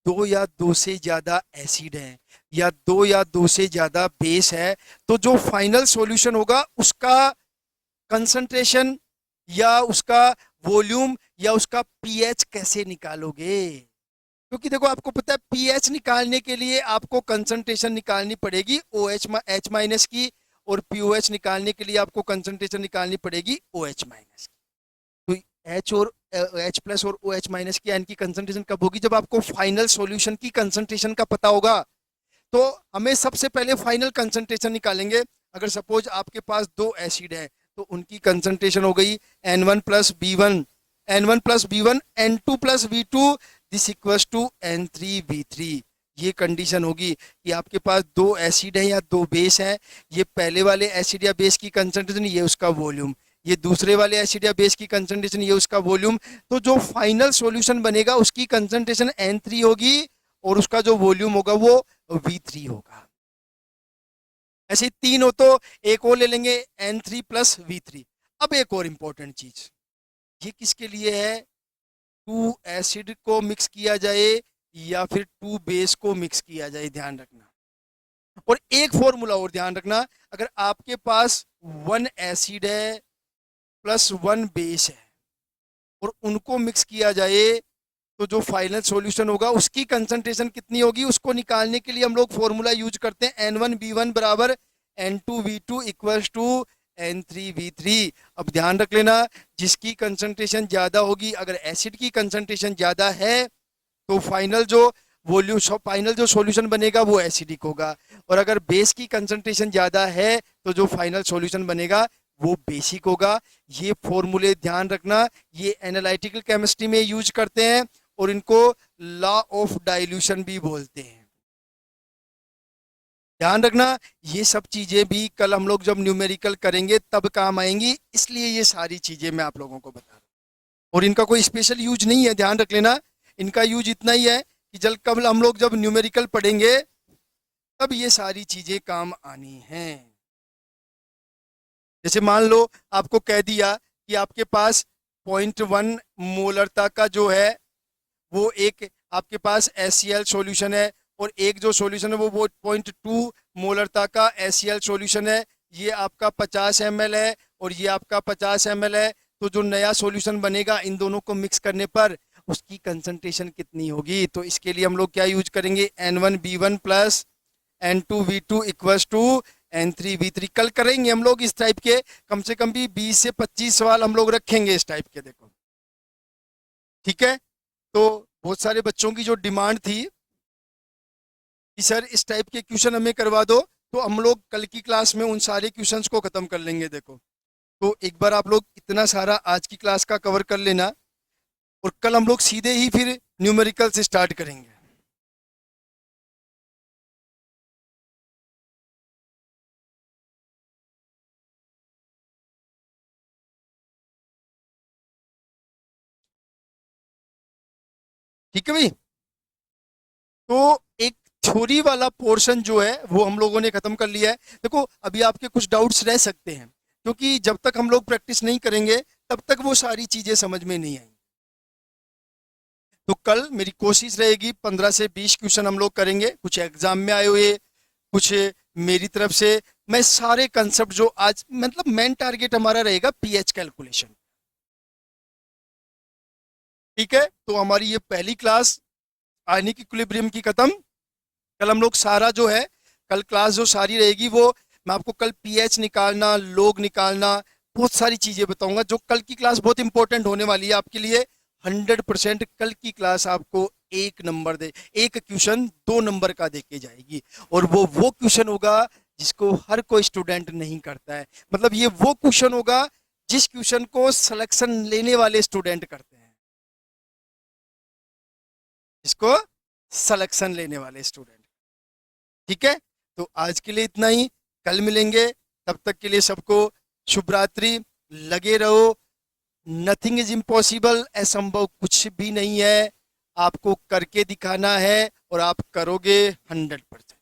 दो या दो से ज्यादा एसिड है या दो या दो से ज्यादा बेस है, तो जो फाइनल सॉल्यूशन होगा उसका कंसंट्रेशन या उसका वॉल्यूम या उसका पीएच कैसे निकालोगे? क्योंकि देखो आपको पता है पीएच निकालने के लिए आपको कंसंट्रेशन निकालनी पड़ेगी ओ एच माइनस की, और पीओएच निकालने के लिए आपको कंसंट्रेशन निकालनी पड़ेगी ओ एच माइनस की। तो एच और एच प्लस और ओ एच माइनस की इनकी कंसंट्रेशन कब होगी? जब आपको फाइनल सॉल्यूशन की कंसंट्रेशन का पता होगा। तो हमें सबसे पहले फाइनल कंसंट्रेशन निकालेंगे। अगर सपोज आपके पास दो एसिड है तो उनकी कंसंट्रेशन हो गई N1 + B1, N1 + B1, N2 + B2, this equals to N3 V3। ये कंडीशन होगी कि आपके पास दो एसिड है या दो बेस है, ये पहले वाले एसिड या बेस की कंसंट्रेशन, ये उसका वॉल्यूम, ये दूसरे वाले एसिड या बेस की कंसंट्रेशन, ये उसका वॉल्यूम। तो जो फाइनल सॉल्यूशन बनेगा उसकी कंसंट्रेशन N3 होगी और उसका जो वॉल्यूम होगा वो V3 होगा। ऐसे ही तीन हो तो एक और ले लेंगे N3 + V3। अब एक और इंपॉर्टेंट चीज, ये किसके लिए है? टू एसिड को मिक्स किया जाए या फिर टू बेस को मिक्स किया जाए, ध्यान रखना। और एक फॉर्मूला और ध्यान रखना, अगर आपके पास वन एसिड है प्लस वन बेस है और उनको मिक्स किया जाए, तो जो फाइनल सॉल्यूशन होगा उसकी कंसंट्रेशन कितनी होगी उसको निकालने के लिए हम लोग फॉर्मूला यूज करते हैं N1 B1 बराबर N2 V2 equals to N3 V3। अब ध्यान रख लेना, जिसकी कंसंट्रेशन ज्यादा होगी, अगर एसिड की कंसंट्रेशन ज्यादा है तो फाइनल जो वॉल्यूम फाइनल जो सॉल्यूशन बनेगा वो एसिडिक होगा, और अगर बेस की कंसंट्रेशन ज्यादा है तो जो फाइनल सॉल्यूशन बनेगा वो बेसिक होगा। ये फॉर्मूले ध्यान रखना, ये एनालिटिकल केमिस्ट्री में यूज करते हैं और इनको लॉ ऑफ डाइल्यूशन भी बोलते हैं। ध्यान रखना, ये सब चीजें भी कल हम लोग जब न्यूमेरिकल करेंगे तब काम आएंगी, इसलिए ये सारी चीजें मैं आप लोगों को बता रहा हूं। और इनका कोई स्पेशल यूज नहीं है, ध्यान रख लेना। इनका यूज इतना ही है कि जल कब हम लोग जब न्यूमेरिकल पढ़ेंगे तब ये सारी चीजें काम आनी हैं। जैसे मान लो आपको कह दिया कि आपके पास 0.1 मोलरता का जो है वो एक आपके पास HCl सॉल्यूशन है, और एक जो सॉल्यूशन है वो 0.2 मोलरता का HCl सॉल्यूशन है। ये आपका 50 ml है और ये आपका 50 ml है। तो जो नया सॉल्यूशन बनेगा इन दोनों को मिक्स करने पर उसकी कंसंट्रेशन कितनी होगी? तो इसके लिए हम लोग क्या यूज करेंगे? N1B1 plus N2V2 equals to N3V3। कल करेंगे हम लोग इस टाइप के, कम से कम भी 20 से 25 सवाल हम लोग रखेंगे इस टाइप के, देखो ठीक है। तो बहुत सारे बच्चों की जो डिमांड थी कि सर इस टाइप के क्वेश्चन हमें करवा दो, तो हम लोग कल की क्लास में उन सारे क्वेश्चंस को खत्म कर लेंगे। देखो तो एक बार आप लोग इतना सारा आज की क्लास का कवर कर लेना, और कल हम लोग सीधे ही फिर न्यूमेरिकल से स्टार्ट करेंगे। ठीक है भाई। तो एक थ्योरी वाला पोर्शन जो है वो हम लोगों ने खत्म कर लिया है। देखो अभी आपके कुछ डाउट्स रह सकते हैं, क्योंकि जब तक हम लोग प्रैक्टिस नहीं करेंगे तब तक वो सारी चीजें समझ में नहीं आएंगी। तो कल मेरी कोशिश रहेगी 15 से 20 क्वेश्चन हम लोग करेंगे, कुछ एग्जाम में आए हुए, कुछ मेरी तरफ से। मैं सारे कंसेप्ट जो आज मतलब मेन टारगेट हमारा रहेगा पीएच कैलकुलेशन। ठीक है, तो हमारी ये पहली क्लास आयनिक इक्विलिब्रियम की खत्म। कल हम लोग सारा जो है, कल क्लास जो सारी रहेगी वो मैं आपको कल पीएच निकालना, लोग निकालना, बहुत सारी चीजें बताऊंगा। जो कल की क्लास बहुत इंपॉर्टेंट होने वाली है आपके लिए। 100% कल की क्लास आपको एक नंबर दे, एक क्वेश्चन 2 नंबर का दे के जाएगी, और वो क्वेश्चन होगा जिसको हर कोई स्टूडेंट नहीं करता है। मतलब ये वो क्वेश्चन होगा जिस क्वेश्चन को सिलेक्शन लेने वाले स्टूडेंट करते हैं, जिसको सिलेक्शन लेने वाले स्टूडेंट। ठीक है, तो आज के लिए इतना ही, कल मिलेंगे। तब तक के लिए सबको शुभ रात्रि। लगे रहो, नथिंग इज इम्पॉसिबल, असंभव कुछ भी नहीं है। आपको करके दिखाना है और आप करोगे 100%।